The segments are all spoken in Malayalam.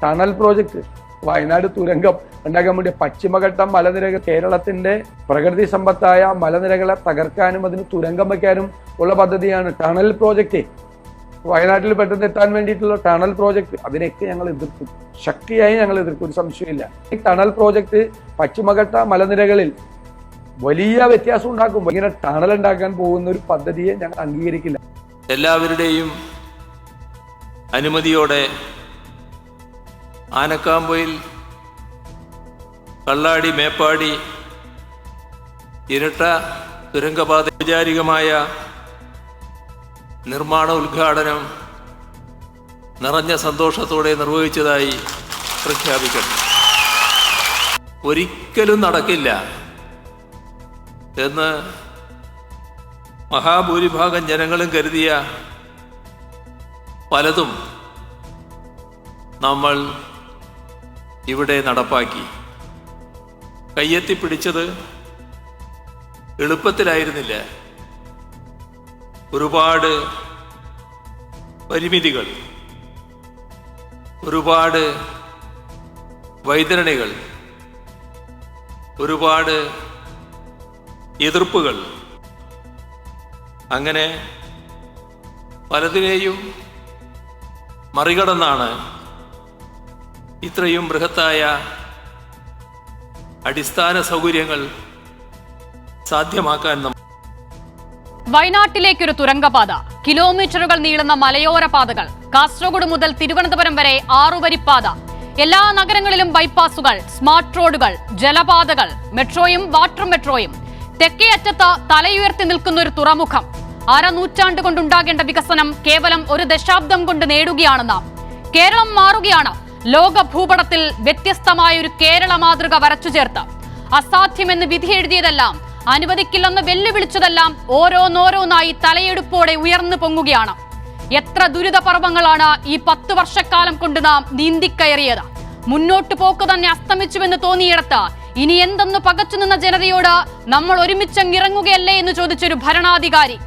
ടണൽ പ്രോജക്റ്റ്, വയനാട് തുരങ്കം ഉണ്ടാക്കാൻ വേണ്ടി പശ്ചിമഘട്ടം മലനിരകൾ, കേരളത്തിന്റെ പ്രകൃതി സമ്പത്തായ മലനിരകളെ തകർക്കാനും അതിന് തുരങ്കം വയ്ക്കാനും ഉള്ള പദ്ധതിയാണ് ടണൽ പ്രോജക്റ്റ്. വയനാട്ടിൽ പെട്ടെന്ന് എത്താൻ വേണ്ടിയിട്ടുള്ള ടണൽ പ്രോജക്റ്റ്, അതിനെയൊക്കെ ഞങ്ങൾ എതിർക്കും, ശക്തിയായി ഞങ്ങൾ എതിർക്കും, ഒരു സംശയമില്ല. ഈ ടണൽ പ്രോജക്റ്റ് പശ്ചിമഘട്ട മലനിരകളിൽ വലിയ വ്യത്യാസം ഉണ്ടാക്കും. ഇങ്ങനെ ടണൽ ഉണ്ടാക്കാൻ പോകുന്ന ഒരു പദ്ധതിയെ ഞങ്ങൾ അംഗീകരിക്കില്ല. എല്ലാവരുടെയും അനുമതിയോടെ ആനക്കാമ്പൊയിൽ, കള്ളാടി, മേപ്പാടി ഇരട്ട തുരങ്കപാത ഔപചാരികമായ നിർമ്മാണ ഉദ്ഘാടനം നിറഞ്ഞ സന്തോഷത്തോടെ നിർവഹിച്ചതായി പ്രഖ്യാപിക്കണം. ഒരിക്കലും നടക്കില്ല എന്ന് മഹാഭൂരിഭാഗം ജനങ്ങളും കരുതിയ പലതും നമ്മൾ ഇവിടെ നടപ്പാക്കി. കയ്യെത്തിപ്പിടിച്ചത് എളുപ്പത്തിലായിരുന്നില്ല. ഒരുപാട് പരിമിതികൾ, ഒരുപാട് വൈതരണികൾ, ഒരുപാട് എതിർപ്പുകൾ, അങ്ങനെ പലതിനെയും മറികടന്നാണ് ഇത്രയും ബൃഹത്തായ അടിസ്ഥാന സൗകര്യങ്ങൾ സാധ്യമാക്കാൻ വയനാട്ടിലേക്കൊരു തുരങ്കപാത, കിലോമീറ്ററുകൾ നീളുന്ന മലയോര പാതകൾ, കാസർഗോഡ് മുതൽ തിരുവനന്തപുരം വരെ 6 വരിപ്പാത, എല്ലാ നഗരങ്ങളിലും ബൈപ്പാസുകൾ, സ്മാർട്ട് റോഡുകൾ, ജലപാതകൾ, മെട്രോയും വാട്ടർ മെട്രോയും, തെക്കേ അറ്റത്ത് തലയുയർത്തി നിൽക്കുന്ന ഒരു തുറമുഖം. നൂറ്റാണ്ട് കൊണ്ടുണ്ടാകേണ്ട വികസനം കേവലം ഒരു ദശാബ്ദം കൊണ്ട് നേടുകയാണ് നാം. കേരളം മാറുകയാണ്. ലോക ഭൂപടത്തിൽ വ്യത്യസ്തമായ ഒരു കേരള മാതൃക വരച്ചു ചേർത്ത് അസാധ്യമെന്ന് വിധിയെഴുതിയതെല്ലാം, അനുവദിക്കില്ലെന്ന് വെല്ലുവിളിച്ചതെല്ലാം ഓരോന്നോരോന്നായി തലയെടുപ്പോടെ ഉയർന്നു പൊങ്ങുകയാണ്. എത്ര ദുരിതപർവങ്ങളാണ് ഈ 10 വർഷക്കാലം കൊണ്ട് നാം നീന്തിക്കയറിയത്. മുന്നോട്ടു പോക്ക് തന്നെ അസ്തമിച്ചുവെന്ന് തോന്നിയിടത്ത് ഇനി എന്തെന്ന് പകച്ചുനിന്ന ജനതയോട് നമ്മൾ ഒരുമിച്ചങ്ങിറങ്ങുകയല്ലേ എന്ന് ചോദിച്ചൊരു ഭരണാധികാരി,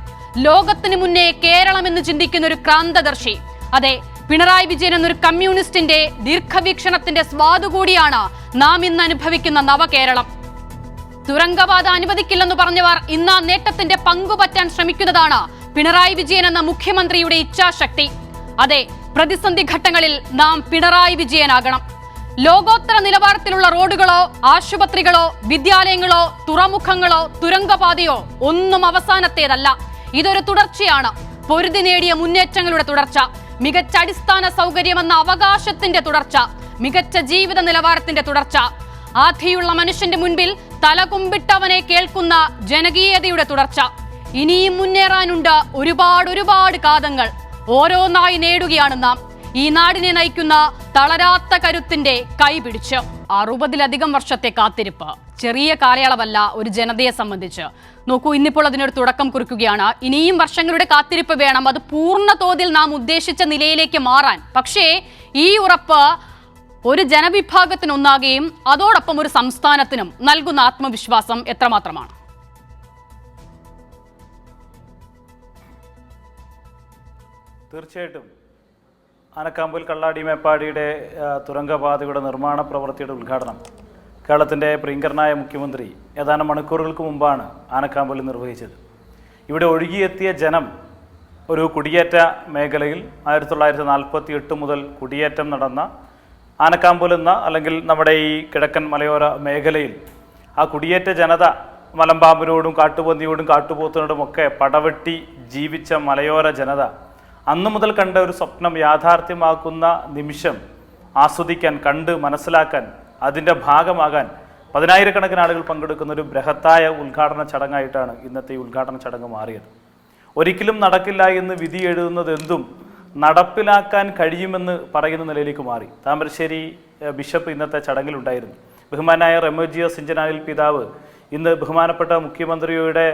ലോകത്തിന് മുന്നേ കേരളം എന്ന് ചിന്തിക്കുന്ന ഒരു ക്രാന്തദർശി. അതെ, പിണറായി വിജയൻ എന്നൊരു കമ്മ്യൂണിസ്റ്റിന്റെ ദീർഘവീക്ഷണത്തിന്റെ സ്വാദ് കൂടിയാണ് നാം ഇന്ന് അനുഭവിക്കുന്ന നവകേരളം. തുരങ്കപാത അനുവദിക്കില്ലെന്ന് പറഞ്ഞവർ ഇന്ന് ആ നേട്ടത്തിന്റെ പങ്കുപറ്റാൻ ശ്രമിക്കുന്നതാണ് പിണറായി വിജയൻ എന്ന മുഖ്യമന്ത്രിയുടെ ഇച്ഛാശക്തി. അതെ, പ്രതിസന്ധി ഘട്ടങ്ങളിൽ നാം പിണറായി വിജയനാകണം. ലോകോത്തര നിലവാരത്തിലുള്ള റോഡുകളോ ആശുപത്രികളോ വിദ്യാലയങ്ങളോ തുറമുഖങ്ങളോ തുരങ്കപാതയോ ഒന്നും അവസാനത്തേതല്ല. ഇതൊരു തുടർച്ചയാണ്. പൊരുതി നേടിയ മുന്നേറ്റങ്ങളുടെ തുടർച്ച, മികച്ച അടിസ്ഥാന സൗകര്യമെന്ന അവകാശത്തിന്റെ തുടർച്ച, മികച്ച ജീവിത നിലവാരത്തിന്റെ തുടർച്ച, ആധിയുള്ള മനുഷ്യന്റെ മുൻപിൽ തലകുമ്പിട്ടവനെ കേൾക്കുന്ന ജനകീയതയുടെ തുടർച്ച. ഇനിയും മുന്നേറാനുണ്ട് ഒരുപാട് കാതങ്ങൾ. ഓരോന്നായി നേടുകയാണ് നാം. ഈ നാടിനെ നയിക്കുന്ന തളരാത്ത കരുത്തിന്റെ കൈപിടിച്ച് 60-ലധികം വർഷത്തെ കാത്തിരിപ്പ് ചെറിയ കാലയളവല്ല ഒരു ജനതയെ സംബന്ധിച്ച്. നോക്കൂ, ഇന്നിപ്പോൾ അതിനൊരു തുടക്കം കുറിക്കുകയാണ്. ഇനിയും വർഷങ്ങളുടെ കാത്തിരിപ്പ് വേണം അത് പൂർണ്ണ തോതിൽ നാം ഉദ്ദേശിച്ച നിലയിലേക്ക് മാറാൻ. പക്ഷേ ഈ ഉറപ്പ് ഒരു ജനവിഭാഗത്തിനൊന്നാകെയും അതോടൊപ്പം ഒരു സംസ്ഥാനത്തിനും നൽകുന്ന ആത്മവിശ്വാസം എത്രമാത്രമാണ്? തീർച്ചയായിട്ടും ആനക്കാമ്പൊയിൽ കള്ളാടി മേപ്പാടിയുടെ തുരങ്കപാതയുടെ നിർമ്മാണ പ്രവൃത്തിയുടെ ഉദ്ഘാടനം കേരളത്തിൻ്റെ പ്രിയങ്കരനായ മുഖ്യമന്ത്രി ഏതാനും മണിക്കൂറുകൾക്ക് മുമ്പാണ് ആനക്കാമ്പൊയിൽ നിർവഹിച്ചത്. ഇവിടെ ഒഴുകിയെത്തിയ ജനം ഒരു കുടിയേറ്റ മേഖലയിൽ 1948 മുതൽ കുടിയേറ്റം നടന്ന ആനക്കാമ്പൊയിൽ എന്ന അല്ലെങ്കിൽ നമ്മുടെ ഈ കിഴക്കൻ മലയോര മേഖലയിൽ ആ കുടിയേറ്റ ജനത മലമ്പാമ്പിനോടും കാട്ടുപന്നിയോടും കാട്ടുപോത്തിനോടും ഒക്കെ പടവെട്ടി ജീവിച്ച മലയോര ജനത അന്നു മുതൽ കണ്ട ഒരു സ്വപ്നം യാഥാർത്ഥ്യമാക്കുന്ന നിമിഷം ആസ്വദിക്കാൻ, കണ്ട് മനസ്സിലാക്കാൻ, അതിൻ്റെ ഭാഗമാകാൻ 10,000-കണക്കിന് ആളുകൾ പങ്കെടുക്കുന്ന ഒരു ബൃഹത്തായ ഉദ്ഘാടന ചടങ്ങായിട്ടാണ് ഇന്നത്തെ ഈ ഉദ്ഘാടന ചടങ്ങ് മാറിയത്. ഒരിക്കലും നടക്കില്ല എന്ന് വിധി എഴുതുന്നത് എന്തും നടപ്പിലാക്കാൻ കഴിയുമെന്ന് പറയുന്ന നിലയിലേക്ക് മാറി. താമരശ്ശേരി ബിഷപ്പ് ഇന്നത്തെ ചടങ്ങിലുണ്ടായിരുന്നു. ബഹുമാനായ റെമോജിയോസ് ഇഞ്ചനാലിൽ പിതാവ് ഇന്ന് ബഹുമാനപ്പെട്ട മുഖ്യമന്ത്രിയുടെ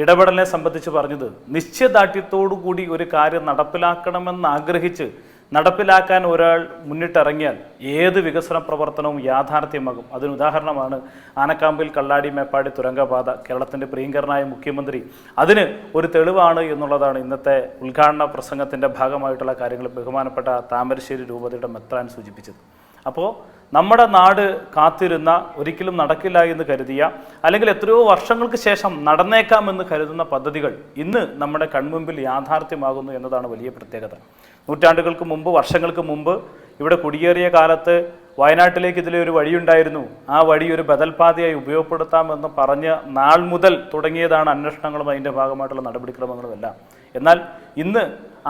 ഇടപെടലിനെ സംബന്ധിച്ച് പറഞ്ഞത്, നിശ്ചയദാർഢ്യത്തോടുകൂടി ഒരു കാര്യം നടപ്പിലാക്കണമെന്ന് ആഗ്രഹിച്ച് നടപ്പിലാക്കാൻ ഒരാൾ മുന്നിട്ടിറങ്ങിയാൽ ഏത് വികസന പ്രവർത്തനവും യാഥാർത്ഥ്യമാകും. അതിന് ഉദാഹരണമാണ് ആനക്കാമ്പൊയിൽ കള്ളാടി മേപ്പാടി തുരങ്കപാത. കേരളത്തിൻ്റെ പ്രിയങ്കരനായ മുഖ്യമന്ത്രി അതിന് ഒരു തെളിവാണ് എന്നുള്ളതാണ് ഇന്നത്തെ ഉദ്ഘാടന പ്രസംഗത്തിൻ്റെ ഭാഗമായിട്ടുള്ള കാര്യങ്ങൾ ബഹുമാനപ്പെട്ട താമരശ്ശേരി രൂപതയുടെ മെത്രാൻ സൂചിപ്പിച്ചത്. അപ്പോൾ നമ്മുടെ നാട് കാത്തിരുന്ന, ഒരിക്കലും നടക്കില്ല എന്ന് കരുതിയ, അല്ലെങ്കിൽ എത്രയോ വർഷങ്ങൾക്ക് ശേഷം നടന്നേക്കാമെന്ന് കരുതുന്ന പദ്ധതികൾ ഇന്ന് നമ്മുടെ കൺമുമ്പിൽ യാഥാർത്ഥ്യമാകുന്നു എന്നതാണ് വലിയ പ്രത്യേകത. നൂറ്റാണ്ടുകൾക്ക് മുമ്പ്, വർഷങ്ങൾക്ക് മുമ്പ് ഇവിടെ കുടിയേറിയ കാലത്ത് വയനാട്ടിലേക്ക് ഇതിലെ ഒരു വഴിയുണ്ടായിരുന്നു, ആ വഴി ഒരു ബദൽപാതയായി ഉപയോഗപ്പെടുത്താമെന്ന് പറഞ്ഞ് നാൾ മുതൽ തുടങ്ങിയതാണ് അന്വേഷണങ്ങളും അതിൻ്റെ ഭാഗമായിട്ടുള്ള നടപടിക്രമങ്ങളും എല്ലാം. എന്നാൽ ഇന്ന്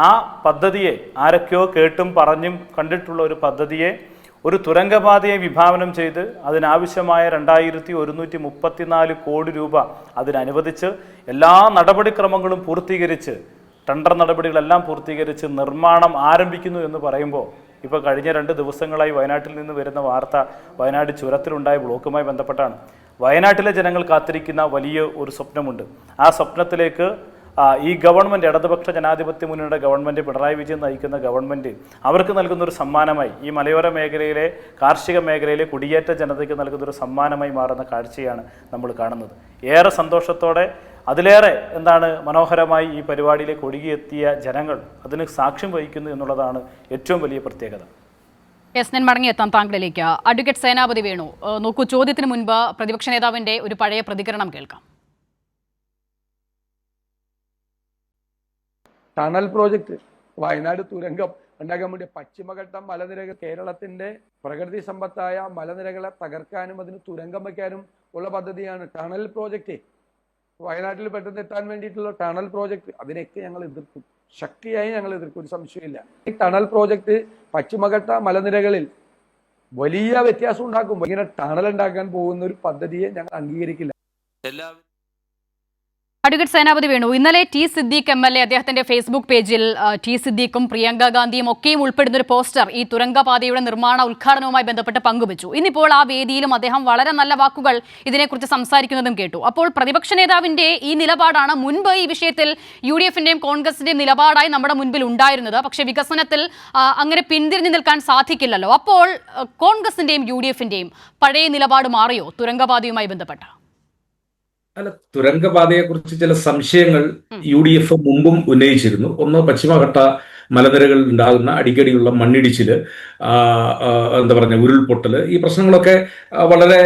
ആ പദ്ധതിയെ, ആരൊക്കെയോ കേട്ടും പറഞ്ഞും കണ്ടിട്ടുള്ള ഒരു പദ്ധതിയെ ഒരു തുരങ്കപാതയെ വിഭാവനം ചെയ്ത് അതിനാവശ്യമായ 2134 കോടി രൂപ അതിനനുവദിച്ച് എല്ലാ നടപടിക്രമങ്ങളും പൂർത്തീകരിച്ച്, ടെൻഡർ നടപടികളെല്ലാം പൂർത്തീകരിച്ച് നിർമ്മാണം ആരംഭിക്കുന്നു എന്ന് പറയുമ്പോൾ, ഇപ്പോൾ കഴിഞ്ഞ 2 ദിവസങ്ങളായി വയനാട്ടിൽ നിന്ന് വരുന്ന വാർത്ത വയനാട് ചുരത്തിലുണ്ടായ ബ്ലോക്കുമായി ബന്ധപ്പെട്ടാണ്. വയനാട്ടിലെ ജനങ്ങൾ കാത്തിരിക്കുന്ന വലിയ ഒരു സ്വപ്നമുണ്ട്. ആ സ്വപ്നത്തിലേക്ക് ഈ ഗവൺമെൻറ്, ഇടതുപക്ഷ ജനാധിപത്യ മുന്നണിയുടെ ഗവൺമെൻറ്, പിണറായി വിജയൻ നയിക്കുന്ന ഗവൺമെൻറ് അവർക്ക് നൽകുന്നൊരു സമ്മാനമായി, ഈ മലയോര മേഖലയിലെ കാർഷിക മേഖലയിലെ കുടിയേറ്റ ജനതയ്ക്ക് നൽകുന്നൊരു സമ്മാനമായി മാറുന്ന കാഴ്ചയാണ് നമ്മൾ കാണുന്നത്. ഏറെ സന്തോഷത്തോടെ, അതിലേറെ മനോഹരമായി ഈ പരിപാടിയിലേക്ക് ഒഴുകിയെത്തിയ ജനങ്ങൾ അതിന് സാക്ഷ്യം വഹിക്കുന്നു എന്നുള്ളതാണ് ഏറ്റവും വലിയ പ്രത്യേകത. ഞാൻ മടങ്ങിയെത്താം താങ്കളിലേക്ക്. അഡ്വക്കേറ്റ് സേനാപതി വേണു, നോക്കൂ, ചോദ്യത്തിന് മുൻപ് പ്രതിപക്ഷ നേതാവിന്റെ ഒരു പഴയ പ്രതികരണം കേൾക്കാം. ടണൽ പ്രോജക്റ്റ്, വയനാട് തുരങ്കം ഉണ്ടാക്കാൻ വേണ്ടി പശ്ചിമഘട്ടം മലനിരകൾ, കേരളത്തിന്റെ പ്രകൃതി സമ്പത്തായ മലനിരകളെ തകർക്കാനും അതിന് തുരങ്കം വയ്ക്കാനും ഉള്ള പദ്ധതിയാണ് ടണൽ പ്രോജക്റ്റ്. വയനാട്ടിൽ പെട്ടെന്ന് എത്താൻ വേണ്ടിയിട്ടുള്ള ടണൽ പ്രോജക്റ്റ്, അതിനെയൊക്കെ ഞങ്ങൾ എതിർക്കും, ശക്തിയായി ഞങ്ങൾ എതിർക്കും, ഒരു സംശയമില്ല. ഈ ടണൽ പ്രോജക്റ്റ് പശ്ചിമഘട്ട മലനിരകളിൽ വലിയ വ്യത്യാസം ഉണ്ടാക്കും. ഇങ്ങനെ ടണൽ ഉണ്ടാക്കാൻ പോകുന്ന ഒരു പദ്ധതിയെ ഞങ്ങൾ അംഗീകരിക്കില്ല. അഡ്വക്കേറ്റ് സേനാപതി വേണു, ഇന്നലെ ടി സിദ്ദീഖ് MLA അദ്ദേഹത്തിന്റെ ഫേസ്ബുക്ക് പേജിൽ ടി സിദ്ദീഖും പ്രിയങ്ക ഗാന്ധിയും ഒക്കെയും ഉൾപ്പെടുന്ന ഒരു പോസ്റ്റർ ഈ തുരങ്കപാതയുടെ നിർമ്മാണ ഉദ്ഘാടനവുമായി ബന്ധപ്പെട്ട് പങ്കുവച്ചു. ഇന്നിപ്പോൾ ആ വേദിയിലും അദ്ദേഹം വളരെ നല്ല വാക്കുകൾ ഇതിനെക്കുറിച്ച് സംസാരിക്കുന്നതും കേട്ടു. അപ്പോൾ പ്രതിപക്ഷ നേതാവിന്റെ ഈ നിലപാടാണ് മുൻപ് ഈ വിഷയത്തിൽ UDFന്റെയും കോൺഗ്രസിന്റെയും നിലപാടായി നമ്മുടെ മുൻപിൽ ഉണ്ടായിരുന്നത്. പക്ഷേ വികസനത്തിൽ അങ്ങനെ പിന്തിരിഞ്ഞു നിൽക്കാൻ സാധിക്കില്ലല്ലോ. അപ്പോൾ കോൺഗ്രസിന്റെയും UDFന്റെയും പഴയ നിലപാട് മാറിയോ തുരങ്കപാതയുമായി ബന്ധപ്പെട്ട്? അല്ല, തുരങ്കപാതയെ കുറിച്ച് ചില സംശയങ്ങൾ UDF മുമ്പും ഉന്നയിച്ചിരുന്നു. ഒന്ന്, പശ്ചിമഘട്ട മലനിരകളിൽ ഉണ്ടാകുന്ന അടിക്കടിയുള്ള മണ്ണിടിച്ചില്, ഉരുൾപൊട്ടല്, ഈ പ്രശ്നങ്ങളൊക്കെ വളരെ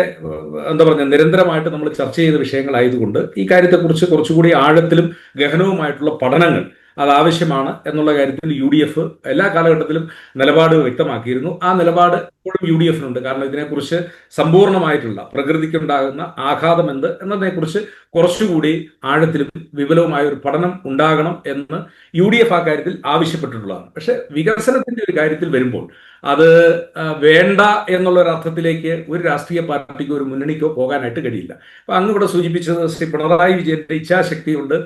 നിരന്തരമായിട്ട് നമ്മൾ ചർച്ച ചെയ്ത വിഷയങ്ങളായതുകൊണ്ട് ഈ കാര്യത്തെക്കുറിച്ച് കുറച്ചുകൂടി ആഴത്തിലും ഗഹനവുമായിട്ടുള്ള പഠനങ്ങൾ അതാവശ്യമാണ് എന്നുള്ള കാര്യത്തിൽ UDF എല്ലാ കാലഘട്ടത്തിലും നിലപാട് വ്യക്തമാക്കിയിരുന്നു. ആ നിലപാട് ഇപ്പോഴും UDFനുണ്ട്. കാരണം ഇതിനെക്കുറിച്ച് സമ്പൂർണ്ണമായിട്ടുള്ള പ്രകൃതിക്കുണ്ടാകുന്ന ആഘാതം എന്ത് എന്നതിനെക്കുറിച്ച് കുറച്ചുകൂടി ആഴത്തിലും വിപുലവുമായ ഒരു പഠനം ഉണ്ടാകണം എന്ന് UDF ആ കാര്യത്തിൽ ആവശ്യപ്പെട്ടിട്ടുള്ളതാണ്. പക്ഷെ വികസനത്തിന്റെ ഒരു കാര്യത്തിൽ വരുമ്പോൾ അത് വേണ്ട എന്നുള്ളൊരർത്ഥത്തിലേക്ക് ഒരു രാഷ്ട്രീയ പാർട്ടിക്കോ ഒരു മുന്നണിക്കോ പോകാനായിട്ട് കഴിയില്ല. അപ്പൊ അങ്ങ് ഇവിടെ സൂചിപ്പിച്ചത് ശ്രീ പിണറായി വിജയന്റെ ഇച്ഛാശക്തി കൊണ്ട്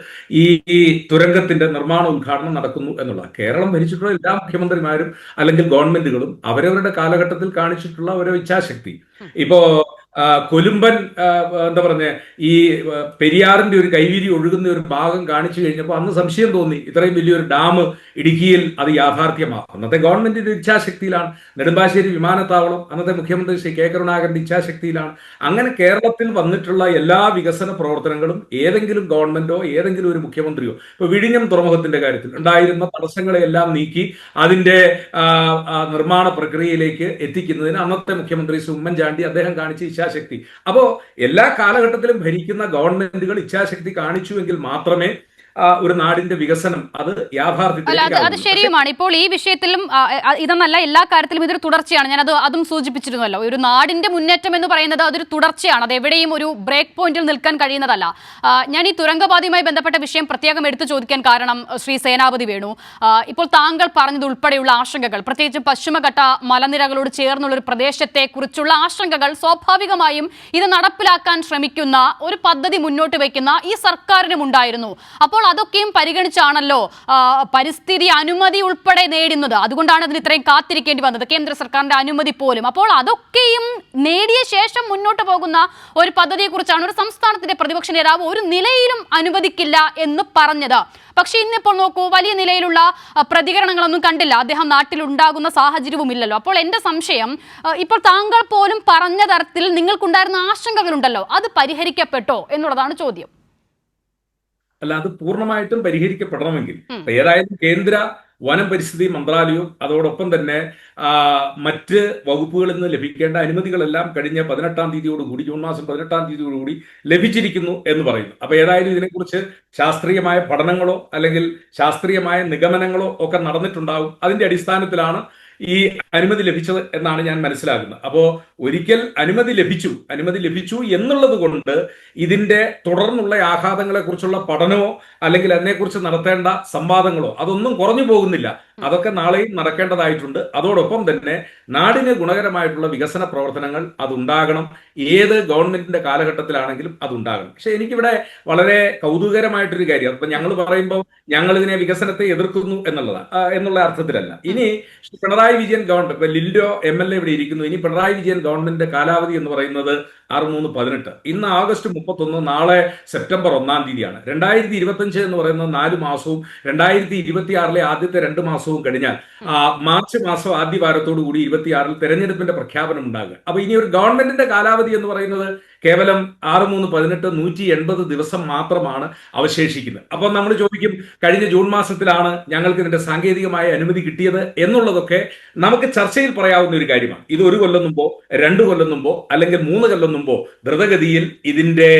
ഈ തുരങ്കത്തിന്റെ നിർമ്മാണ ഉദ്ഘാടനം നടക്കുന്നു എന്നുള്ള, കേരളം ഭരിച്ചിട്ടുള്ള എല്ലാ മുഖ്യമന്ത്രിമാരും അല്ലെങ്കിൽ ഗവൺമെന്റുകളും അവരവരുടെ കാലഘട്ടത്തിൽ കാണിച്ചിട്ടുള്ള ഒരു ഇച്ഛാശക്തി. ഇപ്പോ കൊലുമ്പൻ ഈ പെരിയാറിന്റെ ഒരു കൈവീരി ഒഴുകുന്ന ഒരു ഭാഗം കാണിച്ചു കഴിഞ്ഞപ്പോൾ അന്ന് സംശയം തോന്നി, ഇത്രയും വലിയൊരു ഡാം ഇടുക്കിയിൽ അത് യാഥാർത്ഥ്യമാകും. അന്നത്തെ ഗവൺമെന്റിന്റെ ഇച്ഛാശക്തിയിലാണ്. നെടുമ്പാശ്ശേരി വിമാനത്താവളം അന്നത്തെ മുഖ്യമന്ത്രി ശ്രീ K കരുണാകരന്റെ ഇച്ഛാശക്തിയിലാണ്. അങ്ങനെ കേരളത്തിൽ വന്നിട്ടുള്ള എല്ലാ വികസന പ്രവർത്തനങ്ങളും ഏതെങ്കിലും ഗവൺമെന്റോ ഏതെങ്കിലും ഒരു മുഖ്യമന്ത്രിയോ, ഇപ്പൊ വിഴിഞ്ഞം തുറമുഖത്തിന്റെ കാര്യത്തിൽ ഉണ്ടായിരുന്ന തടസ്സങ്ങളെല്ലാം നീക്കി അതിന്റെ നിർമ്മാണ പ്രക്രിയയിലേക്ക് എത്തിക്കുന്നതിന് അന്നത്തെ മുഖ്യമന്ത്രി ശ്രീ ഉമ്മൻചാണ്ടി അദ്ദേഹം കാണിച്ച ഇച്ഛാശക്തി. അപ്പോ എല്ലാ കാലഘട്ടത്തിലും ഭരിക്കുന്ന ഗവൺമെന്റുകൾ ഇച്ഛാശക്തി കാണിച്ചുവെങ്കിൽ മാത്രമേ ഒരു നാടിന്റെ വികസനം അത് യാഥാർത്ഥ്യത്തിലേക്ക്. അത് ശരിയുമാണ്. ഇപ്പോൾ ഈ വിഷയത്തിലും ഇതെന്നല്ല, എല്ലാ കാര്യത്തിലും ഇതൊരു തുടർച്ചയാണ്. ഞാൻ അതും സൂചിപ്പിച്ചിരുന്നല്ലോ. ഒരു നാടിന്റെ മുന്നേറ്റം എന്ന് പറയുന്നത് അതൊരു തുടർച്ചയാണ്. അത് എവിടെയും ഒരു ബ്രേക്ക് പോയിന്റിൽ നിൽക്കാൻ കഴിയുന്നതല്ല. ഞാൻ ഈ തുരങ്കപാതയുമായി ബന്ധപ്പെട്ട വിഷയം പ്രത്യേകം എടുത്തു ചോദിക്കാൻ കാരണം ശ്രീ സേനാപതി വേണു, ഇപ്പോൾ താങ്കൾ പറഞ്ഞത് ഉൾപ്പെടെയുള്ള ആശങ്കകൾ, പ്രത്യേകിച്ച് പശ്ചിമഘട്ട മലനിരകളോട് ചേർന്നുള്ള ഒരു പ്രദേശത്തെ കുറിച്ചുള്ള ആശങ്കകൾ സ്വാഭാവികമായും ഇത് നടപ്പിലാക്കാൻ ശ്രമിക്കുന്ന ഒരു പദ്ധതി മുന്നോട്ട് വയ്ക്കുന്ന ഈ സർക്കാരിനും ഉണ്ടായിരുന്നു. അപ്പോൾ അതൊക്കെയും പരിഗണിച്ചാണല്ലോ പരിസ്ഥിതി അനുമതി ഉൾപ്പെടെ നേടുന്നത്. അതുകൊണ്ടാണ് അതിന് ഇത്രയും കാത്തിരിക്കേണ്ടി വന്നത്, കേന്ദ്ര സർക്കാരിന്റെ അനുമതി പോലും. അപ്പോൾ അതൊക്കെയും നേടിയ ശേഷം മുന്നോട്ട് പോകുന്ന ഒരു പദ്ധതിയെക്കുറിച്ചാണ് ഒരു സംസ്ഥാനത്തിന്റെ പ്രതിപക്ഷ നേതാവ് ഒരു നിലയിലും അനുവദിക്കില്ല എന്ന് പറഞ്ഞത്. പക്ഷെ ഇന്നിപ്പോൾ നോക്കൂ, വലിയ നിലയിലുള്ള പ്രതികരണങ്ങളൊന്നും കണ്ടില്ല. അദ്ദേഹം നാട്ടിലുണ്ടാകുന്ന സാഹചര്യവും ഇല്ലല്ലോ. അപ്പോൾ എന്റെ സംശയം, ഇപ്പോൾ താങ്കൾ പോലും പറഞ്ഞ തരത്തിൽ നിങ്ങൾക്കുണ്ടായിരുന്ന ആശങ്കകളുണ്ടല്ലോ, അത് പരിഹരിക്കപ്പെട്ടോ എന്നുള്ളതാണ് ചോദ്യം. അല്ല, അത് പൂർണ്ണമായിട്ടും പരിഹരിക്കപ്പെടണമെങ്കിൽ ഏതായാലും കേന്ദ്ര വനം പരിസ്ഥിതി മന്ത്രാലയവും അതോടൊപ്പം തന്നെ മറ്റ് വകുപ്പുകളിൽ നിന്ന് ലഭിക്കേണ്ട അനുമതികളെല്ലാം കഴിഞ്ഞ 18-ാം തീയതിയോടുകൂടി, ജൂൺ മാസം 18-ാം തീയതിയോടുകൂടി ലഭിച്ചിരിക്കുന്നു എന്ന് പറയുന്നു. അപ്പൊ ഏതായാലും ഇതിനെക്കുറിച്ച് ശാസ്ത്രീയമായ പഠനങ്ങളോ അല്ലെങ്കിൽ ശാസ്ത്രീയമായ നിഗമനങ്ങളോ ഒക്കെ നടന്നിട്ടുണ്ടാവും. അതിന്റെ അടിസ്ഥാനത്തിലാണ് ഈ അനുമതി ലഭിച്ചത് എന്നാണ് ഞാൻ മനസ്സിലാക്കുന്നത്. അപ്പോ ഒരിക്കൽ അനുമതി ലഭിച്ചു എന്നുള്ളത് കൊണ്ട് ഇതിന്റെ തുടർന്നുള്ള ആഘാതങ്ങളെ കുറിച്ചുള്ള പഠനമോ അല്ലെങ്കിൽ അതിനെക്കുറിച്ച് നടത്തേണ്ട സംവാദങ്ങളോ അതൊന്നും കുറഞ്ഞു പോകുന്നില്ല. അതൊക്കെ നാളെയും നടക്കേണ്ടതായിട്ടുണ്ട്. അതോടൊപ്പം തന്നെ നാടിന് ഗുണകരമായിട്ടുള്ള വികസന പ്രവർത്തനങ്ങൾ അതുണ്ടാകണം. ഏത് ഗവൺമെന്റിന്റെ കാലഘട്ടത്തിലാണെങ്കിലും അതുണ്ടാകണം. പക്ഷെ എനിക്കിവിടെ വളരെ കൗതുകരമായിട്ടൊരു കാര്യം, അപ്പൊ ഞങ്ങൾ പറയുമ്പോൾ ഞങ്ങൾ ഇതിനെ വികസനത്തെ എതിർക്കുന്നു എന്നുള്ള അർത്ഥത്തിലല്ല. ഇനി പിണറായി വിജയൻ ഗവൺമെന്റ്, ലിൻഡോ MLA ഇവിടെ ഇരിക്കുന്നു. ഇനി പിണറായി വിജയൻ ഗവൺമെന്റിന്റെ കാലാവധി എന്ന് പറയുന്നത് 6-3-18. ഇന്ന് ആഗസ്റ്റ് 31, നാളെ സെപ്റ്റംബർ 1-ാം തീയതിയാണ്. 2025 എന്ന് പറയുന്നത് 4 മാസവും 2026 ആദ്യത്തെ 2 മാസവും കഴിഞ്ഞാൽ മാർച്ച് മാസം ആദ്യ വാരത്തോടു കൂടി 26 തെരഞ്ഞെടുപ്പിന്റെ പ്രഖ്യാപനം ഉണ്ടാകുക. അപ്പൊ ഇനി ഒരു ഗവൺമെന്റിന്റെ കാലാവധി എന്ന് പറയുന്നത് കേവലം 6-3-18 180 ദിവസം മാത്രമാണ് അവശേഷിക്കുന്നത്. അപ്പോൾ നമ്മൾ ചോദിക്കും, കഴിഞ്ഞ ജൂൺ മാസത്തിലാണ് ഞങ്ങൾക്ക് ഇതിന്റെ സാങ്കേതികമായ അനുമതി കിട്ടിയത് എന്നുള്ളതൊക്കെ നമുക്ക് ചർച്ചയിൽ പറയാവുന്ന ഒരു കാര്യമാണ്. ഇത് 1 കൊല്ലം മുമ്പോ 2 കൊല്ലം മുമ്പോ അല്ലെങ്കിൽ 3 കൊല്ലം മുമ്പോ ദ്രുതഗതിയിൽ ഇതിന്റെ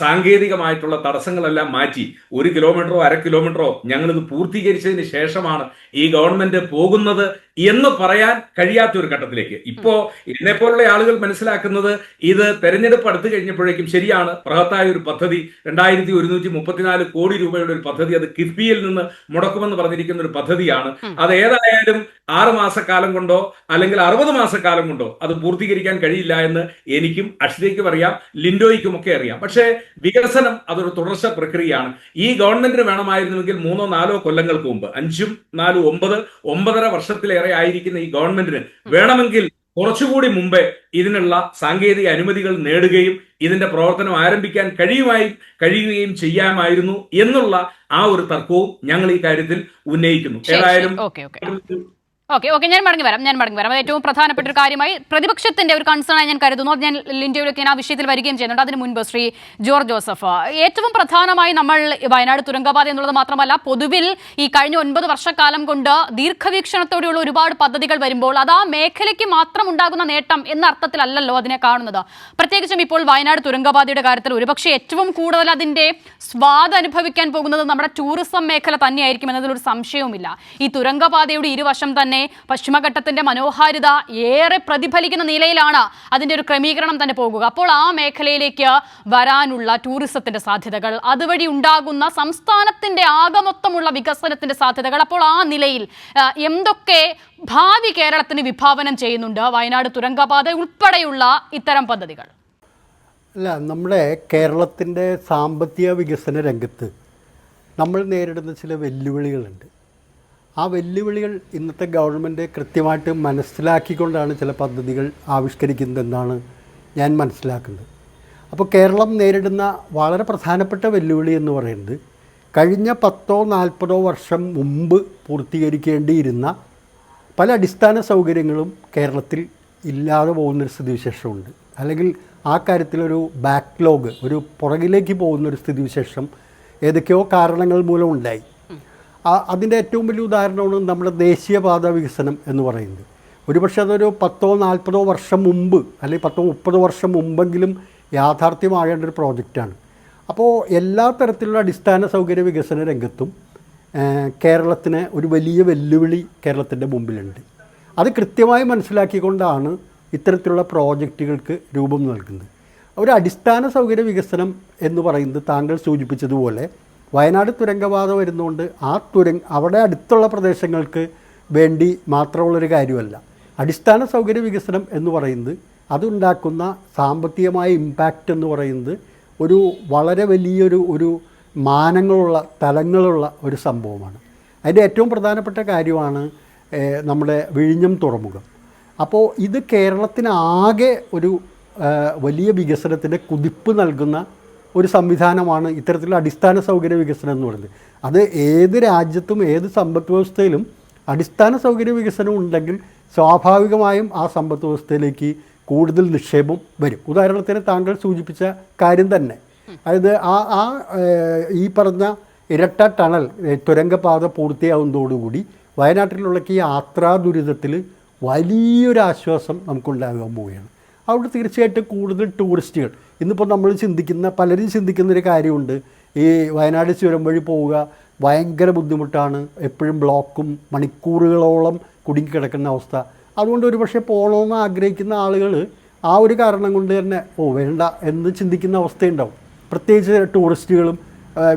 സാങ്കേതികമായിട്ടുള്ള തടസ്സങ്ങളെല്ലാം മാറ്റി 1 കിലോമീറ്ററോ 1/2 കിലോമീറ്ററോ ഞങ്ങളിത് പൂർത്തീകരിച്ചതിന് ശേഷമാണ് ഈ ഗവൺമെന്റ് പോകുന്നത് എന്ന് പറയാൻ കഴിയാത്ത ഒരു ഘട്ടത്തിലേക്ക് ഇപ്പോ എന്നെപ്പോലുള്ള ആളുകൾ മനസ്സിലാക്കുന്നത് ഇത് തെരഞ്ഞെടുപ്പ് അടുത്ത് കഴിഞ്ഞപ്പോഴേക്കും ശരിയാണ്, ബൃഹത്തായ ഒരു പദ്ധതി 2134 കോടി രൂപയുടെ ഒരു പദ്ധതി, അത് കിഫ്ബിയിൽ നിന്ന് മുടക്കുമെന്ന് പറഞ്ഞിരിക്കുന്ന ഒരു പദ്ധതിയാണ്. അത് ഏതായാലും 6 മാസക്കാലം കൊണ്ടോ അല്ലെങ്കിൽ 60 മാസക്കാലം കൊണ്ടോ അത് പൂർത്തീകരിക്കാൻ കഴിയില്ല എന്ന് എനിക്കും അക്ഷരയ്ക്കും അറിയാം, ലിൻഡോയ്ക്കും ഒക്കെ അറിയാം. പക്ഷേ വികസനം അതൊരു തുടർച്ച പ്രക്രിയയാണ്. ഈ ഗവൺമെന്റിന് വേണമായിരുന്നുവെങ്കിൽ 3-4 കൊല്ലങ്ങൾക്ക് മുമ്പ് 5-4-9 വർഷത്തിലേറെ ആയിരിക്കുന്ന ഈ ഗവൺമെന്റിന് വേണമെങ്കിൽ കുറച്ചുകൂടി മുമ്പേ ഇതിനുള്ള സാങ്കേതിക അനുമതികൾ നേടുകയും ഇതിന്റെ പ്രവർത്തനം ആരംഭിക്കാൻ കഴിയുകയും ചെയ്യാമായിരുന്നു എന്നുള്ള ആ ഒരു തർക്കവും ഞങ്ങൾ ഈ കാര്യത്തിൽ ഉന്നയിക്കുന്നു. ഏതായാലും ഓക്കെ ഞാൻ മടങ്ങി വരാം. അത് ഏറ്റവും പ്രധാനപ്പെട്ട ഒരു കാര്യമായി പ്രതിപക്ഷത്തിന്റെ ഒരു കൺസേണായി ഞാൻ കരുതുന്നു. അത് ഞാൻ ലിൻഡോയിലേക്ക് ഞാൻ ആ വിഷയത്തിൽ വരികയും ചെയ്യുന്നുണ്ട്. അതിന് മുൻപ് ശ്രീ ജോർജ് ജോസഫ്, ഏറ്റവും പ്രധാനമായി നമ്മൾ വയനാട് തുരങ്കപാത എന്നുള്ളത് മാത്രമല്ല, പൊതുവിൽ ഈ കഴിഞ്ഞ 9 വർഷക്കാലം കൊണ്ട് ദീർഘവീക്ഷണത്തോടെയുള്ള ഒരുപാട് പദ്ധതികൾ വരുമ്പോൾ അത് ആ മേഖലയ്ക്ക് മാത്രം ഉണ്ടാകുന്ന നേട്ടം എന്ന അർത്ഥത്തിലല്ലല്ലോ അതിനെ കാണുന്നത്. പ്രത്യേകിച്ചും ഇപ്പോൾ വയനാട് തുരങ്കപാതയുടെ കാര്യത്തിൽ ഒരുപക്ഷെ ഏറ്റവും കൂടുതൽ അതിന്റെ സ്വാദ് അനുഭവിക്കാൻ പോകുന്നത് നമ്മുടെ ടൂറിസം മേഖല തന്നെയായിരിക്കും എന്നതിലൊരു സംശയവുമില്ല. ഈ തുരങ്കപാതയുടെ ഇരുവശം തന്നെ പശ്ചിമഘട്ടത്തിന്റെ മനോഹാരിത ഏറെ പ്രതിഫലിക്കുന്ന നിലയിലാണ് അതിന്റെ ഒരു ക്രമീകരണം തന്നെ പോകുക. അപ്പോൾ ആ മേഖലയിലേക്ക് വരാനുള്ള ടൂറിസത്തിന്റെ സാധ്യതകൾ, അതുവഴി ഉണ്ടാകുന്ന സംസ്ഥാനത്തിന്റെ ആകമൊത്തമുള്ള വികസനത്തിന്റെ സാധ്യതകൾ, അപ്പോൾ ആ നിലയിൽ എന്തൊക്കെ ഭാവി കേരളത്തിന് വിഭാവനം ചെയ്യുന്നുണ്ട് വയനാട് തുരങ്കപാത ഉൾപ്പെടെയുള്ള ഇത്തരം പദ്ധതികൾ? അല്ല, നമ്മുടെ കേരളത്തിൻ്റെ സാമ്പത്തിക വികസന രംഗത്ത് നമ്മൾ നേരിടുന്ന ചില വെല്ലുവിളികളുണ്ട്. ആ വെല്ലുവിളികൾ ഇന്നത്തെ ഗവൺമെൻറ് കൃത്യമായിട്ട് മനസ്സിലാക്കിക്കൊണ്ടാണ് ചില പദ്ധതികൾ ആവിഷ്കരിക്കുന്നതെന്നാണ് ഞാൻ മനസ്സിലാക്കുന്നത്. അപ്പോൾ കേരളം നേരിടുന്ന വളരെ പ്രധാനപ്പെട്ട വെല്ലുവിളി എന്ന് പറയുന്നത് കഴിഞ്ഞ 10-40 വർഷം മുമ്പ് പൂർത്തീകരിക്കേണ്ടിയിരുന്ന പല അടിസ്ഥാന സൗകര്യങ്ങളും കേരളത്തിൽ ഇല്ലാതെ പോകുന്നൊരു സ്ഥിതിവിശേഷമുണ്ട്. അല്ലെങ്കിൽ ആ കാര്യത്തിലൊരു ബാക്ക്ലോഗ്, ഒരു പുറകിലേക്ക് പോകുന്നൊരു സ്ഥിതിവിശേഷം ഏതൊക്കെയോ കാരണങ്ങൾ മൂലം ഉണ്ടായി. അതിൻ്റെ ഏറ്റവും വലിയ ഉദാഹരണമാണ് നമ്മുടെ ദേശീയപാത വികസനം എന്ന് പറയുന്നത്. ഒരുപക്ഷെ അതൊരു 10-40 വർഷം മുമ്പ് അല്ലെങ്കിൽ 10-30 വർഷം മുമ്പെങ്കിലും യാഥാർത്ഥ്യമാകേണ്ട ഒരു പ്രോജക്റ്റാണ്. അപ്പോൾ എല്ലാ തരത്തിലുള്ള അടിസ്ഥാന സൗകര്യ വികസന രംഗത്തും കേരളത്തിന് ഒരു വലിയ വെല്ലുവിളി കേരളത്തിൻ്റെ മുമ്പിലുണ്ട്. അത് കൃത്യമായി മനസ്സിലാക്കിക്കൊണ്ടാണ് ഇത്തരത്തിലുള്ള പ്രോജക്റ്റുകൾക്ക് രൂപം നൽകുന്നത്. ഒരു അടിസ്ഥാന സൗകര്യ വികസനം എന്ന് പറയുന്നത് താങ്കൾ സൂചിപ്പിച്ചതുപോലെ വയനാട് തുരങ്കപാത വരുന്നതുകൊണ്ട് അവിടെ അടുത്തുള്ള പ്രദേശങ്ങൾക്ക് വേണ്ടി മാത്രമുള്ളൊരു കാര്യമല്ല. അടിസ്ഥാന സൗകര്യ വികസനം എന്ന് പറയുന്നത് അതുണ്ടാക്കുന്ന സാമ്പത്തികമായ ഇമ്പാക്റ്റ് എന്ന് പറയുന്നത് ഒരു വളരെ വലിയൊരു മാനങ്ങളുള്ള തലങ്ങളുള്ള ഒരു സംഭവമാണ്. അതിൻ്റെ ഏറ്റവും പ്രധാനപ്പെട്ട കാര്യമാണ് നമ്മുടെ വിഴിഞ്ഞം തുറമുഖം. അപ്പോൾ ഇത് കേരളത്തിന് ആകെ ഒരു വലിയ വികസനത്തിൻ്റെ കുതിപ്പ് നൽകുന്ന ഒരു സംവിധാനമാണ് ഇത്തരത്തിലുള്ള അടിസ്ഥാന സൗകര്യ വികസനം എന്ന് പറയുന്നത്. അത് ഏത് രാജ്യത്തും ഏത് സമ്പദ് വ്യവസ്ഥയിലും അടിസ്ഥാന സൗകര്യ വികസനം ഉണ്ടെങ്കിൽ സ്വാഭാവികമായും ആ സമ്പദ് വ്യവസ്ഥയിലേക്ക് കൂടുതൽ നിക്ഷേപം വരും. ഉദാഹരണത്തിന് താങ്കൾ സൂചിപ്പിച്ച കാര്യം തന്നെ, അതായത് ഈ പറഞ്ഞ ഇരട്ട ടണൽ തുരങ്കപാത പൂർത്തിയാവുന്നതോടുകൂടി വയനാട്ടിലുള്ള ഈ യാത്രാ ദുരിതത്തിൽ വലിയൊരു ആശ്വാസം നമുക്കുണ്ടാകാൻ പോവുകയാണ്. അവിടെ തീർച്ചയായിട്ടും കൂടുതൽ ടൂറിസ്റ്റുകൾ ഇന്നിപ്പോൾ നമ്മൾ പലരും ചിന്തിക്കുന്നൊരു കാര്യമുണ്ട്. ഈ വയനാട് ചുരം വഴി പോവുക ഭയങ്കര ബുദ്ധിമുട്ടാണ്, എപ്പോഴും ബ്ലോക്കും മണിക്കൂറുകളോളം കുടുങ്ങിക്കിടക്കുന്ന അവസ്ഥ. അതുകൊണ്ട് ഒരു പക്ഷേ പോകണമെന്ന് ആഗ്രഹിക്കുന്ന ആളുകൾ ആ ഒരു കാരണം കൊണ്ട് തന്നെ വേണ്ട എന്ന് ചിന്തിക്കുന്ന അവസ്ഥയുണ്ടാവും. പ്രത്യേകിച്ച് ടൂറിസ്റ്റുകളും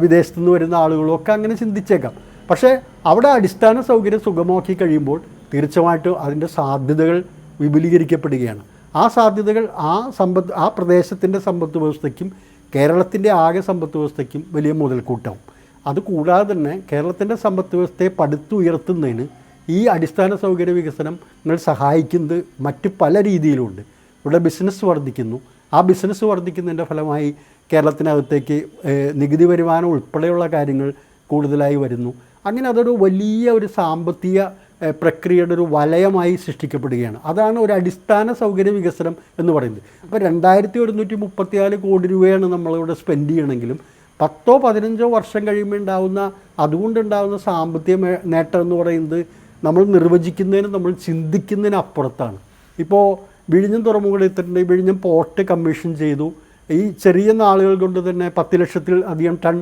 വിദേശത്തു നിന്ന് വരുന്ന ആളുകളും ഒക്കെ അങ്ങനെ ചിന്തിച്ചേക്കാം. പക്ഷേ അവിടെ അടിസ്ഥാന സൗകര്യം സുഗമമാക്കി കഴിയുമ്പോൾ തീർച്ചയായിട്ടും അതിൻ്റെ സാധ്യതകൾ വിപുലീകരിക്കപ്പെടുകയാണ്. ആ സാധ്യതകൾ ആ പ്രദേശത്തിൻ്റെ സമ്പദ് വ്യവസ്ഥയ്ക്കും കേരളത്തിൻ്റെ ആകെ സമ്പദ് വ്യവസ്ഥയ്ക്കും വലിയ മുതൽക്കൂട്ടാവും. അതുകൂടാതെ തന്നെ കേരളത്തിൻ്റെ സമ്പദ് വ്യവസ്ഥയെ പടുത്തുയർത്തുന്നതിന് ഈ അടിസ്ഥാന സൗകര്യ വികസനങ്ങൾ സഹായിക്കുന്നത് മറ്റ് പല രീതിയിലുണ്ട്. ഇവിടെ ബിസിനസ് വർദ്ധിക്കുന്നു. ആ ബിസിനസ് വർദ്ധിക്കുന്നതിൻ്റെ ഫലമായി കേരളത്തിനകത്തേക്ക് നികുതി വരുമാനം ഉൾപ്പെടെയുള്ള കാര്യങ്ങൾ കൂടുതലായി വരുന്നു. അങ്ങനെ അതൊരു വലിയ ഒരു സാമ്പത്തിക പ്രക്രിയയുടെ ഒരു വലയമായി സൃഷ്ടിക്കപ്പെടുകയാണ്. അതാണ് ഒരു അടിസ്ഥാന സൗകര്യ വികസനം എന്ന് പറയുന്നത്. അപ്പോൾ 2134 കോടി രൂപയാണ് നമ്മളിവിടെ സ്പെൻഡ് ചെയ്യണമെങ്കിലും 10-15 വർഷം കഴിയുമ്പോൾ അതുകൊണ്ടുണ്ടാകുന്ന സാമ്പത്തിക നേട്ടം എന്ന് പറയുന്നത് നമ്മൾ നിർവചിക്കുന്നതിനും നമ്മൾ ചിന്തിക്കുന്നതിനും അപ്പുറത്താണ്. ഇപ്പോൾ വിഴിഞ്ഞം തുറമുഖം എടുത്തിട്ടുണ്ട്. വിഴിഞ്ഞം പോർട്ട് കമ്മീഷൻ ചെയ്തു. ഈ ചെറിയ നാളുകൾ കൊണ്ട് തന്നെ 10 ലക്ഷത്തിൽ അധികം ടൺ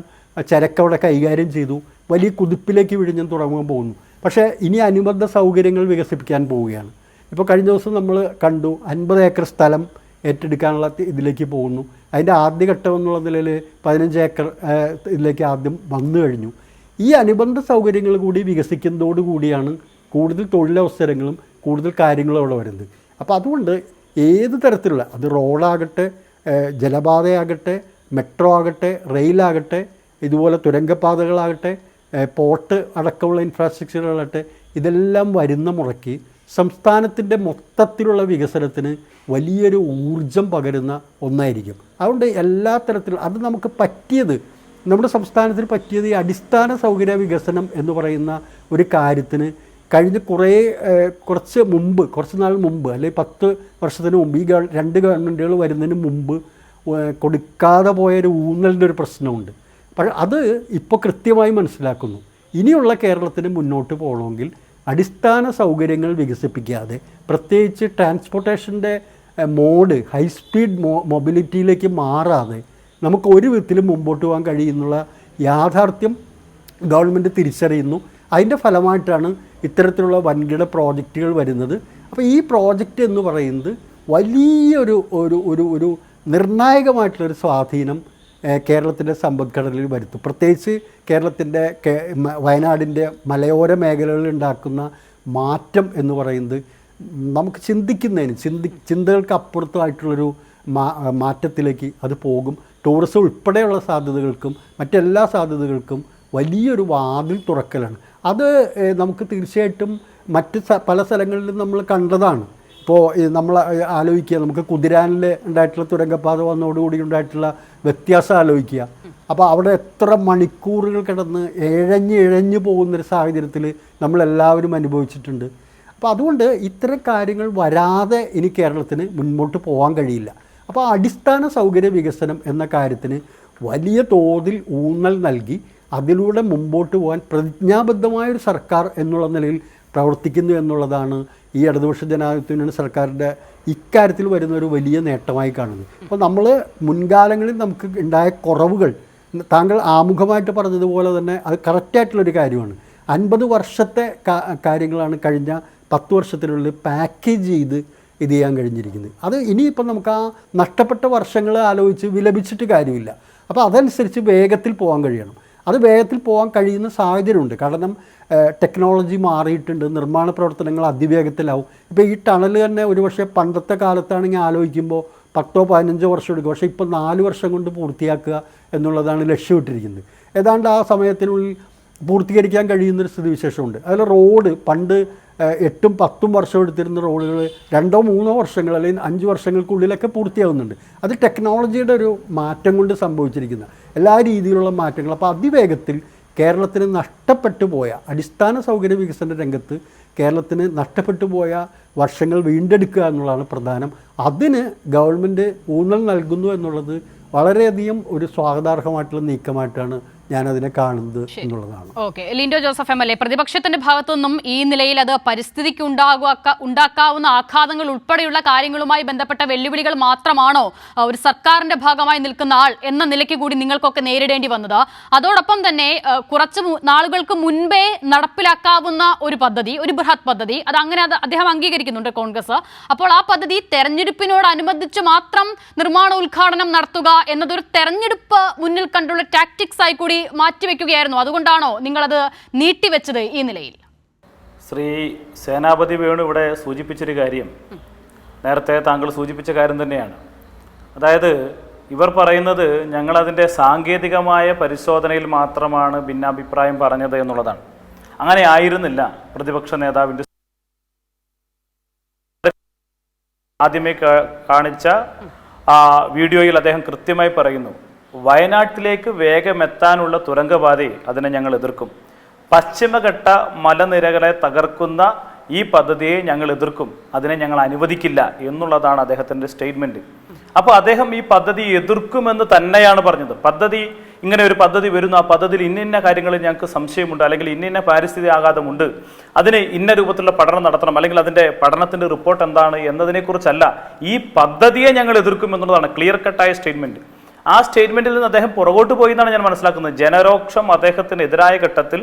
ചരക്ക് അവിടെ കൈകാര്യം ചെയ്തു. വലിയ കുതിപ്പിലേക്ക് വിഴിഞ്ഞം തുറമുഖം പോകുന്നു. പക്ഷേ ഇനി അനുബന്ധ സൗകര്യങ്ങൾ വികസിപ്പിക്കാൻ പോവുകയാണ്. ഇപ്പോൾ കഴിഞ്ഞ ദിവസം നമ്മൾ കണ്ടു 50 ഏക്കർ സ്ഥലം ഏറ്റെടുക്കാനുള്ള ഇതിലേക്ക് പോകുന്നു. അതിൻ്റെ ആദ്യഘട്ടം എന്നുള്ള നിലയിൽ 15 ഏക്കർ ഇതിലേക്ക് ആദ്യം വന്നു കഴിഞ്ഞു. ഈ അനുബന്ധ സൗകര്യങ്ങൾ കൂടി വികസിക്കുന്നതോടുകൂടിയാണ് കൂടുതൽ തൊഴിലവസരങ്ങളും കൂടുതൽ കാര്യങ്ങളും അവിടെ വരുന്നത്. അപ്പോൾ അതുകൊണ്ട് ഏത് തരത്തിലുള്ള അത് റോഡാകട്ടെ, ജലപാതയാകട്ടെ, മെട്രോ ആകട്ടെ, റെയിലാകട്ടെ, ഇതുപോലെ തുരങ്കപാതകളാകട്ടെ, പോർട്ട് അടക്കമുള്ള ഇൻഫ്രാസ്ട്രക്ചറുകളാകട്ടെ, ഇതെല്ലാം വരുന്ന മുറയ്ക്ക് സംസ്ഥാനത്തിൻ്റെ മൊത്തത്തിലുള്ള വികസനത്തിന് വലിയൊരു ഊർജം പകരുന്ന ഒന്നായിരിക്കും. അതുകൊണ്ട് എല്ലാ തരത്തിലും അത് നമുക്ക് പറ്റിയത്, നമ്മുടെ സംസ്ഥാനത്തിന് പറ്റിയത് ഈ അടിസ്ഥാന സൗകര്യ വികസനം എന്ന് പറയുന്ന ഒരു കാര്യത്തിന് കഴിഞ്ഞ കുറച്ച് നാൾ മുമ്പ് അല്ലെങ്കിൽ 10 വർഷത്തിന് മുമ്പ് ഈ 2 ഗവൺമെൻറ്റുകൾ വരുന്നതിന് മുമ്പ് കൊടുക്കാതെ പോയൊരു ഊന്നലിൻ്റെ ഒരു പ്രശ്നമുണ്ട്. പക്ഷേ അത് ഇപ്പോൾ കൃത്യമായി മനസ്സിലാക്കുന്നു. ഇനിയുള്ള കേരളത്തിന് മുന്നോട്ട് പോകണമെങ്കിൽ അടിസ്ഥാന സൗകര്യങ്ങൾ വികസിപ്പിക്കാതെ, പ്രത്യേകിച്ച് ട്രാൻസ്പോർട്ടേഷൻ്റെ മോഡ് ഹൈ സ്പീഡ് മൊബിലിറ്റിയിലേക്ക് മാറാതെ നമുക്ക് ഒരു വിധത്തിലും മുമ്പോട്ട് പോകാൻ കഴിയുന്നുള്ള യാഥാർത്ഥ്യം ഗവൺമെൻറ് തിരിച്ചറിയുന്നു. അതിൻ്റെ ഫലമായിട്ടാണ് ഇത്തരത്തിലുള്ള വൻകിട പ്രോജക്റ്റുകൾ വരുന്നത്. അപ്പോൾ ഈ പ്രോജക്റ്റ് എന്ന് പറയുന്നത് വലിയൊരു ഒരു നിർണായകമായിട്ടുള്ളൊരു സ്വാധീനം കേരളത്തിൻ്റെ സമ്പദ്ഘടനയിൽ വരുത്തും. പ്രത്യേകിച്ച് കേരളത്തിൻ്റെ വയനാടിൻ്റെ മലയോര മേഖലകളിൽ ഉണ്ടാക്കുന്ന മാറ്റം എന്ന് പറയുന്നത് നമുക്ക് ചിന്തകൾക്ക് അപ്പുറത്തായിട്ടുള്ളൊരു മാറ്റത്തിലേക്ക് അത് പോകും. ടൂറിസം ഉൾപ്പെടെയുള്ള സാധ്യതകൾക്കും മറ്റെല്ലാ സാധ്യതകൾക്കും വലിയൊരു വാതിൽ തുറക്കലാണ്. അത് നമുക്ക് തീർച്ചയായിട്ടും മറ്റ് പല സ്ഥലങ്ങളിലും നമ്മൾ കണ്ടതാണ്. ഇപ്പോൾ നമ്മൾ ആലോചിക്കുക, നമുക്ക് കുതിരാനിൽ ഉണ്ടായിട്ടുള്ള തുരങ്കപ്പാത വന്നതോടുകൂടി ഉണ്ടായിട്ടുള്ള വ്യത്യാസം ആലോചിക്കുക. അപ്പോൾ അവിടെ എത്ര മണിക്കൂറുകൾ കിടന്ന് ഇഴഞ്ഞു പോകുന്നൊരു സാഹചര്യത്തിൽ നമ്മളെല്ലാവരും അനുഭവിച്ചിട്ടുണ്ട്. അപ്പോൾ അതുകൊണ്ട് ഇത്തരം കാര്യങ്ങൾ വരാതെ ഇനി കേരളത്തിന് മുൻപോട്ട് പോകാൻ കഴിയില്ല. അപ്പോൾ അടിസ്ഥാന സൗകര്യ വികസനം എന്ന കാര്യത്തിന് വലിയ തോതിൽ ഊന്നൽ നൽകി അതിലൂടെ മുമ്പോട്ട് പോകാൻ പ്രതിജ്ഞാബദ്ധമായൊരു സർക്കാർ എന്നുള്ള നിലയിൽ പ്രവർത്തിക്കുന്നു എന്നുള്ളതാണ് ഈ ഇടതുപക്ഷ ജനാധിപത്യ മുന്നണി സർക്കാരിൻ്റെ ഇക്കാര്യത്തിൽ വരുന്നൊരു വലിയ നേട്ടമായി കാണുന്നത്. അപ്പോൾ നമ്മൾ മുൻകാലങ്ങളിൽ നമുക്ക് ഉണ്ടായ കുറവുകൾ താങ്കൾ ആമുഖമായിട്ട് പറഞ്ഞതുപോലെ തന്നെ അത് കറക്റ്റായിട്ടുള്ളൊരു കാര്യമാണ്. 50 വർഷത്തെ കാര്യങ്ങളാണ് കഴിഞ്ഞ 10 വർഷത്തിനുള്ളിൽ പാക്കേജ് ചെയ്ത് ഇത് ചെയ്യാൻ കഴിഞ്ഞിരിക്കുന്നത്. അത് ഇനിയിപ്പം നമുക്ക് ആ നഷ്ടപ്പെട്ട വർഷങ്ങൾ ആലോചിച്ച് വിലപിച്ചിട്ട് കാര്യമില്ല. അപ്പോൾ അതനുസരിച്ച് വേഗത്തിൽ പോകാൻ കഴിയണം. അത് വേഗത്തിൽ പോകാൻ കഴിയുന്ന സാഹചര്യമുണ്ട്. കാരണം ടെക്നോളജി മാറിയിട്ടുണ്ട്, നിർമ്മാണ പ്രവർത്തനങ്ങൾ അതിവേഗത്തിലാവും. ഇപ്പോൾ ഈ ടണൽ തന്നെ ഒരുപക്ഷെ പണ്ടത്തെ കാലത്താണെങ്കിൽ ആലോചിക്കുമ്പോൾ 10-15 വർഷം എടുക്കും. പക്ഷേ ഇപ്പോൾ 4 വർഷം കൊണ്ട് പൂർത്തിയാക്കുക എന്നുള്ളതാണ് ലക്ഷ്യമിട്ടിരിക്കുന്നത്. ഏതാണ്ട് ആ സമയത്തിനുള്ളിൽ പൂർത്തീകരിക്കാൻ കഴിയുന്നൊരു സ്ഥിതിവിശേഷമുണ്ട്. അതിൽ റോഡ് പണ്ട് 8-10 വർഷം എടുത്തിരുന്ന റോഡുകൾ 2-3 വർഷങ്ങൾ അല്ലെങ്കിൽ 5 വർഷങ്ങൾക്കുള്ളിലൊക്കെ പൂർത്തിയാകുന്നുണ്ട്. അത് ടെക്നോളജിയുടെ ഒരു മാറ്റം കൊണ്ട് സംഭവിച്ചിരിക്കുന്ന എല്ലാ രീതിയിലുള്ള മാറ്റങ്ങൾ. അപ്പോൾ അതിവേഗത്തിൽ കേരളത്തിന് നഷ്ടപ്പെട്ടു പോയ അടിസ്ഥാന സൗകര്യ വികസന രംഗത്ത് കേരളത്തിന് നഷ്ടപ്പെട്ടു പോയ വർഷങ്ങൾ വീണ്ടെടുക്കുക എന്നുള്ളതാണ് പ്രധാനം. അതിന് ഗവൺമെൻറ് ഊന്നൽ നൽകുന്നു എന്നുള്ളത് വളരെയധികം ഒരു സ്വാഗതാർഹമായിട്ടുള്ള നീക്കമായിട്ടാണ് ഞാനതിനെ കാണുന്നത് എന്നുള്ളതാണ്. ഓക്കെ, ലിൻഡോ ജോസഫ് MLA, പ്രതിപക്ഷത്തിന്റെ ഭാഗത്തു നിന്നും ഈ നിലയിൽ അത് പരിസ്ഥിതിക്ക് ഉണ്ടാക്കാവുന്ന ആഘാതങ്ങൾ ഉൾപ്പെടെയുള്ള കാര്യങ്ങളുമായി ബന്ധപ്പെട്ട വെല്ലുവിളികൾ മാത്രമാണോ ഒരു സർക്കാരിന്റെ ഭാഗമായി നിൽക്കുന്ന ആൾ എന്ന നിലയ്ക്ക് കൂടി നിങ്ങൾക്കൊക്കെ നേരിടേണ്ടി വന്നത്? അതോടൊപ്പം തന്നെ കുറച്ച് നാളുകൾക്ക് മുൻപേ നടപ്പിലാക്കാവുന്ന ഒരു പദ്ധതി, ഒരു ബൃഹത് പദ്ധതി, അത് അങ്ങനെ അദ്ദേഹം അംഗീകരിക്കുന്നുണ്ട് കോൺഗ്രസ്. അപ്പോൾ ആ പദ്ധതി തെരഞ്ഞെടുപ്പിനോടനുബന്ധിച്ച് മാത്രം നിർമ്മാണ ഉദ്ഘാടനം നടത്തുക എന്നതൊരു തെരഞ്ഞെടുപ്പ് മുന്നിൽ കണ്ടുള്ള ടാക്ടിക്സ് ആയി കൂടി മാറ്റിവെക്കുകയായിരുന്നു. അതുകൊണ്ടാണോ നിങ്ങളത് നീട്ടിവെച്ചത് ഈ നിലയിൽ? ശ്രീ സേനാപതി വേണു ഇവിടെ സൂചിപ്പിച്ചൊരു കാര്യം നേരത്തെ താങ്കൾ സൂചിപ്പിച്ച കാര്യം തന്നെയാണ്. അതായത് ഇവർ പറയുന്നത് ഞങ്ങളതിൻ്റെ സാങ്കേതികമായ പരിശോധനയിൽ മാത്രമാണ് ഭിന്നാഭിപ്രായം പറഞ്ഞത് എന്നുള്ളതാണ്. അങ്ങനെ ആയിരുന്നില്ല. പ്രതിപക്ഷ നേതാവിൻ്റെ ആദ്യമേ കാണിച്ച വീഡിയോയിൽ അദ്ദേഹം കൃത്യമായി പറയുന്നു, വയനാട്ടിലേക്ക് വേഗമെത്താനുള്ള തുരങ്കപാതയെ അതിനെ ഞങ്ങൾ എതിർക്കും, പശ്ചിമഘട്ട മലനിരകളെ തകർക്കുന്ന ഈ പദ്ധതിയെ ഞങ്ങൾ എതിർക്കും, അതിനെ ഞങ്ങൾ അനുവദിക്കില്ല എന്നുള്ളതാണ് അദ്ദേഹത്തിൻ്റെ സ്റ്റേറ്റ്മെൻറ്റ്. അപ്പോൾ അദ്ദേഹം ഈ പദ്ധതി എതിർക്കുമെന്ന് തന്നെയാണ് പറഞ്ഞത്. ഇങ്ങനെ ഒരു പദ്ധതി വരുന്നു, ആ പദ്ധതിയിൽ ഇന്ന കാര്യങ്ങളിൽ ഞങ്ങൾക്ക് സംശയമുണ്ട്, അല്ലെങ്കിൽ ഇന്ന പാരിസ്ഥിതിക ആഘാതമുണ്ട്, അതിന് ഇന്ന രൂപത്തിലുള്ള പഠനം നടത്തണം, അല്ലെങ്കിൽ അതിൻ്റെ പഠനത്തിൻ്റെ റിപ്പോർട്ട് എന്താണ് എന്നതിനെക്കുറിച്ചല്ല, ഈ പദ്ധതിയെ ഞങ്ങൾ എതിർക്കുമെന്നുള്ളതാണ് ക്ലിയർ കട്ടായ സ്റ്റേറ്റ്മെൻറ്റ്. ആ സ്റ്റേറ്റ്മെൻറ്റിൽ നിന്ന് അദ്ദേഹം പുറകോട്ട് പോയി എന്നാണ് ഞാൻ മനസ്സിലാക്കുന്നത്. ജനരോക്ഷം അദ്ദേഹത്തിന് എതിരായ ഘട്ടത്തിൽ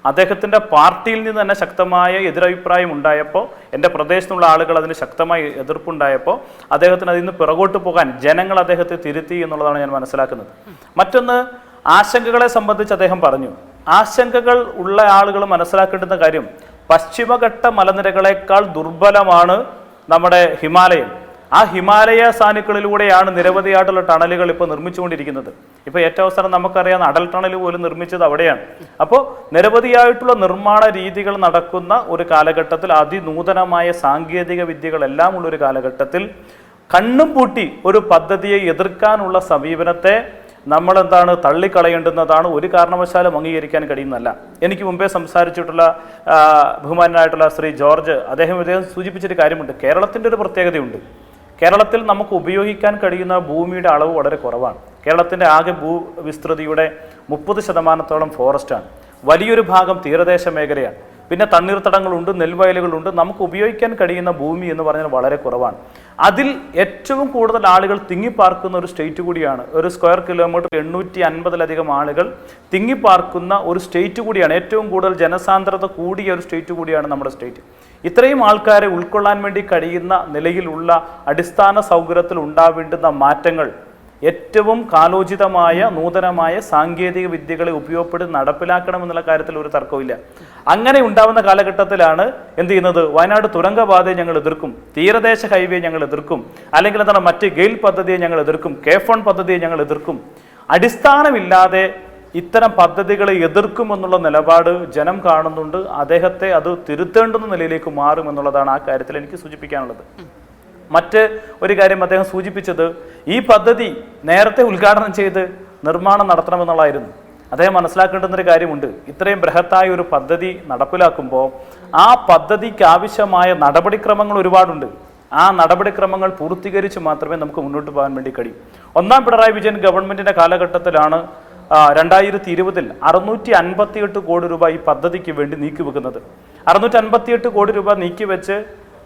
അദ്ദേഹത്തിൻ്റെ പാർട്ടിയിൽ നിന്ന് തന്നെ ശക്തമായ എതിരഭിപ്രായം ഉണ്ടായപ്പോൾ, എൻ്റെ പ്രദേശത്തുള്ള ആളുകൾ അതിന് ശക്തമായ എതിർപ്പുണ്ടായപ്പോൾ അദ്ദേഹത്തിന് അതിൽ നിന്ന് പിറകോട്ട് പോകാൻ ജനങ്ങൾ അദ്ദേഹത്തെ തിരുത്തി എന്നുള്ളതാണ് ഞാൻ മനസ്സിലാക്കുന്നത്. മറ്റൊന്ന്, ആശങ്കകളെ സംബന്ധിച്ച് അദ്ദേഹം പറഞ്ഞു. ആശങ്കകൾ ഉള്ള ആളുകൾ മനസ്സിലാക്കേണ്ടുന്ന കാര്യം, പശ്ചിമഘട്ട മലനിരകളെക്കാൾ ദുർബലമാണ് നമ്മുടെ ഹിമാലയം. ആ ഹിമാലയ സാനുക്കളിലൂടെയാണ് നിരവധിയായിട്ടുള്ള ടണലുകൾ ഇപ്പോൾ നിർമ്മിച്ചുകൊണ്ടിരിക്കുന്നത്. ഇപ്പോൾ ഏറ്റവും അവസാനം നമുക്കറിയാവുന്ന അടൽ ടണൽ പോലും നിർമ്മിച്ചത് അവിടെയാണ്. അപ്പോൾ നിരവധിയായിട്ടുള്ള നിർമ്മാണ രീതികൾ നടക്കുന്ന ഒരു കാലഘട്ടത്തിൽ, അതിനൂതനമായ സാങ്കേതിക വിദ്യകളെല്ലാം ഉള്ളൊരു കാലഘട്ടത്തിൽ കണ്ണും പൂട്ടി ഒരു പദ്ധതിയെ എതിർക്കാനുള്ള സമീപനത്തെ നമ്മളെന്താണ് തള്ളിക്കളയേണ്ടുന്നതാണ്. ഒരു കാരണവശാലും അംഗീകരിക്കാൻ കഴിയുന്നതല്ല. എനിക്ക് മുമ്പേ സംസാരിച്ചിട്ടുള്ള ബഹുമാനായിട്ടുള്ള ശ്രീ ജോർജ് അദ്ദേഹം സൂചിപ്പിച്ചൊരു കാര്യമുണ്ട്. കേരളത്തിൻ്റെ ഒരു പ്രത്യേകതയുണ്ട്. കേരളത്തിൽ നമുക്ക് ഉപയോഗിക്കാൻ കഴിയുന്ന ഭൂമിയുടെ അളവ് വളരെ കുറവാണ്. കേരളത്തിൻ്റെ ആകെ ഭൂവിസ്തൃതിയുടെ 30% ഫോറസ്റ്റാണ്. വലിയൊരു ഭാഗം തീരദേശ മേഖലയാണ്. പിന്നെ തണ്ണീർത്തടങ്ങളുണ്ട്, നെൽവയലുകളുണ്ട്. നമുക്ക് ഉപയോഗിക്കാൻ കഴിയുന്ന ഭൂമി എന്ന് പറഞ്ഞാൽ വളരെ കുറവാണ്. അതിൽ ഏറ്റവും കൂടുതൽ ആളുകൾ തിങ്ങിപ്പാർക്കുന്ന ഒരു സ്റ്റേറ്റ് കൂടിയാണ്. ഒരു സ്ക്വയർ കിലോമീറ്റർ 850-ലധികം ആളുകൾ തിങ്ങിപ്പാർക്കുന്ന ഒരു സ്റ്റേറ്റ് കൂടിയാണ്. ഏറ്റവും കൂടുതൽ ജനസാന്ദ്രത കൂടിയ ഒരു സ്റ്റേറ്റ് കൂടിയാണ് നമ്മുടെ സ്റ്റേറ്റ്. ഇത്രയും ആൾക്കാരെ ഉൾക്കൊള്ളാൻ വേണ്ടി കഴിയുന്ന നിലയിലുള്ള അടിസ്ഥാന സൗകര്യത്തിൽ ഉണ്ടാവേണ്ടുന്ന മാറ്റങ്ങൾ ഏറ്റവും കാലോചിതമായ നൂതനമായ സാങ്കേതിക വിദ്യകളെ ഉപയോഗപ്പെടുത്തി നടപ്പിലാക്കണമെന്നുള്ള കാര്യത്തിൽ ഒരു തർക്കമില്ല. അങ്ങനെ ഉണ്ടാവുന്ന കാലഘട്ടത്തിലാണ് എന്ത് ചെയ്യുന്നത്, വയനാട് തുരങ്കപാതയെ ഞങ്ങൾ എതിർക്കും, തീരദേശ ഹൈവേ ഞങ്ങൾ എതിർക്കും, അല്ലെങ്കിൽ എന്താണ് മറ്റ് ഗെയിൽ പദ്ധതിയെ ഞങ്ങൾ എതിർക്കും, K-4 പദ്ധതിയെ ഞങ്ങൾ എതിർക്കും. അടിസ്ഥാനമില്ലാതെ ഇത്തരം പദ്ധതികളെ എതിർക്കുമെന്നുള്ള നിലപാട് ജനം കാണുന്നുണ്ട്. അദ്ദേഹത്തെ അത് തിരുത്തേണ്ടുന്ന നിലയിലേക്ക് മാറുമെന്നുള്ളതാണ് ആ കാര്യത്തിൽ എനിക്ക് സൂചിപ്പിക്കാനുള്ളത്. മറ്റ് ഒരു കാര്യം അദ്ദേഹം സൂചിപ്പിച്ചത്, ഈ പദ്ധതി നേരത്തെ ഉദ്ഘാടനം ചെയ്ത് നിർമ്മാണം നടത്തണമെന്നുള്ളതായിരുന്നു. അദ്ദേഹം മനസ്സിലാക്കേണ്ടുന്നൊരു കാര്യമുണ്ട്. ഇത്രയും ബൃഹത്തായ ഒരു പദ്ധതി നടപ്പിലാക്കുമ്പോൾ ആ പദ്ധതിക്ക് ആവശ്യമായ നടപടിക്രമങ്ങൾ ഒരുപാടുണ്ട്. ആ നടപടിക്രമങ്ങൾ പൂർത്തീകരിച്ച് മാത്രമേ നമുക്ക് മുന്നോട്ട് പോകാൻ വേണ്ടി കഴിയൂ. ഒന്നാം പിണറായി വിജയൻ ഗവൺമെൻറ്റിൻ്റെ കാലഘട്ടത്തിലാണ് 2020 658 കോടി രൂപ ഈ പദ്ധതിക്ക് വേണ്ടി നീക്കിവെക്കുന്നത്. 658 കോടി രൂപ നീക്കിവെച്ച്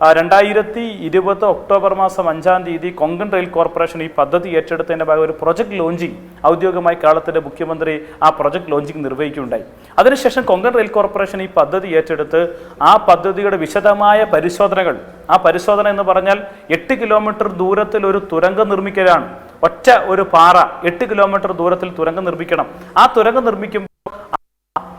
2020 ഒക്ടോബർ മാസം 5-ാം തീയതി കൊങ്കൺ റെയിൽ കോർപ്പറേഷൻ ഈ പദ്ധതി ഏറ്റെടുത്തതിൻ്റെ ഭാഗം ഒരു പ്രൊജക്ട് ലോഞ്ചിങ് ഔദ്യോഗികമായി കേരളത്തിൻ്റെ മുഖ്യമന്ത്രി ആ പ്രൊജക്ട് ലോഞ്ചിങ് നിർവഹിക്കുകയുണ്ടായി. അതിനുശേഷം കൊങ്കൺ റെയിൽ കോർപ്പറേഷൻ ഈ പദ്ധതി ഏറ്റെടുത്ത് ആ പദ്ധതിയുടെ വിശദമായ പരിശോധനകൾ, ആ പരിശോധന എന്ന് പറഞ്ഞാൽ 8 കിലോമീറ്റർ ദൂരത്തിൽ ഒരു തുരങ്കം നിർമ്മിക്കലാണ്. ഒറ്റ ഒരു പാറ 8 കിലോമീറ്റർ ദൂരത്തിൽ തുരങ്കം നിർമ്മിക്കണം. ആ തുരങ്കം നിർമ്മിക്കുമ്പോൾ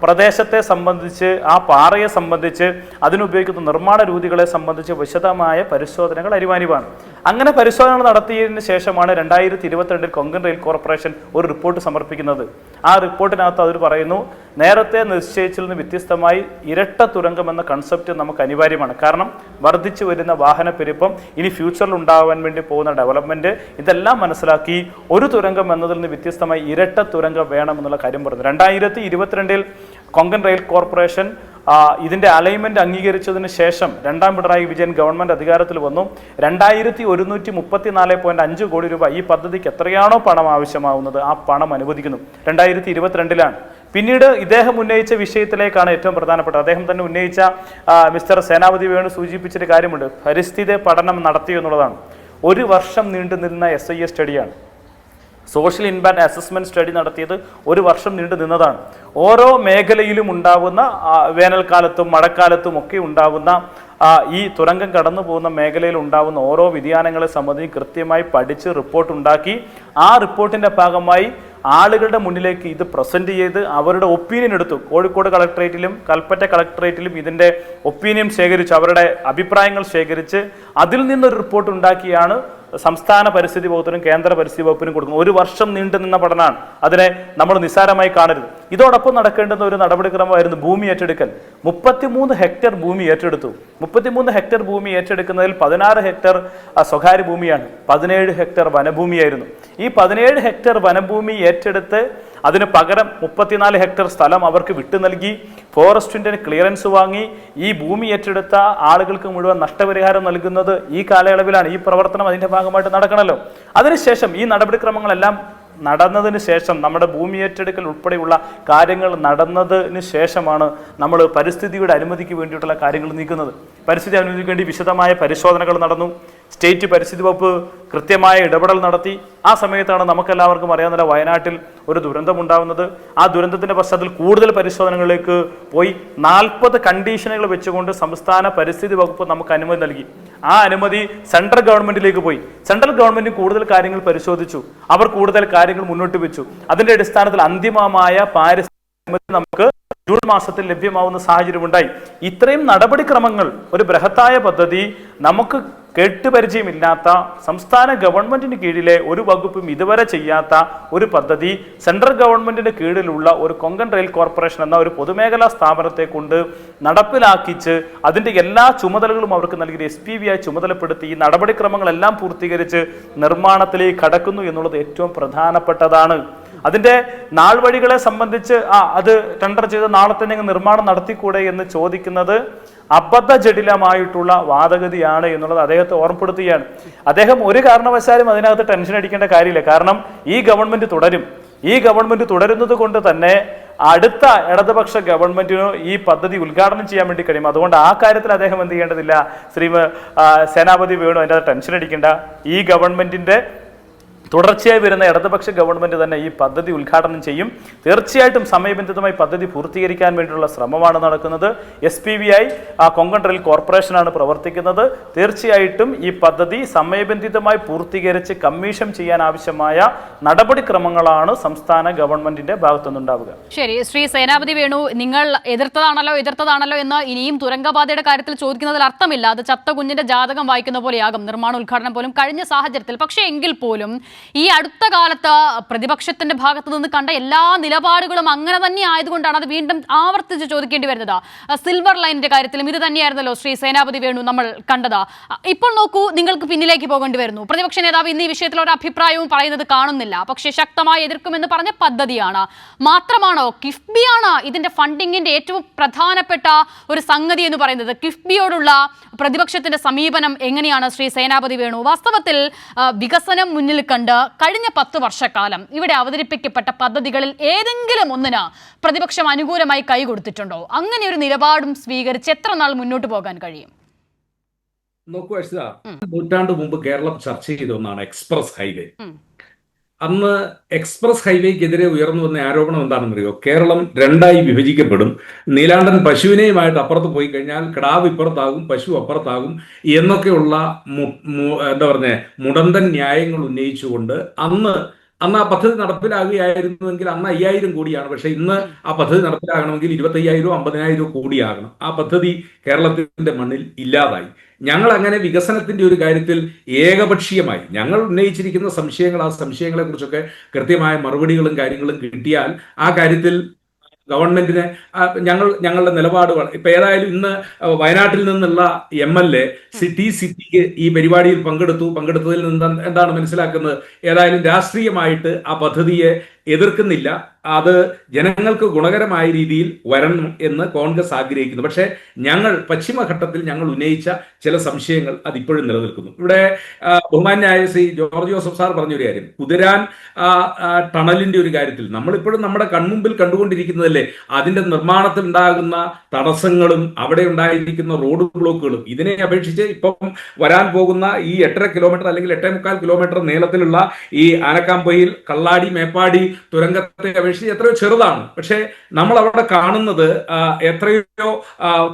പ്രദേശത്തെ സംബന്ധിച്ച്, ആ പാറയെ സംബന്ധിച്ച്, അതിനുപയോഗിക്കുന്ന നിർമ്മാണ രീതികളെ സംബന്ധിച്ച് വിശദമായ പരിശോധനകൾ അനിവാര്യമാണ്. അങ്ങനെ പരിശോധനകൾ നടത്തിയതിന് ശേഷമാണ് 2022 കൊങ്കൺ റെയിൽ കോർപ്പറേഷൻ ഒരു റിപ്പോർട്ട് സമർപ്പിക്കുന്നത്. ആ റിപ്പോർട്ടിനകത്ത് അവർ പറയുന്നു, നേരത്തെ നിശ്ചയിച്ചതിൽ നിന്ന് വ്യത്യസ്തമായി ഇരട്ട തുരങ്കം എന്ന കൺസെപ്റ്റ് നമുക്ക് അനിവാര്യമാണ്. കാരണം വർദ്ധിച്ചു വരുന്ന വാഹന പെരുപ്പം, ഇനി ഫ്യൂച്ചറിൽ ഉണ്ടാവാൻ വേണ്ടി പോകുന്ന ഡെവലപ്മെൻറ്റ്, ഇതെല്ലാം മനസ്സിലാക്കി ഒരു തുരങ്കം എന്നതിൽ നിന്ന് വ്യത്യസ്തമായി ഇരട്ട തുരങ്കം വേണമെന്നുള്ള കാര്യം പറഞ്ഞു. 2022 കൊങ്കൺ റെയിൽ കോർപ്പറേഷൻ ഇതിൻ്റെ അലൈൻമെൻറ്റ് അംഗീകരിച്ചതിന് ശേഷം രണ്ടാം പിണറായി വിജയൻ ഗവൺമെൻറ് അധികാരത്തിൽ വന്നു. 2134.5 കോടി രൂപ ഈ പദ്ധതിക്ക് എത്രയാണോ പണം ആവശ്യമാവുന്നത് ആ പണം അനുവദിക്കുന്നു. 2022 പിന്നീട് ഇദ്ദേഹം ഉന്നയിച്ച വിഷയത്തിലേക്കാണ് ഏറ്റവും പ്രധാനപ്പെട്ടത്. അദ്ദേഹം തന്നെ ഉന്നയിച്ച മിസ്റ്റർ സേനാപതി വേണു സൂചിപ്പിച്ചൊരു കാര്യമുണ്ട്. പരിസ്ഥിതി പഠനം നടത്തി എന്നുള്ളതാണ്. 1 വർഷം നീണ്ടു നിന്ന SIA സ്റ്റഡിയാണ്. സോഷ്യൽ ഇമ്പാക്ട് അസസ്മെന്റ് സ്റ്റഡി നടത്തിയത് 1 വർഷം നീണ്ടു നിന്നതാണ്. ഓരോ മേഖലയിലും ഉണ്ടാകുന്ന വേനൽക്കാലത്തും മഴക്കാലത്തും ഒക്കെ ഉണ്ടാകുന്ന ഈ തുരങ്കം കടന്നു പോകുന്ന മേഖലയിൽ ഉണ്ടാകുന്ന ഓരോ വ്യതിയാനങ്ങളെ സംബന്ധിച്ച് കൃത്യമായി പഠിച്ച് റിപ്പോർട്ട് ഉണ്ടാക്കി ആ റിപ്പോർട്ടിൻ്റെ ഭാഗമായി ആളുകളുടെ മുന്നിലേക്ക് ഇത് പ്രസന്റ് ചെയ്ത് അവരുടെ ഒപ്പീനിയൻ എടുത്തു. കോഴിക്കോട് കളക്ടറേറ്റിലും കൽപ്പറ്റ കളക്ടറേറ്റിലും ഇതിൻ്റെ ഒപ്പീനിയൻ ശേഖരിച്ച് അവരുടെ അഭിപ്രായങ്ങൾ ശേഖരിച്ച് അതിൽ നിന്നൊരു റിപ്പോർട്ട് ഉണ്ടാക്കിയാണ് സംസ്ഥാന പരിസ്ഥിതി വകുപ്പിനും കേന്ദ്ര പരിസ്ഥിതി വകുപ്പിനും കൊടുക്കുന്നത്. 1 വർഷം നീണ്ടു നിന്ന പഠനമാണ്. അതിനെ നമ്മൾ നിസ്സാരമായി കാണരുത്. ഇതോടൊപ്പം നടക്കേണ്ടുന്ന ഒരു നടപടിക്രമമായിരുന്നു ഭൂമി ഏറ്റെടുക്കൽ. 33 ഹെക്ടർ ഭൂമി ഏറ്റെടുത്തു. 33 ഹെക്ടർ ഭൂമി ഏറ്റെടുക്കുന്നതിൽ 16 ഹെക്ടർ സ്വകാര്യ ഭൂമിയാണ്, 17 ഹെക്ടർ വനഭൂമിയായിരുന്നു. ഈ 17 ഹെക്ടർ വനഭൂമി ഏറ്റെടുത്ത് അതിന് പകരം 34 ഹെക്ടർ സ്ഥലം അവർക്ക് വിട്ടു നൽകി, ഫോറസ്റ്റിൻ്റെ ക്ലിയറൻസ് വാങ്ങി ഈ ഭൂമി ഏറ്റെടുത്ത ആളുകൾക്ക് മുഴുവൻ നഷ്ടപരിഹാരം നൽകുന്നത് ഈ കാലയളവിലാണ്. ഈ പ്രവർത്തനം അതിൻ്റെ ഭാഗമായിട്ട് നടക്കണമല്ലോ. അതിനുശേഷം ഈ നടപടിക്രമങ്ങളെല്ലാം നടന്നതിന് ശേഷം നമ്മുടെ ഭൂമി ഏറ്റെടുക്കൽ ഉൾപ്പെടെയുള്ള കാര്യങ്ങൾ നടന്നതിന് ശേഷമാണ് നമ്മൾ പരിസ്ഥിതിയുടെ അനുമതിക്ക് വേണ്ടിയിട്ടുള്ള കാര്യങ്ങൾ നീക്കുന്നത്. പരിസ്ഥിതി അനുമതിക്ക് വേണ്ടി വിശദമായ പരിശോധനകൾ നടന്നു. സ്റ്റേറ്റ് പരിസ്ഥിതി വകുപ്പ് കൃത്യമായ ഇടപെടൽ നടത്തി. ആ സമയത്താണ് നമുക്കെല്ലാവർക്കും അറിയാവുന്ന വയനാട്ടിൽ ഒരു ദുരന്തമുണ്ടാകുന്നത്. ആ ദുരന്തത്തിൻ്റെ പശ്ചാത്തലത്തിൽ കൂടുതൽ പരിശോധനകളിലേക്ക് പോയി 40 കണ്ടീഷനുകൾ വെച്ചുകൊണ്ട് സംസ്ഥാന പരിസ്ഥിതി വകുപ്പ് നമുക്ക് അനുമതി നൽകി. ആ അനുമതി സെൻട്രൽ ഗവൺമെന്റിലേക്ക് പോയി. സെൻട്രൽ ഗവൺമെന്റ് കൂടുതൽ കാര്യങ്ങൾ പരിശോധിച്ചു. അവർ കൂടുതൽ കാര്യങ്ങൾ മുന്നോട്ട് വെച്ചു. അതിന്റെ അടിസ്ഥാനത്തിൽ അന്തിമമായ പാരിസ്ഥിതിക അനുമതി നമുക്ക് ജൂൺ മാസത്തിൽ ലഭ്യമാവുന്ന സാഹചര്യമുണ്ടായി. ഇത്രയും നടപടിക്രമങ്ങൾ, ഒരു ബൃഹത്തായ പദ്ധതി, നമുക്ക് കേട്ടുപരിചയമില്ലാത്ത സംസ്ഥാന ഗവൺമെന്റിന് കീഴിലെ ഒരു വകുപ്പും ഇതുവരെ ചെയ്യാത്ത ഒരു പദ്ധതി സെൻട്രൽ ഗവൺമെന്റിന് കീഴിലുള്ള ഒരു കൊങ്കൺ റെയിൽ കോർപ്പറേഷൻ എന്ന ഒരു പൊതുമേഖലാ സ്ഥാപനത്തെ കൊണ്ട് നടപ്പിലാക്കിച്ച് അതിൻ്റെ എല്ലാ ചുമതലകളും അവർക്ക് നൽകി SPV ആയി ചുമതലപ്പെടുത്തി ഈ നടപടിക്രമങ്ങളെല്ലാം പൂർത്തീകരിച്ച് നിർമ്മാണത്തിലേക്ക് കടക്കുന്നു എന്നുള്ളത് ഏറ്റവും പ്രധാനപ്പെട്ടതാണ്. അതിൻ്റെ നാൾ വഴികളെ സംബന്ധിച്ച് അത് ടെൻഡർ ചെയ്ത് നാളെ തന്നെ നിർമ്മാണം നടത്തിക്കൂടെ എന്ന് ചോദിക്കുന്നത് അബദ്ധജടിലമായിട്ടുള്ള വാദഗതിയാണ് എന്നുള്ളത് അദ്ദേഹത്തെ ഓർമ്മപ്പെടുത്തുകയാണ്. അദ്ദേഹം ഒരു കാരണവശാലും അതിനകത്ത് ടെൻഷൻ അടിക്കേണ്ട കാര്യമില്ല. കാരണം ഈ ഗവൺമെന്റ് തുടരും. ഈ ഗവൺമെന്റ് തുടരുന്നത് കൊണ്ട് തന്നെ അടുത്ത ഇടതുപക്ഷ ഗവൺമെന്റിന് ഈ പദ്ധതി ഉദ്ഘാടനം ചെയ്യാൻ വേണ്ടി കഴിയും. അതുകൊണ്ട് ആ കാര്യത്തിൽ അദ്ദേഹം എന്ത് ചെയ്യേണ്ടതില്ല. സേനാപതി വേണു അതിൻ്റെ ടെൻഷൻ അടിക്കേണ്ട. ഈ ഗവൺമെന്റിന്റെ തുടർച്ചയായി വരുന്ന ഇടതുപക്ഷ ഗവൺമെന്റ് തന്നെ ഈ പദ്ധതി ഉദ്ഘാടനം ചെയ്യും. തീർച്ചയായിട്ടും സമയബന്ധിതമായി പദ്ധതി പൂർത്തീകരിക്കാൻ വേണ്ടിയുള്ള ശ്രമമാണ് നടക്കുന്നത്. SPV ആയി കൊങ്കൺ റെയിൽ കോർപ്പറേഷനാണ് പ്രവർത്തിക്കുന്നത്. തീർച്ചയായിട്ടും ഈ പദ്ധതി സമയബന്ധിതമായി പൂർത്തീകരിച്ച് കമ്മീഷൻ ചെയ്യാൻ ആവശ്യമായ നടപടിക്രമങ്ങളാണ് സംസ്ഥാന ഗവൺമെന്റിന്റെ ഭാഗത്തുനിന്നുണ്ടാവുക. ശരി, ശ്രീ സേനാപതി വേണു, നിങ്ങൾ എതിർത്തതാണല്ലോ എന്ന് ഇനിയും തുരങ്കപാതയുടെ കാര്യത്തിൽ ചോദിക്കുന്നതിൽ അർത്ഥമില്ല. അത് ചത്ത കുഞ്ഞിന്റെ ജാതകം വായിക്കുന്ന പോലെയാകും നിർമ്മാണ ഉദ്ഘാടനം പോലും കഴിഞ്ഞ സാഹചര്യത്തിൽ. പക്ഷേ എങ്കിൽ പോലും ഈ അടുത്ത കാലത്ത് പ്രതിപക്ഷത്തിന്റെ ഭാഗത്ത് നിന്ന് കണ്ട എല്ലാ നിലപാടുകളും അങ്ങനെ തന്നെ ആയതുകൊണ്ടാണ് അത് വീണ്ടും ആവർത്തിച്ച് ചോദിക്കേണ്ടി വരുന്നത്. സിൽവർ ലൈനിന്റെ കാര്യത്തിലും ഇത് തന്നെയായിരുന്നല്ലോ ശ്രീ സേനാപതി വേണു നമ്മൾ കണ്ടത്. ഇപ്പോൾ നോക്കൂ, നിങ്ങൾക്ക് പിന്നിലേക്ക് പോകേണ്ടി വരുന്നു. പ്രതിപക്ഷ നേതാവ് ഇന്ന് ഈ വിഷയത്തിൽ ഒരു അഭിപ്രായവും പറയുന്നത് കാണുന്നില്ല. പക്ഷേ ശക്തമായി എതിർക്കുമെന്ന് പറഞ്ഞ പദ്ധതിയാണ്. മാത്രമാണോ കിഫ്ബിയാണ് ഇതിന്റെ ഫണ്ടിങ്ങിന്റെ ഏറ്റവും പ്രധാനപ്പെട്ട ഒരു സംഗതി എന്ന് പറയുന്നത്? കിഫ്ബിയോടുള്ള പ്രതിപക്ഷത്തിന്റെ സമീപനം എങ്ങനെയാണ് ശ്രീ സേനാപതി വേണു? വാസ്തവത്തിൽ വികസനം മുന്നിൽ കണ്ട് കഴിഞ്ഞ 10 വർഷക്കാലം ഇവിടെ അവതരിപ്പിക്കപ്പെട്ട പദ്ധതികളിൽ ഏതെങ്കിലും ഒന്നിന് പ്രതിപക്ഷം അനുകൂലമായി കൈകൊടുത്തിട്ടുണ്ടോ? അങ്ങനെ ഒരു നിലപാടും സ്വീകരിച്ച് എത്ര നാൾ മുന്നോട്ട് പോകാൻ കഴിയും? നോക്കൂ അശ്വത, നൂറ്റാണ്ട് മുമ്പ് കേരളം ചർച്ച ചെയ്ത ഒന്നാണ് എക്സ്പ്രസ് ഹൈവേ. അന്ന് എക്സ്പ്രസ് ഹൈവേക്കെതിരെ ഉയർന്നു വന്ന ആരോപണം എന്താണെന്നറിയോ? കേരളം 2ആയി വിഭജിക്കപ്പെടും, നീലാണ്ടൻ പശുവിനെയുമായിട്ട് അപ്പുറത്ത് പോയി കഴിഞ്ഞാൽ കിടാവ് ഇപ്പുറത്താകും, പശു അപ്പുറത്താകും എന്നൊക്കെയുള്ള എന്താ പറഞ്ഞ മുടന്തൻ ന്യായങ്ങൾ ഉന്നയിച്ചുകൊണ്ട് അന്ന് ആ പദ്ധതി നടപ്പിലാകുകയായിരുന്നുവെങ്കിൽ അന്ന് 5000 കോടിയാണ്. പക്ഷെ ഇന്ന് ആ പദ്ധതി നടപ്പിലാകണമെങ്കിൽ 25,000 50,000 കോടിയാകണം. ആ പദ്ധതി കേരളത്തിന്റെ മണ്ണിൽ ഇല്ലാതായി. ഞങ്ങൾ അങ്ങനെ വികസനത്തിന്റെ ഒരു കാര്യത്തിൽ ഏകപക്ഷീയമായി ഞങ്ങൾ ഉന്നയിച്ചിരിക്കുന്ന സംശയങ്ങൾ, ആ സംശയങ്ങളെ കുറിച്ചൊക്കെ കൃത്യമായ മറുപടികളും കാര്യങ്ങളും കിട്ടിയാൽ ആ കാര്യത്തിൽ ഗവൺമെന്റിന് ഞങ്ങളുടെ നിലപാടുകൾ ഇപ്പൊ ഏതായാലും ഇന്ന് വയനാട്ടിൽ നിന്നുള്ള MLA സിറ്റിക്ക് ഈ പരിപാടിയിൽ പങ്കെടുത്തതിൽ നിന്ന് എന്താണ് മനസ്സിലാക്കുന്നത്? ഏതായാലും രാഷ്ട്രീയമായിട്ട് ആ പദ്ധതിയെ എതിർക്കുന്നില്ല. അത് ജനങ്ങൾക്ക് ഗുണകരമായ രീതിയിൽ വരണം എന്ന് കോൺഗ്രസ് ആഗ്രഹിക്കുന്നു. പക്ഷേ ഞങ്ങൾ പശ്ചിമഘട്ടത്തിൽ ഞങ്ങൾ ഉന്നയിച്ച ചില സംശയങ്ങൾ അതിപ്പോഴും നിലനിൽക്കുന്നു. ഇവിടെ ബഹുമാന്യായ ശ്രീ ജോർജ് ജോസഫ് സാർ പറഞ്ഞൊരു കാര്യം, കുതിരാൻ ടണലിന്റെ ഒരു കാര്യത്തിൽ നമ്മളിപ്പോഴും നമ്മുടെ കൺമുമ്പിൽ കണ്ടുകൊണ്ടിരിക്കുന്നതല്ലേ അതിന്റെ നിർമ്മാണത്തിൽ ഉണ്ടാകുന്ന തടസ്സങ്ങളും അവിടെ ഉണ്ടായിരിക്കുന്ന റോഡ് ബ്ലോക്കുകളും. ഇതിനെ അപേക്ഷിച്ച് ഇപ്പം വരാൻ പോകുന്ന ഈ 8.5 കിലോമീറ്റർ അല്ലെങ്കിൽ 8.25 കിലോമീറ്റർ നീളത്തിലുള്ള ഈ ആനക്കാംപൊയിൽ കള്ളാടി മേപ്പാടി തുരങ്കത്തെ അപേക്ഷിച്ച് എത്രയോ ചെറുതാണ്. പക്ഷേ നമ്മൾ അവിടെ കാണുന്നത് എത്രയോ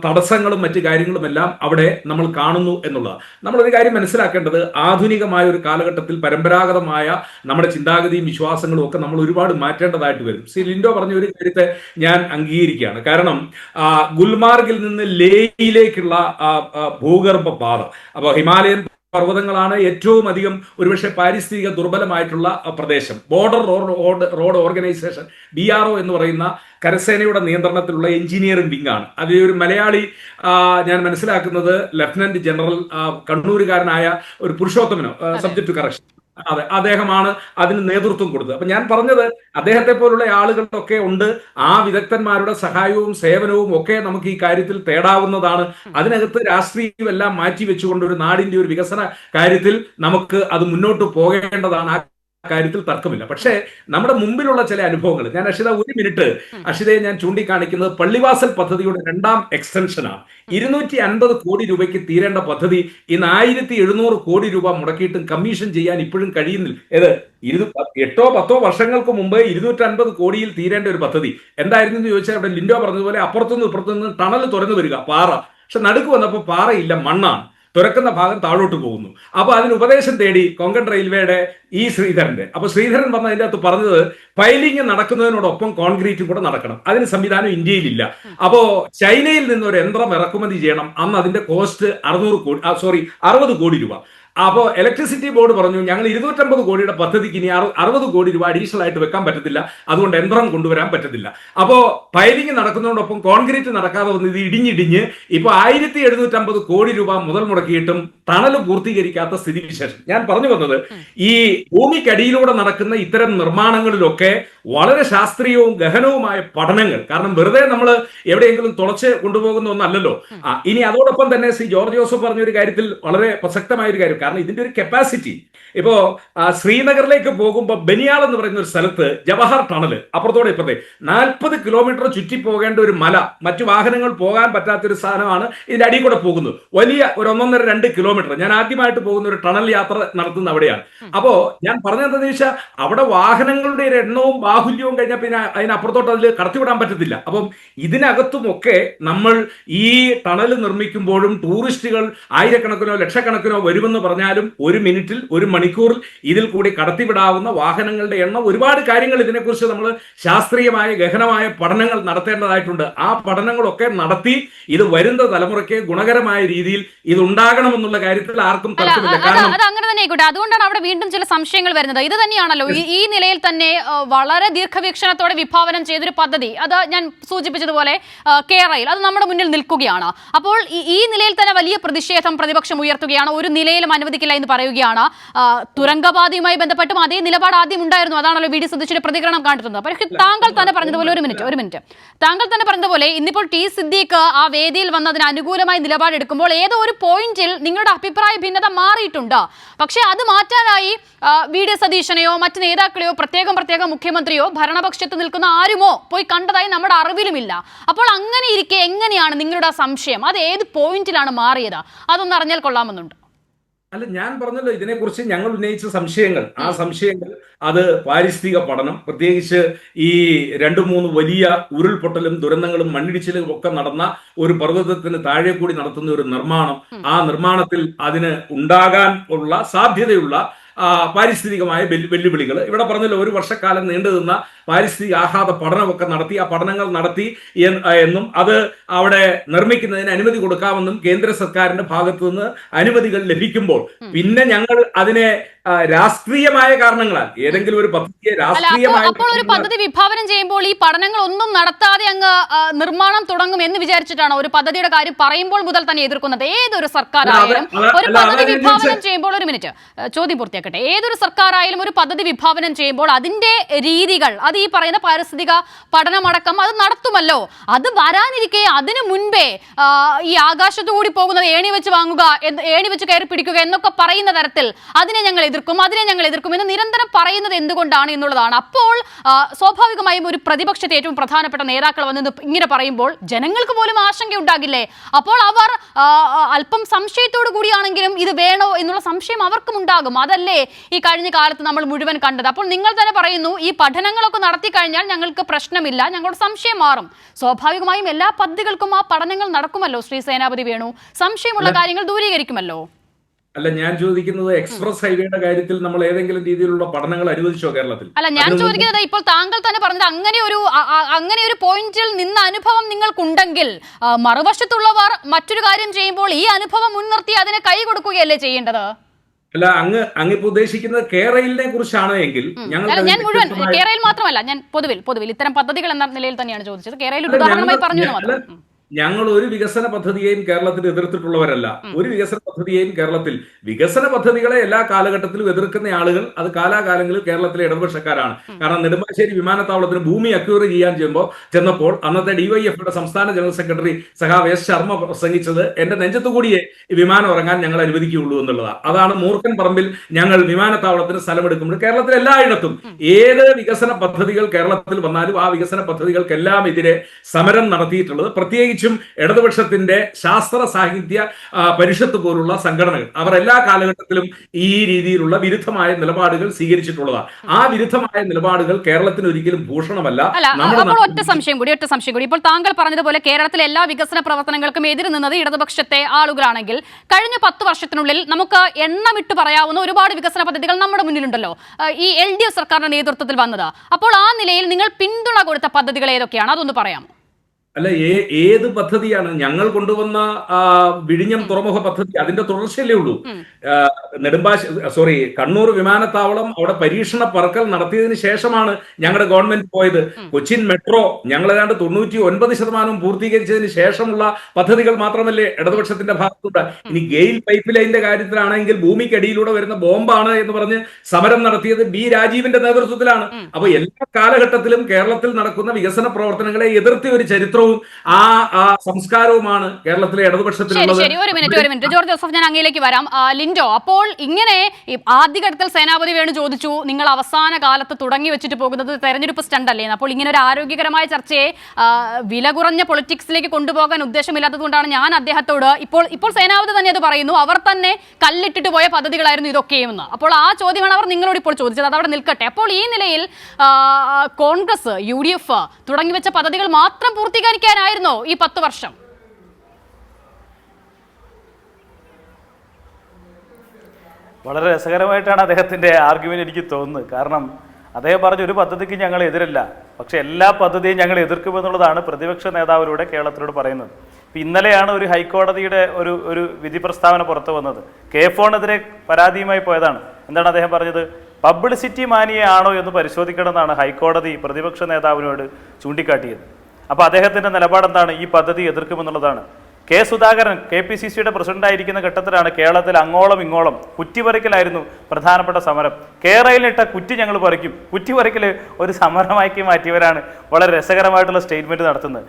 തടസ്സങ്ങളും മറ്റു കാര്യങ്ങളും എല്ലാം അവിടെ നമ്മൾ കാണുന്നു എന്നുള്ളത്. നമ്മളൊരു കാര്യം മനസ്സിലാക്കേണ്ടത്, ആധുനികമായ ഒരു കാലഘട്ടത്തിൽ പരമ്പരാഗതമായ നമ്മുടെ ചിന്താഗതിയും വിശ്വാസങ്ങളും ഒക്കെ നമ്മൾ ഒരുപാട് മാറ്റേണ്ടതായിട്ട് വരും. ശ്രീ ലിൻഡോ പറഞ്ഞ ഒരു കാര്യത്തെ ഞാൻ അംഗീകരിക്കുകയാണ്. കാരണം ഗുൽമാർഗിൽ നിന്ന് ലേയിലേക്കുള്ള ഭൂഗർഭ പാത, അപ്പോൾ ഹിമാലയൻ പർവ്വതങ്ങളാണ് ഏറ്റവും അധികം ഒരുപക്ഷെ പാരിസ്ഥിതിക ദുർബലമായിട്ടുള്ള പ്രദേശം. ബോർഡർ റോഡ് ഓർഗനൈസേഷൻ BRO എന്ന് പറയുന്ന കരസേനയുടെ നിയന്ത്രണത്തിലുള്ള എഞ്ചിനീയറിംഗ് വിംഗ് ആണ്. അതിലൊരു മലയാളി ഞാൻ മനസ്സിലാക്കുന്നത് ലഫ്റ്റനന്റ് ജനറൽ കണ്ണൂരുകാരനായ ഒരു പുരുഷോത്തമനോ, സബ്ജക്ട് ടു കറക്ഷൻ, അതെ, അദ്ദേഹമാണ് അതിന് നേതൃത്വം കൊടുത്തത്. അപ്പൊ ഞാൻ പറഞ്ഞത്, അദ്ദേഹത്തെ പോലുള്ള ആളുകളൊക്കെ ഉണ്ട്. ആ വിദഗ്ധന്മാരുടെ സഹായവും സേവനവും ഒക്കെ നമുക്ക് ഈ കാര്യത്തിൽ തേടാവുന്നതാണ്. അതിനകത്ത് രാഷ്ട്രീയം എല്ലാം മാറ്റി വെച്ചുകൊണ്ട് ഒരു നാടിന്റെ ഒരു വികസന കാര്യത്തിൽ നമുക്ക് അത് മുന്നോട്ട് പോകേണ്ടതാണ്. കാര്യത്തിൽ തർക്കമില്ല. പക്ഷേ നമ്മുടെ മുമ്പിലുള്ള ചില അനുഭവങ്ങൾ ഞാൻ ഒരു മിനിറ്റ് അഷിതയെ ഞാൻ ചൂണ്ടിക്കാണിക്കുന്നത് പള്ളിവാസൽ പദ്ധതിയുടെ 2ാം എക്സ്റ്റൻഷനാണ്. 250 കോടി രൂപയ്ക്ക് തീരേണ്ട പദ്ധതി ഇന്ന് 1700 കോടി രൂപ മുടക്കിയിട്ടും കമ്മീഷൻ ചെയ്യാൻ ഇപ്പോഴും കഴിയുന്നില്ല. 8-10 വർഷങ്ങൾക്ക് മുമ്പ് 250 കോടിയിൽ തീരേണ്ട ഒരു പദ്ധതി എന്തായിരുന്നു എന്ന് ചോദിച്ചാൽ, ഇവിടെ ലിൻഡോ പറഞ്ഞതുപോലെ അപ്പുറത്തുനിന്ന് ഇപ്പുറത്തുനിന്ന് ടണൽ തുറന്നു വരിക, പാറ. പക്ഷെ നടുക്ക് വന്നപ്പോൾ പാറയില്ല, മണ്ണാണ്. തുറക്കുന്ന ഭാഗം താഴോട്ട് പോകുന്നു. അപ്പൊ അതിന് ഉപദേശം തേടി കൊങ്കൺ റെയിൽവേയുടെ ശ്രീധരന്റെ. അപ്പൊ ശ്രീധരൻ വന്ന അതിൻ്റെ അകത്ത് പറഞ്ഞത്, പൈലിംഗ് നടക്കുന്നതിനോടൊപ്പം കോൺക്രീറ്റും കൂടെ നടക്കണം. അതിന് സംവിധാനം ഇന്ത്യയിലില്ല. അപ്പോ ചൈനയിൽ നിന്ന് ഒരു യന്ത്രം ഇറക്കുമതി ചെയ്യണം. അന്ന് അതിന്റെ കോസ്റ്റ് 60 കോടി രൂപ. അപ്പോൾ ഇലക്ട്രിസിറ്റി ബോർഡ് പറഞ്ഞു, ഞങ്ങൾ 250 കോടിയുടെ പദ്ധതിക്ക് ഇനി 60 കോടി രൂപ അഡീഷണൽ ആയിട്ട് വെക്കാൻ പറ്റത്തില്ല, അതുകൊണ്ട് യന്ത്രം കൊണ്ടുവരാൻ പറ്റത്തില്ല. അപ്പോൾ പൈലിംഗ് നടക്കുന്നതോടൊപ്പം കോൺക്രീറ്റ് നടക്കാതെ വന്ന് ഇത് ഇടിഞ്ഞിടിഞ്ഞ് ഇപ്പൊ 1750 കോടി രൂപ മുതൽ മുടക്കിയിട്ടും ടണൽ പൂർത്തീകരിക്കാത്ത സ്ഥിതിവിശേഷം. ഞാൻ പറഞ്ഞു വന്നത്, ഈ ഭൂമിക്കടിയിലൂടെ നടക്കുന്ന ഇത്തരം നിർമ്മാണങ്ങളിലൊക്കെ വളരെ ശാസ്ത്രീയവും ഗഹനവുമായ പഠനങ്ങൾ, കാരണം വെറുതെ നമ്മൾ എവിടെയെങ്കിലും തുളച്ച് കൊണ്ടുപോകുന്ന ഒന്നല്ലല്ലോ. ഇനി അതോടൊപ്പം തന്നെ ശ്രീ ജോർജ് ജോസഫ് പറഞ്ഞൊരു കാര്യത്തിൽ വളരെ പ്രസക്തമായ ഒരു കാര്യം, കാരണം ഇതിന്റെ ഒരു കപ്പാസിറ്റി, ഇപ്പോ ശ്രീനഗറിലേക്ക് പോകുമ്പോൾ ബനിയാൾ എന്ന് പറയുന്ന ഒരു സ്ഥലത്ത് ജവഹർ ടണൽ അപ്പുറത്തോടെ ഇപ്പുറത്തെ 40 കിലോമീറ്റർ ചുറ്റി പോകേണ്ട ഒരു മല, മറ്റു വാഹനങ്ങൾ പോകാൻ പറ്റാത്തൊരു സാധനമാണ് ഇതിന്റെ അടിയിൽ കൂടെ പോകുന്നത്. വലിയ ഒരു 1.5-2 കിലോമീറ്റർ. ഞാൻ ആദ്യമായിട്ട് പോകുന്ന ഒരു ടണൽ യാത്ര നടത്തുന്ന അവിടെയാണ്. അപ്പോ ഞാൻ പറഞ്ഞതെന്ന് വെച്ചാൽ, അവിടെ വാഹനങ്ങളുടെ ഒരു എണ്ണവും ബാഹുല്യവും കഴിഞ്ഞാൽ പിന്നെ അതിനപ്പുറത്തോട്ട് അതിൽ കടത്തിവിടാൻ പറ്റത്തില്ല. അപ്പം ഇതിനകത്തുമൊക്കെ നമ്മൾ ഈ ടണൽ നിർമ്മിക്കുമ്പോഴും ടൂറിസ്റ്റുകൾ ആയിരക്കണക്കിനോ ലക്ഷക്കണക്കിനോ വരുമെന്ന് പറഞ്ഞാലും 1 മിനിറ്റിൽ 1 മണിക്കൂറിൽ ഇതിൽ കൂടി കടത്തിവിടാവുന്ന വാഹനങ്ങളുടെ എണ്ണം, ഒരുപാട് കാര്യങ്ങൾ ഇതിനെക്കുറിച്ച് നമ്മൾ ശാസ്ത്രീയമായ ഗഹനമായ പഠനങ്ങൾ നടത്തേണ്ടതായിട്ടുണ്ട്. ആ പഠനങ്ങളൊക്കെ നടത്തി ഇത് വരുന്ന തലമുറയ്ക്ക് ഗുണകരമായ രീതിയിൽ ഇത് ഉണ്ടാകണമെന്നുള്ള കാര്യത്തിൽ ആർക്കും തർക്കമില്ല. അത് അങ്ങനെ തന്നെ ആയിക്കോട്ടെ. അതുകൊണ്ടാണ് അവിടെ വീണ്ടും ചില സംശയങ്ങൾ വരുന്നത്. ഇത് തന്നെയാണല്ലോ ഈ നിലയിൽ തന്നെ വളരെ ദീർഘവീക്ഷണത്തോടെ വിഭാവനം ചെയ്തൊരു പദ്ധതി, അത് ഞാൻ സൂചിപ്പിച്ചതുപോലെ കേരളയിൽ അത് നമ്മുടെ മുന്നിൽ നിൽക്കുകയാണ്. അപ്പോൾ ഈ നിലയിൽ തന്നെ വലിയ പ്രതിഷേധം പ്രതിപക്ഷം ഉയർത്തുകയാണ്. ഒരു നിലയിലും അനുവദിക്കില്ല എന്ന് പറയുകയാണ്. തുരങ്കപാതയുമായി ബന്ധപ്പെട്ടും അതേ നിലപാട് ആദ്യം ഉണ്ടായിരുന്നു. അതാണല്ലോ വി ഡി സതീശന്റെ പ്രതികരണം കാട്ടുന്നത്. പക്ഷേ താങ്കൾ തന്നെ പറഞ്ഞതുപോലെ, ഒരു മിനിറ്റ് താങ്കൾ തന്നെ പറഞ്ഞതുപോലെ, ഇന്നിപ്പോൾ ടി സിദ്ദീഖ് ആ വേദിയിൽ വന്നതിന് അനുകൂലമായി നിലപാടെടുക്കുമ്പോൾ ഏതോ ഒരു പോയിന്റിൽ നിങ്ങളുടെ അഭിപ്രായ ഭിന്നത മാറിയിട്ടുണ്ട്. പക്ഷേ അത് മാറ്റാനായി വി ഡി സതീശനെയോ മറ്റ് നേതാക്കളെയോ പ്രത്യേകം മുഖ്യമന്ത്രിയോ ഭരണപക്ഷത്ത് നിൽക്കുന്ന ആരുമോ പോയി കണ്ടതായി നമ്മുടെ അറിവിലുമില്ല. അപ്പോൾ അങ്ങനെ ഇരിക്കെ എങ്ങനെയാണ് നിങ്ങളുടെ സംശയം, അത് ഏത് പോയിന്റിലാണ് മാറിയത്? അതൊന്ന് അറിഞ്ഞാൽ കൊള്ളാമെന്നുണ്ട്. അല്ല, ഞാൻ പറഞ്ഞല്ലോ ഇതിനെക്കുറിച്ച് ഞങ്ങൾ ഉന്നയിച്ച സംശയങ്ങൾ. ആ സംശയങ്ങൾ അത് പാരിസ്ഥിതിക പഠനം, പ്രത്യേകിച്ച് ഈ 2-3 വലിയ ഉരുൾപൊട്ടലും ദുരന്തങ്ങളും മണ്ണിടിച്ചിലും ഒക്കെ നടന്ന ഒരു പർവ്വതത്തിന് താഴെ കൂടി നടത്തുന്ന ഒരു നിർമ്മാണം, ആ നിർമ്മാണത്തിൽ അതിന് ഉണ്ടാകാൻ ഉള്ള സാധ്യതയുള്ള പാരിസ്ഥിതികമായ വെല്ലുവിളികൾ ഇവിടെ പറഞ്ഞല്ലോ. 1 വർഷക്കാലം നീണ്ടുനിന്ന പാരിസ്ഥിതിക ആഘാത പഠനമൊക്കെ നടത്തി, ആ പഠനങ്ങൾ നടത്തി എന്നും അത് അവിടെ നിർമ്മിക്കുന്നതിന് അനുമതി കൊടുക്കാമെന്നും കേന്ദ്ര സർക്കാരിന്റെ ഭാഗത്തു നിന്ന് അനുമതികൾ ലഭിക്കുമ്പോൾ പിന്നെ ഞങ്ങൾ അതിനെ രാഷ്ട്രീയമായ കാരണങ്ങളാൽ ഏതെങ്കിലും ഒരു പദ്ധതിയെ രാഷ്ട്രീയമായ അപ്പോൾ ഒരു പദ്ധതി വിഭാവനം ചെയ്യുമ്പോൾ ഈ പഠനങ്ങൾ ഒന്നും നടത്താതെ അങ്ങ് നിർമ്മാണം തുടങ്ങും എന്ന് വിചാരിച്ചിട്ടാണോ ഒരു പദ്ധതിയുടെ കാര്യം പറയുമ്പോൾ മുതൽ തന്നെ എതിർക്കുന്നത്? ഏതൊരു സർക്കാരായാലും ഒരു പദ്ധതി വിഭാവനം ചെയ്യുമ്പോൾ, ഒരു മിനിറ്റ് ചോദ്യം പൂർത്തിയാക്കട്ടെ, ഏതൊരു സർക്കാരായാലും ഒരു പദ്ധതി വിഭാവനം ചെയ്യുമ്പോൾ അതിന്റെ രീതികൾ, അത് ഈ പറയുന്ന പാരിസ്ഥിതിക പഠനമടക്കം അത് നടത്തുമല്ലോ. അത് വരാനിരിക്കെ അതിനു മുൻപേ ഈ ആകാശത്തു കൂടി പോകുന്നത് ഏണി വെച്ച് വാങ്ങുക, ഏണി വെച്ച് കയറി പിടിക്കുക എന്നൊക്കെ പറയുന്ന തരത്തിൽ അതിനെ ഞങ്ങൾ എതിർക്കും എന്ന് നിരന്തരം പറയുന്നത് എന്തുകൊണ്ടാണ് എന്നുള്ളതാണ്. അപ്പോൾ സ്വാഭാവികമായും ഒരു പ്രതിപക്ഷത്തെ ഏറ്റവും പ്രധാനപ്പെട്ട നേതാക്കൾ വന്ന് ഇങ്ങനെ പറയുമ്പോൾ ജനങ്ങൾക്ക് പോലും ആശങ്കയുണ്ടാകില്ലേ? അപ്പോൾ അവർ അല്പം സംശയത്തോടു കൂടിയാണെങ്കിലും ഇത് വേണോ എന്നുള്ള സംശയം അവർക്കും ഉണ്ടാകും. അതല്ലേ ഈ കഴിഞ്ഞ കാലത്ത് നമ്മൾ മുഴുവൻ കണ്ടത്. അപ്പോൾ നിങ്ങൾ തന്നെ പറയുന്നു ഈ പഠനങ്ങളൊക്കെ നടത്തി കഴിഞ്ഞാൽ ഞങ്ങൾക്ക് പ്രശ്നമില്ല, ഞങ്ങളുടെ സംശയം മാറും. സ്വാഭാവികമായും എല്ലാ പദ്ധതികൾക്കും ആ പഠനങ്ങൾ നടക്കുമല്ലോ ശ്രീ സേനാപതി വേണു, സംശയമുള്ള കാര്യങ്ങൾ ദൂരീകരിക്കുമല്ലോ. അല്ല, ഞാൻ ചോദിക്കുന്നത് എക്സ്പ്രസ് ഹൈവേയുടെ കാര്യത്തിൽ നമ്മൾ ഏതെങ്കിലും രീതിയിലുള്ള പഠനങ്ങൾ അനുവദിച്ചോ കേരളത്തിൽ? അല്ല, ഞാൻ ചോദിക്കുന്നത് ഇപ്പോൾ താങ്കൾ തന്നെ പറഞ്ഞത് അങ്ങനെ ഒരു പോയിന്റിൽ നിന്ന അനുഭവം നിങ്ങൾക്കുണ്ടെങ്കിൽ മറുവശത്തുള്ളവർ മറ്റൊരു കാര്യം ചെയ്യുമ്പോൾ ഈ അനുഭവം മുൻനിർത്തി അതിനെ കൈ കൊടുക്കുകയല്ലേ ചെയ്യേണ്ടത്? അല്ല, അങ്ങ് ഉദ്ദേശിക്കുന്നത് കേരളിനെ കുറിച്ചാണ് എങ്കിൽ ഞാൻ മുഴുവൻ കേരളയിൽ മാത്രമല്ല, ഞാൻ പൊതുവിൽ ഇത്തരം പദ്ധതികൾ എന്ന നിലയിൽ തന്നെയാണ് ചോദിച്ചത്. കേരളയിൽ ഉദാഹരണമായി പറഞ്ഞു. ഞങ്ങൾ ഒരു വികസന പദ്ധതിയെയും കേരളത്തിൽ എതിർത്തിട്ടുള്ളവരല്ല. ഒരു വികസന പദ്ധതിയെയും കേരളത്തിൽ, വികസന പദ്ധതികളെ എല്ലാ കാലഘട്ടത്തിലും എതിർക്കുന്ന ആളുകൾ അത് കാലാകാലങ്ങളിൽ കേരളത്തിലെ ഇടതുപക്ഷക്കാരാണ്. കാരണം നെടുമ്പാശ്ശേരി വിമാനത്താവളത്തിന് ഭൂമി അക്വയർ ചെന്നപ്പോൾ അന്നത്തെ ഡിവൈഎഫ്ഐയുടെ സംസ്ഥാന ജനറൽ സെക്രട്ടറി സഖാവ് എസ് ശർമ്മ പ്രസംഗിച്ചത് എന്റെ നെഞ്ചത്തുകൂടിയേ ഈ വിമാനം ഇറങ്ങാൻ ഞങ്ങൾ അനുവദിക്കുകയുള്ളൂ എന്നുള്ളതാണ്. അതാണ് മൂർഖൻ പറമ്പിൽ ഞങ്ങൾ വിമാനത്താവളത്തിന് സ്ഥലമെടുക്കുമ്പോൾ കേരളത്തിൽ എല്ലായിടത്തും ഏത് വികസന പദ്ധതികൾ കേരളത്തിൽ വന്നാലും ആ വികസന പദ്ധതികൾക്കെല്ലാം എതിരെ സമരം നടത്തിയിട്ടുള്ളത്. പ്രത്യേകിച്ച് ഇടതുപക്ഷത്തിന്റെ ശാസ്ത്ര സാഹിത്യ പരിഷത്ത് പോലുള്ള സംഘടനകൾ അവർ എല്ലാ കാലഘട്ടത്തിലും ഈ രീതിയിലുള്ള വിരുദ്ധമായ നിലപാടുകൾ സ്വീകരിച്ചിട്ടുള്ളതാണ്. ആ വിരുദ്ധമായ നിലപാടുകൾ കേരളത്തിന് ഒരിക്കലും ഭൂഷണമല്ല. ഒറ്റ സംശയം കൂടി. ഇപ്പോൾ താങ്കൾ പറഞ്ഞതുപോലെ കേരളത്തിലെ എല്ലാ വികസന പ്രവർത്തനങ്ങൾക്കും എതിര് നിന്നത് ഇടതുപക്ഷത്തെ ആളുകളാണെങ്കിൽ കഴിഞ്ഞ 10 വർഷത്തിനുള്ളിൽ നമുക്ക് എണ്ണമിട്ട് പറയാവുന്ന ഒരുപാട് വികസന പദ്ധതികൾ നമ്മുടെ മുന്നിലുണ്ടല്ലോ, ഈ LDF സർക്കാരിന്റെ നേതൃത്വത്തിൽ വന്നത്. അപ്പോൾ ആ നിലയിൽ നിങ്ങൾ പിന്തുണ കൊടുത്ത പദ്ധതികൾ ഏതൊക്കെയാണ്? അതൊന്ന് പറയാമോ? അല്ല, ഏത് പദ്ധതിയാണ്? ഞങ്ങൾ കൊണ്ടുവന്ന വിഴിഞ്ഞം തുറമുഖ പദ്ധതി അതിന്റെ തുടർച്ചയല്ലേ ഉള്ളൂ. കണ്ണൂർ വിമാനത്താവളം അവിടെ പരീക്ഷണ പറക്കൽ നടത്തിയതിനു ശേഷമാണ് ഞങ്ങളുടെ ഗവൺമെന്റ് പോയത്. കൊച്ചിൻ മെട്രോ ഞങ്ങൾ ഏതാണ്ട് 99% പൂർത്തീകരിച്ചതിന് ശേഷമുള്ള പദ്ധതികൾ മാത്രമല്ലേ ഇടതുപക്ഷത്തിന്റെ ഭാഗത്തുണ്ട്. ഇനി ഗെയിൽ പൈപ്പ് ലൈനിന്റെ കാര്യത്തിലാണെങ്കിൽ ഭൂമിക്കടിയിലൂടെ വരുന്ന ബോംബാണ് എന്ന് പറഞ്ഞ് സമരം നടത്തിയത് ബി രാജീവിന്റെ നേതൃത്വത്തിലാണ്. അപ്പൊ എല്ലാ കാലഘട്ടത്തിലും കേരളത്തിൽ നടക്കുന്ന വികസന പ്രവർത്തനങ്ങളെ എതിർത്ത ഒരു ചരിത്രം ആ സംസ്കാരവുമാണ് കേരളത്തിലെ ഇടതുപക്ഷത്തിലുള്ളത്. ഒരു മിനിറ്റ് ജോർജ് ജോസഫ്, ഞാൻ അങ്ങയിലേക്ക് വരാം. ലിൻഡോ, അപ്പോൾ ഇങ്ങനെ ആദ്യഘട്ടത്തിൽ സേനാപതി വേണു ചോദിച്ചു, നിങ്ങൾ അവസാന കാലത്ത് തുടങ്ങി വെച്ചിട്ട് പോകുന്നത് തെരഞ്ഞെടുപ്പ് സ്റ്റണ്ട് അല്ലേ? അപ്പോൾ ഇങ്ങനെ ഒരു ആരോഗ്യകരമായ ചർച്ചയെ വില കുറഞ്ഞ പൊളിറ്റിക്സിലേക്ക് കൊണ്ടുപോകാൻ ഉദ്ദേശമില്ലാത്തത് കൊണ്ടാണ് ഞാൻ അദ്ദേഹത്തോട് ഇപ്പോൾ സേനാപതി തന്നെ അത് പറയുന്നു, അവർ തന്നെ കല്ലിട്ടിട്ട് പോയ പദ്ധതികളായിരുന്നു ഇതൊക്കെയെന്ന്. അപ്പോൾ ആ ചോദ്യമാണ് അവർ നിങ്ങളോട് ഇപ്പോൾ ചോദിച്ചത്, അത് അവിടെ നിൽക്കട്ടെ. അപ്പോൾ ഈ നിലയിൽ കോൺഗ്രസ്, UDF തുടങ്ങി വെച്ച പദ്ധതികൾ മാത്രം പൂർത്തീകരിക്കാനായിരുന്നോ ഈ 10 വർഷം? വളരെ രസകരമായിട്ടാണ് അദ്ദേഹത്തിൻ്റെ ആർഗ്യുമെന്റ് എനിക്ക് തോന്നുന്നത്. കാരണം അദ്ദേഹം പറഞ്ഞ ഒരു പദ്ധതിക്ക് ഞങ്ങൾ എതിരല്ല, പക്ഷെ എല്ലാ പദ്ധതിയും ഞങ്ങൾ എതിർക്കുമെന്നുള്ളതാണ് പ്രതിപക്ഷ നേതാവിലൂടെ കേരളത്തിലൂടെ പറയുന്നത്. ഇപ്പം ഇന്നലെയാണ് ഒരു ഹൈക്കോടതിയുടെ ഒരു വിധി പ്രസ്താവന പുറത്തു വന്നത്. K-ഫോണെതിരെ പരാതിയുമായി പോയതാണ്. എന്താണ് അദ്ദേഹം പറഞ്ഞത്? പബ്ലിസിറ്റി മാനിയാണോ എന്ന് പരിശോധിക്കണമെന്നാണ് ഹൈക്കോടതി പ്രതിപക്ഷ നേതാവിനോട് ചൂണ്ടിക്കാട്ടിയത്. അപ്പോൾ അദ്ദേഹത്തിൻ്റെ നിലപാടെന്താണ്? ഈ പദ്ധതി എതിർക്കുമെന്നുള്ളതാണ്. K. സുധാകരൻ KPCCയുടെ പ്രസിഡന്റായിരിക്കുന്ന ഘട്ടത്തിലാണ് കേരളത്തിൽ അങ്ങോളം ഇങ്ങോളം കുറ്റിപറിക്കലായിരുന്നു പ്രധാനപ്പെട്ട സമരം. കേരളയിലിട്ട കുറ്റി ഞങ്ങൾ പറിക്കും, കുറ്റിപറിക്കൽ ഒരു സമരമാക്കി മാറ്റിയവരാണ് വളരെ രസകരമായിട്ടുള്ള സ്റ്റേറ്റ്മെന്റ് നടത്തുന്നത്.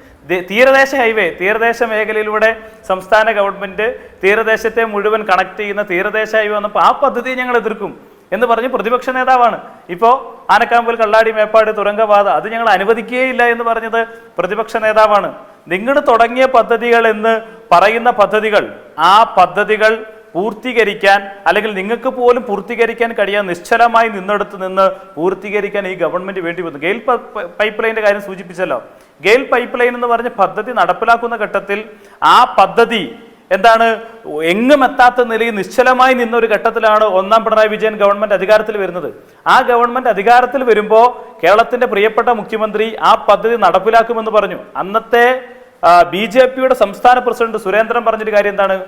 തീരദേശ ഹൈവേ, തീരദേശ മേഖലയിലൂടെ സംസ്ഥാന ഗവൺമെന്റ് തീരദേശത്തെ മുഴുവൻ കണക്ട് ചെയ്യുന്ന തീരദേശ ഹൈവേ വന്നപ്പോൾ ആ പദ്ധതിയെ ഞങ്ങൾ എതിർക്കും എന്ന് പറഞ്ഞ് പ്രതിപക്ഷ നേതാവാണ്. ഇപ്പോൾ ആനക്കാമ്പൽ കള്ളാടി മേപ്പാട് തുരങ്കപാത അത് ഞങ്ങൾ അനുവദിക്കുകയില്ല എന്ന് പറഞ്ഞത് പ്രതിപക്ഷ നേതാവാണ്. നിങ്ങൾ തുടങ്ങിയ പദ്ധതികൾ എന്ന് പറയുന്ന പദ്ധതികൾ, ആ പദ്ധതികൾ പൂർത്തീകരിക്കാൻ അല്ലെങ്കിൽ നിങ്ങൾക്ക് പോലും പൂർത്തീകരിക്കാൻ കഴിയാൻ നിശ്ചലമായി നിന്നെടുത്ത് നിന്ന് പൂർത്തീകരിക്കാൻ ഈ ഗവൺമെന്റ് വേണ്ടി വന്നു. ഗെയിൽ പൈപ്പ് ലൈനിന്റെ കാര്യം സൂചിപ്പിച്ചല്ലോ. ഗെയിൽ പൈപ്പ് ലൈൻ എന്ന് പറഞ്ഞ പദ്ധതി നടപ്പിലാക്കുന്ന ഘട്ടത്തിൽ ആ പദ്ധതി എന്താണ് എങ്ങും എത്താത്ത നിലയിൽ നിശ്ചലമായി നിന്നൊരു ഘട്ടത്തിലാണ് ഒന്നാം പിണറായി വിജയൻ ഗവൺമെന്റ് അധികാരത്തിൽ വരുന്നത്. ആ ഗവൺമെന്റ് അധികാരത്തിൽ വരുമ്പോൾ കേരളത്തിന്റെ പ്രിയപ്പെട്ട മുഖ്യമന്ത്രി ആ പദ്ധതി നടപ്പിലാക്കുമെന്ന് പറഞ്ഞു. അന്നത്തെ BJPയുടെ സംസ്ഥാന പ്രസിഡന്റ് സുരേന്ദ്രൻ പറഞ്ഞൊരു കാര്യം എന്താണ്?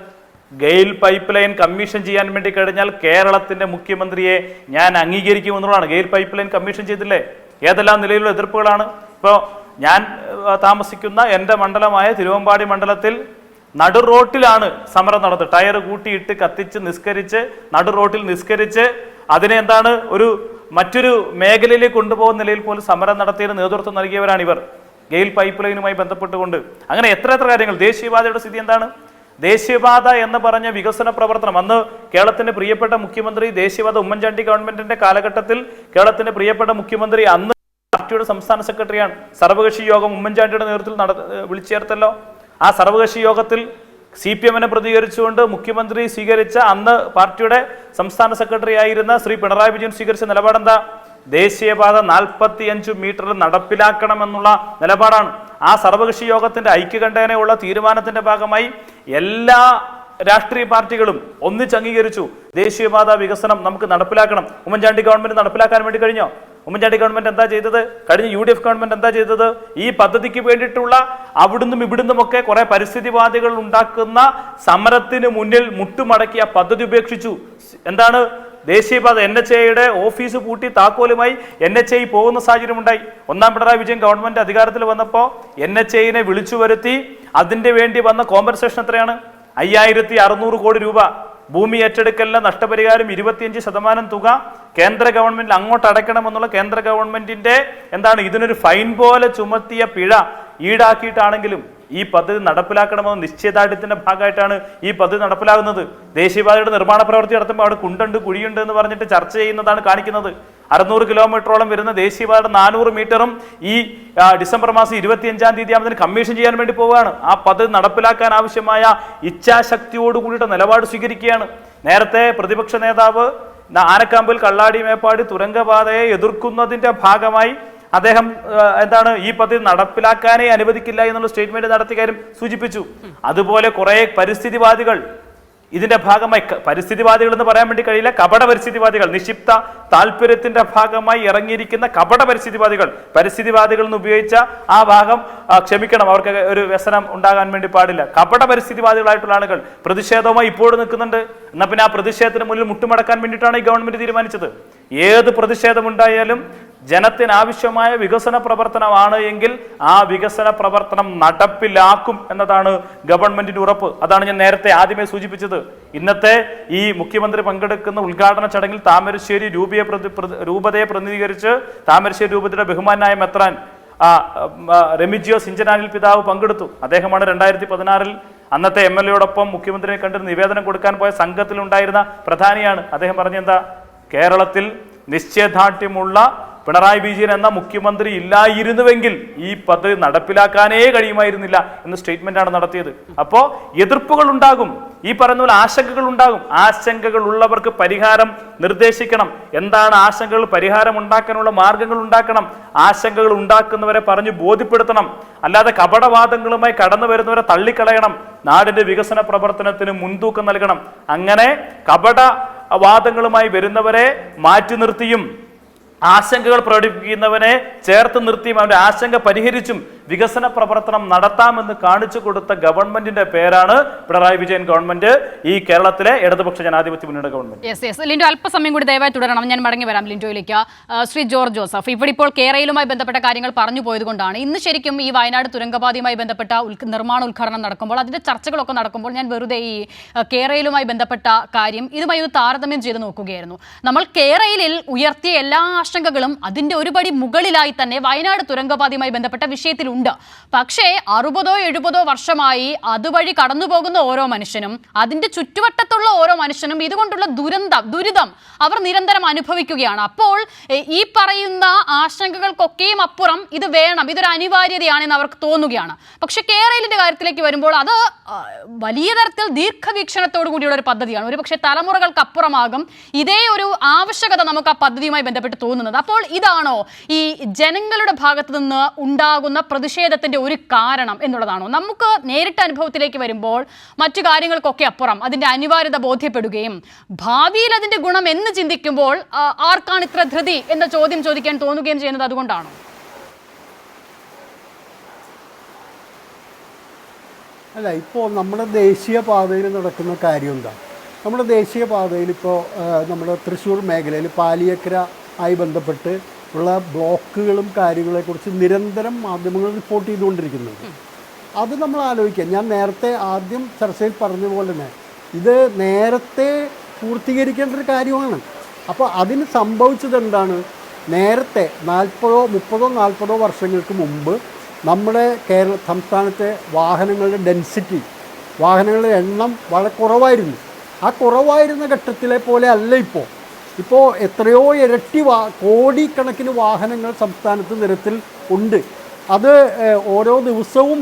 ഗെയിൽ പൈപ്പ് ലൈൻ കമ്മീഷൻ ചെയ്യാൻ വേണ്ടി കഴിഞ്ഞാൽ കേരളത്തിന്റെ മുഖ്യമന്ത്രിയെ ഞാൻ അംഗീകരിക്കുമെന്നുള്ളതാണ്. ഗെയിൽ പൈപ്പ് ലൈൻ കമ്മീഷൻ ചെയ്തില്ലേ? ഏതെല്ലാം നിലയിലുള്ള എതിർപ്പുകളാണ്. ഇപ്പോൾ ഞാൻ താമസിക്കുന്ന എൻ്റെ മണ്ഡലമായ തിരുവമ്പാടി മണ്ഡലത്തിൽ നടു റോട്ടിലാണ് സമരം നടന്നത്. ടയർ കൂട്ടിയിട്ട് കത്തിച്ച് നിസ്കരിച്ച് നടു റോട്ടിൽ നിസ്കരിച്ച് അതിനെ മറ്റൊരു മേഖലയിലേക്ക് കൊണ്ടുപോകുന്ന നിലയിൽ പോലും സമരം നടത്തിയതിന് നേതൃത്വം നൽകിയവരാണ് ഇവർ, ഗെയിൽ പൈപ്പ് ലൈനുമായി ബന്ധപ്പെട്ടുകൊണ്ട്. അങ്ങനെ എത്ര കാര്യങ്ങൾ. ദേശീയപാതയുടെ സ്ഥിതി എന്താണ്? ദേശീയപാത എന്ന് പറഞ്ഞ വികസന പ്രവർത്തനം അന്ന് കേരളത്തിന്റെ പ്രിയപ്പെട്ട മുഖ്യമന്ത്രി, ദേശീയപാത ഉമ്മൻചാണ്ടി ഗവൺമെന്റിന്റെ കാലഘട്ടത്തിൽ കേരളത്തിന്റെ പ്രിയപ്പെട്ട മുഖ്യമന്ത്രി അന്ന് പാർട്ടിയുടെ സംസ്ഥാന സെക്രട്ടറിയാണ്. സർവകക്ഷി യോഗം ഉമ്മൻചാണ്ടിയുടെ നേതൃത്വത്തിൽ വിളിച്ചു ചേർത്തല്ലോ. ആ സർവകക്ഷി യോഗത്തിൽ CPM-നെ പ്രതികരിച്ചുകൊണ്ട് മുഖ്യമന്ത്രി സ്വീകരിച്ച, അന്ന് പാർട്ടിയുടെ സംസ്ഥാന സെക്രട്ടറി ആയിരുന്ന ശ്രീ പിണറായി വിജയൻ സ്വീകരിച്ച നിലപാടെന്താ? ദേശീയപാത 45 മീറ്റർ നടപ്പിലാക്കണമെന്നുള്ള നിലപാടാണ്. ആ സർവകക്ഷി യോഗത്തിന്റെ ഐക്യകണ്ഠേനയുള്ള തീരുമാനത്തിന്റെ ഭാഗമായി എല്ലാ രാഷ്ട്രീയ പാർട്ടികളും ഒന്നിച്ചംഗീകരിച്ചു, ദേശീയപാത വികസനം നമുക്ക് നടപ്പിലാക്കണം. ഉമ്മൻചാണ്ടി ഗവൺമെന്റ് നടപ്പിലാക്കാൻ വേണ്ടി കഴിഞ്ഞോ? ഉമ്മൻചാണ്ടി ഗവൺമെന്റ് എന്താ ചെയ്തത്? കഴിഞ്ഞ UDF ഗവൺമെന്റ് എന്താ ചെയ്തത്? ഈ പദ്ധതിക്ക് വേണ്ടിയിട്ടുള്ള അവിടുന്നും ഇവിടുന്നുമൊക്കെ കുറെ പരിസ്ഥിതിവാദികൾ ഉണ്ടാക്കുന്ന സമരത്തിന് മുന്നിൽ മുട്ടുമടക്കി ആ പദ്ധതി ഉപേക്ഷിച്ചു. എന്താണ്? ദേശീയപാത NHAയുടെ ഓഫീസ് പൂട്ടി താക്കോലുമായി NHA പോകുന്ന സാഹചര്യം ഉണ്ടായി. ഒന്നാം പിണറായി വിജയൻ ഗവൺമെന്റ് അധികാരത്തിൽ വന്നപ്പോൾ NHAനെ വിളിച്ചു വരുത്തി അതിന്റെ വേണ്ടി വന്ന കോമ്പൻസേഷൻ എത്രയാണ്? 5600 കോടി രൂപ. ഭൂമി ഏറ്റെടുക്കലിന് നഷ്ടപരിഹാരം 25% തുക കേന്ദ്ര ഗവൺമെന്റിൽ അങ്ങോട്ട് അടയ്ക്കണമെന്നുള്ള കേന്ദ്ര ഗവൺമെന്റിന്റെ ഇതിനൊരു ഫൈൻ പോലെ ചുമത്തിയ പിഴ ഈടാക്കിയിട്ടാണെങ്കിലും ഈ പദ്ധതി നടപ്പിലാക്കണമെന്ന് നിശ്ചയദാർഢ്യത്തിന്റെ ഭാഗമായിട്ടാണ് ഈ പദ്ധതി നടപ്പിലാകുന്നത്. ദേശീയപാതയുടെ നിർമ്മാണ പ്രവൃത്തി നടത്തുമ്പോൾ അവിടെ കുണ്ടുണ്ട് കുഴിയുണ്ട് എന്ന് പറഞ്ഞിട്ട് ചർച്ച ചെയ്യുന്നതാണ് കാണിക്കുന്നത്. 600 കിലോമീറ്ററോളം വരുന്ന ദേശീയപാതയുടെ 400 മീറ്ററും ഈ ഡിസംബർ മാസം 25-ാം തീയതി ആകുന്നതിന് കമ്മീഷൻ ചെയ്യാൻ വേണ്ടി പോവുകയാണ്. ആ പദ്ധതി നടപ്പിലാക്കാൻ ആവശ്യമായ ഇച്ഛാശക്തിയോട് കൂടിയിട്ട് നിലപാട് സ്വീകരിക്കുകയാണ്. നേരത്തെ പ്രതിപക്ഷ നേതാവ് ആനക്കാമ്പിൽ കള്ളാടി മേപ്പാടി തുരങ്കപാതയെ എതിർക്കുന്നതിന്റെ ഭാഗമായി അദ്ദേഹം ഈ പദ്ധതി നടപ്പിലാക്കാനേ അനുവദിക്കില്ല എന്നുള്ള സ്റ്റേറ്റ്മെന്റ് നടത്തിയ കാര്യം സൂചിപ്പിച്ചു. അതുപോലെ കുറെ പരിസ്ഥിതിവാദികൾ ഇതിന്റെ ഭാഗമായി, പരിസ്ഥിതിവാദികൾ എന്ന് പറയാൻ വേണ്ടി കഴിയില്ല, കപട പരിസ്ഥിതിവാദികൾ, നിക്ഷിപ്ത താല്പര്യത്തിന്റെ ഭാഗമായി ഇറങ്ങിയിരിക്കുന്ന കപട പരിസ്ഥിതിവാദികൾ എന്ന് ഉപയോഗിച്ച ആ ഭാഗം ക്ഷമിക്കണം, അവർക്ക് ഒരു വ്യസനം ഉണ്ടാകാൻ വേണ്ടി പാടില്ല. കപട പരിസ്ഥിതിവാദികളായിട്ടുള്ള ആളുകൾ പ്രതിഷേധവുമായി ഇപ്പോഴും നിൽക്കുന്നുണ്ട്. എന്നാൽ പിന്നെ ആ പ്രതിഷേധത്തിന് മുന്നിൽ മുട്ടുമടക്കാൻ വേണ്ടിയിട്ടാണ് ഈ ഗവൺമെന്റ് തീരുമാനിച്ചത്. ഏത് പ്രതിഷേധമുണ്ടായാലും ജനത്തിന് ആവശ്യമായ വികസന പ്രവർത്തനമാണ് എങ്കിൽ ആ വികസന പ്രവർത്തനം നടപ്പിലാക്കും എന്നതാണ് ഗവൺമെന്റിന്റെ ഉറപ്പ്. അതാണ് ഞാൻ നേരത്തെ ആദ്യമേ സൂചിപ്പിച്ചത്. ഇന്നത്തെ ഈ മുഖ്യമന്ത്രി പങ്കെടുക്കുന്ന ഉദ്ഘാടന ചടങ്ങിൽ താമരശ്ശേരി രൂപതയെ പ്രതിനിധീകരിച്ച് താമരശ്ശേരി രൂപതയുടെ ബഹുമാനായ മെത്രാൻ റെമിജിയോസ് ഇഞ്ചനാനിൽ പിതാവ് പങ്കെടുത്തു. അദ്ദേഹമാണ് 2016 അന്നത്തെ MLA-യോടൊപ്പം മുഖ്യമന്ത്രിയെ കണ്ട് നിവേദനം കൊടുക്കാൻ പോയ സംഘത്തിലുണ്ടായിരുന്ന പ്രധാനിയാണ്. അദ്ദേഹം പറഞ്ഞെന്താ? കേരളത്തിൽ നിശ്ചയദാർഢ്യമുള്ള പിണറായി വിജയൻ എന്ന മുഖ്യമന്ത്രി ഇല്ലായിരുന്നുവെങ്കിൽ ഈ പദ്ധതി നടപ്പിലാക്കാനേ കഴിയുമായിരുന്നില്ല എന്ന സ്റ്റേറ്റ്മെന്റാണ് നടത്തിയത്. അപ്പോൾ എതിർപ്പുകൾ ഉണ്ടാകും, ഈ പറയുന്ന പോലെ ആശങ്കകൾ ഉണ്ടാകും. ആശങ്കകൾ ഉള്ളവർക്ക് പരിഹാരം നിർദ്ദേശിക്കണം. എന്താണ് ആശങ്കകൾ? പരിഹാരം ഉണ്ടാക്കാനുള്ള മാർഗങ്ങൾ ഉണ്ടാക്കണം. ആശങ്കകൾ ഉണ്ടാക്കുന്നവരെ പറഞ്ഞു ബോധ്യപ്പെടുത്തണം. അല്ലാതെ കപടവാദങ്ങളുമായി കടന്നു വരുന്നവരെ തള്ളിക്കളയണം. നാടിന്റെ വികസന പ്രവർത്തനത്തിന് മുൻതൂക്കം നൽകണം. അങ്ങനെ കപടവാദങ്ങളുമായി വരുന്നവരെ മാറ്റി നിർത്തിയും ആശങ്കകൾ പ്രകടിപ്പിക്കുന്നവനെ ചേർത്ത് നിർത്തിയും അവന്റെ ആശങ്ക പരിഹരിച്ചും വികസന പ്രവർത്തനം നടത്താമെന്ന് കാണിച്ചു കൊടുത്ത ഗവൺമെന്റിന്റെ പേരാണ് പിണറായി വിജയൻ ഗവൺമെന്റ്, ഈ കേരളത്തിലെ ഇടതുപക്ഷ ജനാധിപത്യ മുന്നണി ഗവൺമെന്റ്. ലിൻഡോ അല്പസമയം കൂടി ദയവായി തുടരണം, ഞാൻ മടങ്ങി വരാം ലിൻഡോയിലേക്ക്. ശ്രീ ജോർജ് ജോസഫ്, ഇവിടെ ഇപ്പോൾ കേരളയുമായി ബന്ധപ്പെട്ട കാര്യങ്ങൾ പറഞ്ഞു പോയതുകൊണ്ടാണ് ഇന്ന് ശരിക്കും ഈ വയനാട് തുരങ്കപാതയുമായി ബന്ധപ്പെട്ട നിർമ്മാണ ഉദ്ഘാടനം നടക്കുമ്പോൾ അതിന്റെ ചർച്ചകളൊക്കെ നടക്കുമ്പോൾ ഞാൻ വെറുതെ ഈ കേരളയുമായി ബന്ധപ്പെട്ട കാര്യം ഇതുമായി ഒരു താരതമ്യം ചെയ്ത് നോക്കുകയായിരുന്നു. നമ്മൾ കേരളയിൽ ഉയർത്തിയ എല്ലാ ആശങ്കകളും അതിന്റെ ഒരുപടി മുകളിലായി തന്നെ വയനാട് തുരങ്കപാതയുമായി ബന്ധപ്പെട്ട വിഷയത്തിൽ ഉണ്ട്. പക്ഷേ 60-70 വർഷമായി അതുവഴി കടന്നു പോകുന്ന ഓരോ മനുഷ്യനും അതിന്റെ ചുറ്റുവട്ടത്തുള്ള ഓരോ മനുഷ്യനും ഇതുകൊണ്ടുള്ള ദുരിതം അവർ നിരന്തരം അനുഭവിക്കുകയാണ്. അപ്പോൾ ഈ പറയുന്ന ആശങ്കകൾക്കൊക്കെയും അപ്പുറം ഇത് വേണം, ഇതൊരു അനിവാര്യതയാണെന്ന് അവർക്ക് തോന്നുകയാണ്. പക്ഷെ കേരളത്തിന്റെ കാര്യത്തിലേക്ക് വരുമ്പോൾ അത് വലിയ തരത്തിൽ ദീർഘവീക്ഷണത്തോടു കൂടിയുള്ള ഒരു പദ്ധതിയാണ്. ഒരുപക്ഷെ തലമുറകൾക്ക് അപ്പുറമാകും ഇതേ ഒരു ആവശ്യകത നമുക്ക് ആ പദ്ധതിയുമായി ബന്ധപ്പെട്ട് തോന്നുന്നത്. അപ്പോൾ ഇതാണോ ഈ ജനങ്ങളുടെ ഭാഗത്ത് നിന്ന് ഉണ്ടാകുന്ന പ്രതിഷേധത്തിന്റെ ഒരു കാരണം എന്നുള്ളതാണോ? നമുക്ക് നേരിട്ട അനുഭവത്തിലേക്ക് വരുമ്പോൾ മറ്റു കാര്യങ്ങൾക്കൊക്കെ അപ്പുറം അതിന്റെ അനിവാര്യത ബോധ്യപ്പെടുകയും ഭാവിയിൽ അതിന്റെ ഗുണം എന്ന് ചിന്തിക്കുമ്പോൾ ആർക്കാണ് ഇത്ര ധൃതി എന്ന ചോദ്യം ചോദിക്കാൻ തോന്നുകയും ചെയ്യുന്നത് അതുകൊണ്ടാണോ? അല്ല, ഇപ്പോൾ നമ്മുടെ ദേശീയപാതയിൽ നടക്കുന്ന കാര്യം എന്താ? നമ്മുടെ ദേശീയപാതയിൽ ഇപ്പോൾ നമ്മുടെ തൃശ്ശൂർ മേഖലയിൽ പാലിയേക്കര ആയി ബന്ധപ്പെട്ട് ഉള്ള ബ്ലോക്കുകളും കാര്യങ്ങളെക്കുറിച്ച് നിരന്തരം മാധ്യമങ്ങൾ റിപ്പോർട്ട് ചെയ്തുകൊണ്ടിരിക്കുന്നുണ്ട്. അത് നമ്മൾ ആലോചിക്കുക. ഞാൻ നേരത്തെ ആദ്യം ചർച്ചയിൽ പറഞ്ഞ പോലെ തന്നെ ഇത് നേരത്തെ പൂർത്തീകരിക്കേണ്ട ഒരു കാര്യമാണ്. അപ്പോൾ അതിന് സംഭവിച്ചത് എന്താണ്? നേരത്തെ 30-40 വർഷങ്ങൾക്ക് മുമ്പ് നമ്മുടെ സംസ്ഥാനത്തെ വാഹനങ്ങളുടെ ഡെൻസിറ്റി, വാഹനങ്ങളുടെ എണ്ണം വളരെ കുറവായിരുന്നു. ആ കുറവായിരുന്ന ഘട്ടത്തിലെ പോലെ അല്ല ഇപ്പോൾ എത്രയോ ഇരട്ടി കോടിക്കണക്കിന് വാഹനങ്ങൾ സംസ്ഥാനത്ത് നിരത്തിൽ ഉണ്ട്. അത് ഓരോ ദിവസവും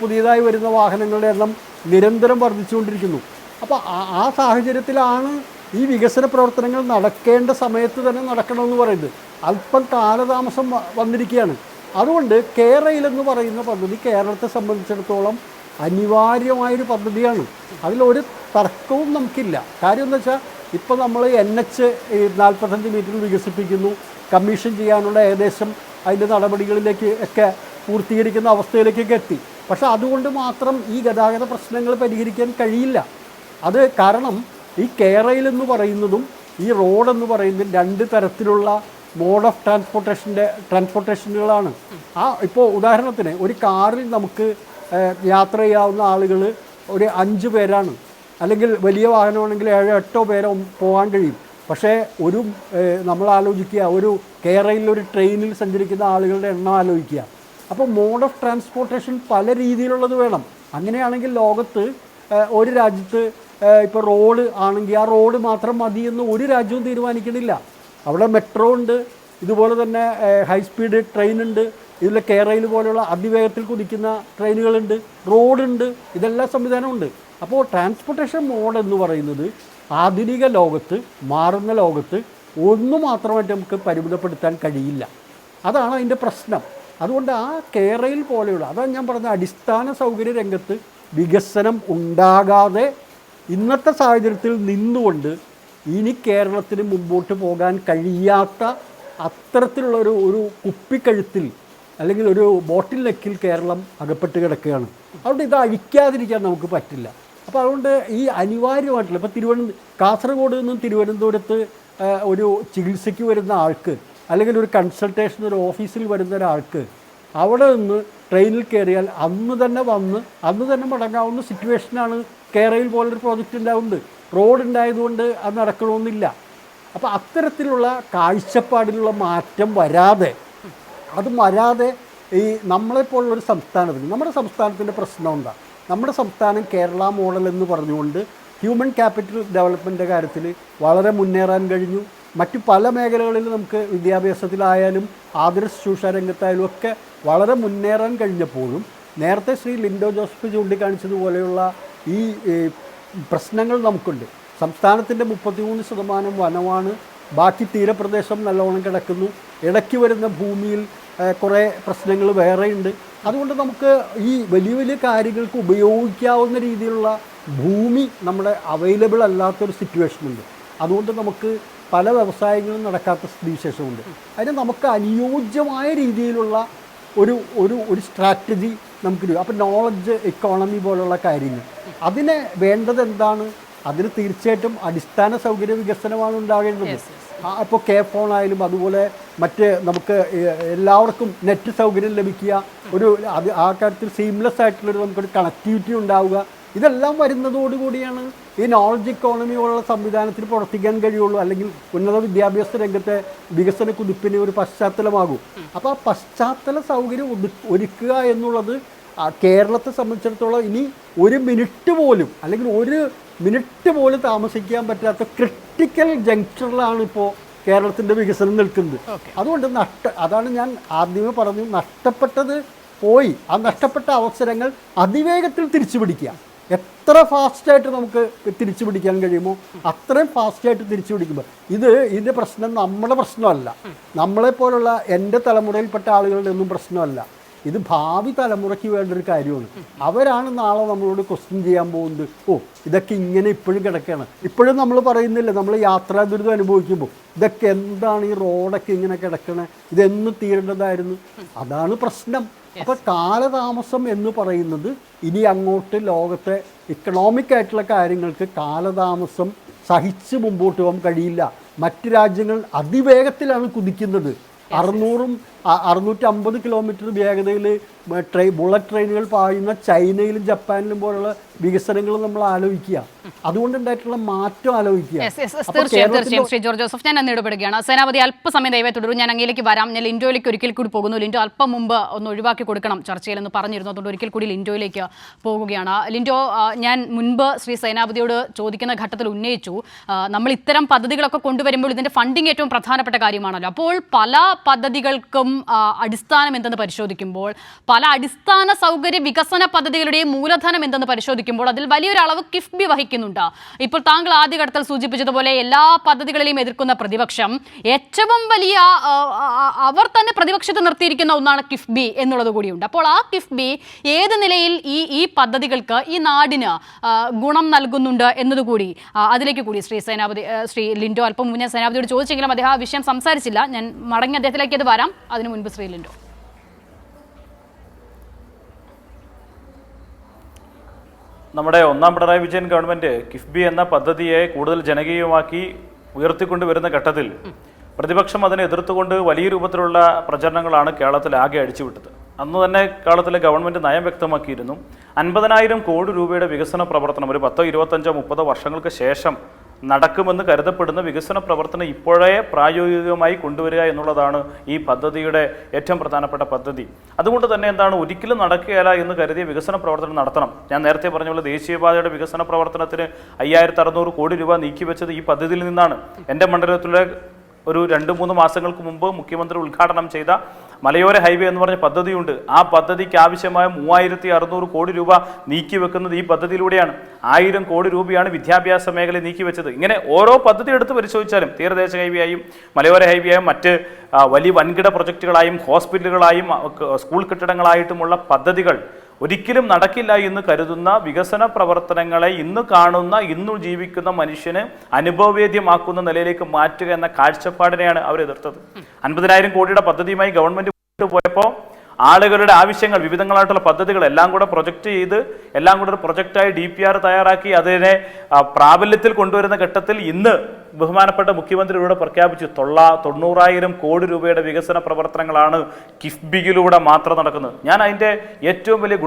പുതിയതായി വരുന്ന വാഹനങ്ങളുടെ എണ്ണം നിരന്തരം വർദ്ധിച്ചുകൊണ്ടിരിക്കുന്നു. അപ്പോൾ ആ സാഹചര്യത്തിലാണ് ഈ വികസന പ്രവർത്തനങ്ങൾ നടക്കേണ്ട സമയത്ത് തന്നെ നടക്കണമെന്ന് പറയുന്നത്. അല്പം കാലതാമസം വന്നിരിക്കുകയാണ്. അതുകൊണ്ട് കെ-റെയിൽ എന്ന് പറയുന്ന പദ്ധതി കേരളത്തെ സംബന്ധിച്ചിടത്തോളം അനിവാര്യമായൊരു പദ്ധതിയാണ്. അതിലൊരു തർക്കവും നമുക്കില്ല. കാര്യം എന്താ വെച്ചാൽ ഇപ്പോൾ നമ്മൾ NH 45 മീറ്ററിൽ വികസിപ്പിക്കുന്നു. കമ്മീഷൻ ചെയ്യാനുള്ള ഏകദേശം അതിൻ്റെ നടപടികളിലേക്ക് ഒക്കെ പൂർത്തീകരിക്കുന്ന അവസ്ഥയിലേക്കൊക്കെ എത്തി. പക്ഷേ അതുകൊണ്ട് മാത്രം ഈ ഗതാഗത പ്രശ്നങ്ങൾ പരിഹരിക്കാൻ കഴിയില്ല. അത് കാരണം ഈ കെ-റെയിൽ എന്ന് പറയുന്നതും ഈ റോഡെന്ന് പറയുന്നതും രണ്ട് തരത്തിലുള്ള മോഡ് ഓഫ് ട്രാൻസ്പോർട്ടേഷനുകളാണ്. ഇപ്പോൾ ഉദാഹരണത്തിന് ഒരു കാറിൽ നമുക്ക് യാത്ര ചെയ്യാവുന്ന ആളുകൾ ഒരു 5 പേരാണ്. അല്ലെങ്കിൽ വലിയ വാഹനമാണെങ്കിൽ 7-8 പേരോ പോകാൻ കഴിയും. പക്ഷേ നമ്മൾ ആലോചിക്കുക, ഒരു കെ-റെയിലൊരു ട്രെയിനിൽ സഞ്ചരിക്കുന്ന ആളുകളുടെ എണ്ണം ആലോചിക്കുക. അപ്പോൾ മോഡ് ഓഫ് ട്രാൻസ്പോർട്ടേഷൻ പല രീതിയിലുള്ളത് വേണം. അങ്ങനെയാണെങ്കിൽ ലോകത്ത് ഒരു രാജ്യത്ത് ഇപ്പോൾ റോഡ് ആണെങ്കിൽ ആ റോഡ് മാത്രം മതിയെന്ന് ഒരു രാജ്യവും തീരുമാനിക്കണില്ല. അവിടെ മെട്രോ ഉണ്ട്, ഇതുപോലെ തന്നെ ഹൈസ്പീഡ് ട്രെയിൻ ഉണ്ട്, ഇതിലെ കെ-റെയിൽ പോലെയുള്ള അതിവേഗത്തിൽ കുതിക്കുന്ന ട്രെയിനുകളുണ്ട്, റോഡുണ്ട്, ഇതെല്ലാം സംവിധാനമുണ്ട്. അപ്പോൾ ട്രാൻസ്പോർട്ടേഷൻ മോഡ് എന്ന് പറയുന്നത് ആധുനിക ലോകത്ത്, മാറുന്ന ലോകത്ത് ഒന്ന് മാത്രമായിട്ട് നമുക്ക് പരിമിതപ്പെടുത്താൻ കഴിയില്ല. അതാണ് അതിൻ്റെ പ്രശ്നം. അതുകൊണ്ട് ആ കെ-റെയിൽ പോലെയുള്ള, അതാണ് ഞാൻ പറഞ്ഞ അടിസ്ഥാന സൗകര്യ രംഗത്ത് വികസനം ഉണ്ടാകാതെ ഇന്നത്തെ സാഹചര്യത്തിൽ നിന്നുകൊണ്ട് ഇനി കേരളത്തിന് മുമ്പോട്ട് പോകാൻ കഴിയാത്ത അത്തരത്തിലുള്ള ഒരു കുപ്പിക്കഴുത്തിൽ അല്ലെങ്കിൽ ഒരു ബോട്ടിൽ നെക്കിൽ കേരളം അകപ്പെട്ട് കിടക്കുകയാണ്. അതുകൊണ്ട് ഇത് അഴിക്കാതിരിക്കാൻ നമുക്ക് പറ്റില്ല. അപ്പോൾ അതുകൊണ്ട് ഈ അനിവാര്യമായിട്ടുള്ള ഇപ്പോൾ കാസർഗോഡ് നിന്നും തിരുവനന്തപുരത്ത് ഒരു ചികിത്സയ്ക്ക് വരുന്ന ആൾക്ക് അല്ലെങ്കിൽ ഒരു കൺസൾട്ടേഷൻ ഒരു ഓഫീസിൽ വരുന്ന ഒരാൾക്ക് അവിടെ നിന്ന് ട്രെയിനിൽ കയറിയാൽ അന്ന് തന്നെ മടങ്ങാവുന്ന സിറ്റുവേഷനാണ് കെ-റെയിൽ പോലൊരു പ്രോജക്റ്റ് ഉണ്ടാവുന്നത്. റോഡ് ഉണ്ടായതുകൊണ്ട് അത് നടക്കണമെന്നില്ല. അപ്പോൾ അത്തരത്തിലുള്ള കാഴ്ചപ്പാടിലുള്ള മാറ്റം വരാതെ ഈ നമ്മളെപ്പോലുള്ളൊരു സംസ്ഥാനത്തിന്, നമ്മുടെ സംസ്ഥാനത്തിൻ്റെ പ്രശ്നം എന്താ? നമ്മുടെ സംസ്ഥാനം കേരള മോഡൽ എന്ന് പറഞ്ഞുകൊണ്ട് ഹ്യൂമൻ ക്യാപിറ്റൽ ഡെവലപ്മെൻറ്റിൻ്റെ കാര്യത്തിൽ വളരെ മുന്നേറാൻ കഴിഞ്ഞു. മറ്റു പല മേഖലകളിൽ നമുക്ക് വിദ്യാഭ്യാസത്തിലായാലും ആതുര ശുശ്രൂഷ രംഗത്തായാലും ഒക്കെ വളരെ മുന്നേറാൻ കഴിഞ്ഞപ്പോഴും നേരത്തെ ശ്രീ ലിൻഡോ ജോസഫ് ചൂണ്ടിക്കാണിച്ചതുപോലെയുള്ള ഈ പ്രശ്നങ്ങൾ നമുക്കുണ്ട്. സംസ്ഥാനത്തിൻ്റെ 33% വനമാണ്, ബാക്കി തീരപ്രദേശം നല്ലോണം കിടക്കുന്നു, ഇടയ്ക്ക് വരുന്ന ഭൂമിയിൽ കുറേ പ്രശ്നങ്ങൾ വേറെയുണ്ട്. അതുകൊണ്ട് നമുക്ക് ഈ വലിയ വലിയ കാര്യങ്ങൾക്ക് ഉപയോഗിക്കാവുന്ന രീതിയിലുള്ള ഭൂമി നമ്മുടെ അവൈലബിൾ അല്ലാത്തൊരു സിറ്റുവേഷനുണ്ട്. അതുകൊണ്ട് നമുക്ക് പല വ്യവസായങ്ങളും നടക്കാത്ത സ്ഥിതിവിശേഷമുണ്ട്. അതിന് നമുക്ക് അനുയോജ്യമായ രീതിയിലുള്ള ഒരു സ്ട്രാറ്റജി നമുക്ക്. അപ്പോൾ നോളജ് എക്കോണമി പോലുള്ള കാര്യങ്ങൾ അതിന് വേണ്ടത് എന്താണ്? അതിന് തീർച്ചയായിട്ടും അടിസ്ഥാന സൗകര്യ വികസനമാണ് ഉണ്ടാകേണ്ടത്. ഇപ്പോൾ കെ-ഫോൺ ആയാലും അതുപോലെ മറ്റ് നമുക്ക് എല്ലാവർക്കും നെറ്റ് സൗകര്യം ലഭിക്കുക, ആ കാര്യത്തിൽ സീംലെസ് ആയിട്ടുള്ളൊരു നമുക്കൊരു കണക്ടിവിറ്റി ഉണ്ടാവുക. ഇതെല്ലാം വരുന്നതോടുകൂടിയാണ് ഈ നോളജ് ഇക്കോണമി പോലുള്ള സംവിധാനത്തിൽ പ്രവർത്തിക്കാൻ കഴിയുള്ളൂ. അല്ലെങ്കിൽ ഉന്നത വിദ്യാഭ്യാസ രംഗത്തെ വികസന കുതിപ്പിന് ഒരു പശ്ചാത്തലമാകും. അപ്പോൾ ആ പശ്ചാത്തല സൗകര്യം ഒരുക്കുക എന്നുള്ളത് കേരളത്തെ സംബന്ധിച്ചിടത്തോളം ഇനി ഒരു മിനിറ്റ് പോലും താമസിക്കാൻ പറ്റാത്ത ക്രിട്ടിക്കൽ ജംഗ്ഷനിലാണ് ഇപ്പോൾ കേരളത്തിൻ്റെ വികസനം നിൽക്കുന്നത്. അതുകൊണ്ട് അതാണ് ഞാൻ ആദ്യമേ പറഞ്ഞു, നഷ്ടപ്പെട്ടത് പോയി. ആ നഷ്ടപ്പെട്ട അവസരങ്ങൾ അതിവേഗത്തിൽ തിരിച്ചു പിടിക്കുക. എത്ര ഫാസ്റ്റായിട്ട് നമുക്ക് തിരിച്ചു പിടിക്കാൻ കഴിയുമോ അത്രയും ഫാസ്റ്റായിട്ട് തിരിച്ചു പിടിക്കുമ്പോൾ ഇതിൻ്റെ പ്രശ്നം നമ്മുടെ പ്രശ്നമല്ല, നമ്മളെപ്പോലുള്ള എൻ്റെ തലമുറയിൽപ്പെട്ട ആളുകളുടെ ഒന്നും പ്രശ്നമല്ല. ഇത് ഭാവി തലമുറയ്ക്ക് വേണ്ട ഒരു കാര്യമാണ്. അവരാണ് നാളെ നമ്മളോട് ക്വസ്റ്റ്യൻ ചെയ്യാൻ പോകുന്നത്. ഇതൊക്കെ ഇങ്ങനെ ഇപ്പോഴും കിടക്കുകയാണ്. ഇപ്പോഴും നമ്മൾ പറയുന്നില്ല, നമ്മൾ യാത്രാ ദുരിതം അനുഭവിക്കുമ്പോൾ ഇതൊക്കെ എന്താണ് ഈ റോഡൊക്കെ ഇങ്ങനെ കിടക്കണേ, ഇതെന്ന് തീരേണ്ടതായിരുന്നു. അതാണ് പ്രശ്നം. അപ്പോൾ കാലതാമസം എന്ന് പറയുന്നത് ഇനി അങ്ങോട്ട് ലോകത്തെ ഇക്കണോമിക് ആയിട്ടുള്ള കാര്യങ്ങൾക്ക് കാലതാമസം സഹിച്ച് മുമ്പോട്ട് പോകാൻ കഴിയില്ല. മറ്റ് രാജ്യങ്ങൾ അതിവേഗത്തിലാണ് കുതിക്കുന്നത്. 650 കിലോമീറ്റർ വേഗതയിൽ ബുള്ളറ്റ് ട്രെയിനുകൾ പായുന്ന ചൈനയിലും ജപ്പാനിലും പോലുള്ള വികസനങ്ങൾ നമ്മൾ ആലോചിക്കുക. അതുകൊണ്ടുണ്ടായിട്ടുള്ള മാറ്റം ആലോചിക്കുക. തീർച്ചയായും ശ്രീ ജോർജ് ജോസഫ്, ഞാൻ അന്ന് ഇടപെടുകയാണ്. സേനാപതി അല്പസമയം ദയവായി തുടരും. ഞാൻ അങ്ങയിലേക്ക് വരാം. ഞാൻ ലിൻഡോയിലേക്ക് ഒരിക്കൽ കൂടി പോകുന്നു. ലിൻഡോ അല്പം മുമ്പ് ഒന്ന് ഒഴിവാക്കി കൊടുക്കണം ചർച്ചയിലെന്ന് പറഞ്ഞിരുന്നു. അതുകൊണ്ട് ഒരിക്കൽ കൂടി ലിൻഡോയിലേക്ക് പോകുകയാണ്. ലിൻഡോ, ഞാൻ മുൻപ് ശ്രീ സേനാപതിയോട് ചോദിക്കുന്ന ഘട്ടത്തിൽ ഉന്നയിച്ചു, നമ്മൾ ഇത്തരം പദ്ധതികളൊക്കെ കൊണ്ടുവരുമ്പോൾ ഇതിൻ്റെ ഫണ്ടിങ് ഏറ്റവും പ്രധാനപ്പെട്ട കാര്യമാണല്ലോ. അപ്പോൾ പല പദ്ധതികൾക്കും അടിസ്ഥാനം എന്തെന്ന് പരിശോധിക്കുമ്പോൾ, പല അടിസ്ഥാന സൗകര്യ വികസന പദ്ധതികളുടെയും മൂലധനം എന്തെന്ന് പരിശോധിക്കുമ്പോൾ അതിൽ വലിയൊരളവ് കിഫ്ബി വഹിക്കുന്നുണ്ട്. ഇപ്പോൾ താങ്കൾ ആദ്യഘട്ടത്തിൽ സൂചിപ്പിച്ചതുപോലെ എല്ലാ പദ്ധതികളെയും എതിർക്കുന്ന പ്രതിപക്ഷം ഏറ്റവും വലിയ അവർ തന്നെ പ്രതിപക്ഷത്ത് നിർത്തിയിരിക്കുന്ന ഒന്നാണ് കിഫ്ബി എന്നുള്ളത് കൂടിയുണ്ട്. അപ്പോൾ ആ കിഫ്ബി ഏത് നിലയിൽ ഈ പദ്ധതികൾക്ക്, ഈ നാടിന് ഗുണം നൽകുന്നുണ്ട് എന്നതുകൂടി അതിലേക്ക് കൂടി ശ്രീ ലിൻഡോ അല്പം മുന്നേ സേനാപതിയോട് ചോദിച്ചെങ്കിലും അദ്ദേഹം ആ വിഷയം സംസാരിച്ചില്ല. ഞാൻ മടങ്ങി അദ്ദേഹത്തിലേക്ക് അത് വരാം. അതിനു മുൻപ് ശ്രീ ലിൻഡോ. നമ്മുടെ ഒന്നാം പിണറായി വിജയൻ ഗവൺമെൻറ് കിഫ്ബി എന്ന പദ്ധതിയെ കൂടുതൽ ജനകീയമാക്കി ഉയർത്തിക്കൊണ്ടുവരുന്ന ഘട്ടത്തിൽ പ്രതിപക്ഷം അതിനെ എതിർത്തുകൊണ്ട് വലിയ രൂപത്തിലുള്ള പ്രചരണങ്ങളാണ് കേരളത്തിൽ ആകെ അടിച്ചുവിട്ടത്. അന്ന് തന്നെ കേരളത്തിലെ ഗവൺമെൻറ് നയം വ്യക്തമാക്കിയിരുന്നു, 50,000 കോടി രൂപയുടെ വികസന പ്രവർത്തനം ഒരു 10, 25, 30 വർഷങ്ങൾക്ക് ശേഷം നടക്കുമെന്ന് കരുതപ്പെടുന്ന വികസന പ്രവർത്തനം ഇപ്പോഴേ പ്രായോഗികമായി കൊണ്ടുവരിക എന്നുള്ളതാണ് ഈ പദ്ധതിയുടെ ഏറ്റവും പ്രധാനപ്പെട്ട പദ്ധതി. അതുകൊണ്ട് തന്നെ എന്താണ്, ഒരിക്കലും നടക്കുകയില്ല എന്ന് കരുതിയ വികസന പ്രവർത്തനം നടത്തണം. ഞാൻ നേരത്തെ പറഞ്ഞ പോലെ ദേശീയപാതയുടെ വികസന പ്രവർത്തനത്തിന് 5,600 കോടി രൂപ നീക്കിവെച്ചത് ഈ പദ്ധതിയിൽ നിന്നാണ്. എൻ്റെ മണ്ഡലത്തിലെ ഒരു 2-3 മാസങ്ങൾക്ക് മുമ്പ് മുഖ്യമന്ത്രി ഉദ്ഘാടനം ചെയ്ത മലയോര ഹൈവേ എന്ന് പറഞ്ഞ പദ്ധതിയുണ്ട്. ആ പദ്ധതിക്ക് ആവശ്യമായ 3,600 കോടി രൂപ നീക്കിവെക്കുന്നത് ഈ പദ്ധതിയിലൂടെയാണ്. 1000 കോടി രൂപയാണ് വിദ്യാഭ്യാസ മേഖല നീക്കിവെച്ചത്. ഇങ്ങനെ ഓരോ പദ്ധതി എടുത്ത് പരിശോധിച്ചാലും തീരദേശ ഹൈവേയായും മലയോര ഹൈവേയായും മറ്റ് വലിയ വൻകിട പ്രൊജക്റ്റുകളായും ഹോസ്പിറ്റലുകളായും സ്കൂൾ കെട്ടിടങ്ങളായിട്ടുമുള്ള പദ്ധതികൾ ഒരിക്കലും നടക്കില്ല എന്ന് കരുതുന്ന വികസന പ്രവർത്തനങ്ങളെ ഇന്ന് കാണുന്ന, ഇന്നു ജീവിക്കുന്ന മനുഷ്യന് അനുഭവവേദ്യമാക്കുന്ന നിലയിലേക്ക് മാറ്റുക എന്ന കാഴ്ചപ്പാടിനെയാണ് അവർ എതിർത്തത്. 50,000 കോടിയുടെ പദ്ധതിയുമായി ഗവൺമെന്റ് പോയപ്പോൾ ആളുകളുടെ ആവശ്യങ്ങൾ, വിവിധങ്ങളായിട്ടുള്ള പദ്ധതികൾ എല്ലാം കൂടെ പ്രൊജക്റ്റ് ചെയ്ത് എല്ലാം കൂടെ ഒരു പ്രൊജക്റ്റായി DPR തയ്യാറാക്കി അതിനെ പ്രാബല്യത്തിൽ കൊണ്ടുവരുന്ന ഘട്ടത്തിൽ ഇന്ന് ബഹുമാനപ്പെട്ട മുഖ്യമന്ത്രിയുടെ പ്രഖ്യാപിച്ചു 90,000 കോടി രൂപയുടെ വികസന പ്രവർത്തനങ്ങളാണ് കിഫ്ബിയിലൂടെ മാത്രം നടക്കുന്നത്. ഞാൻ അതിൻ്റെ ഏറ്റവും വലിയ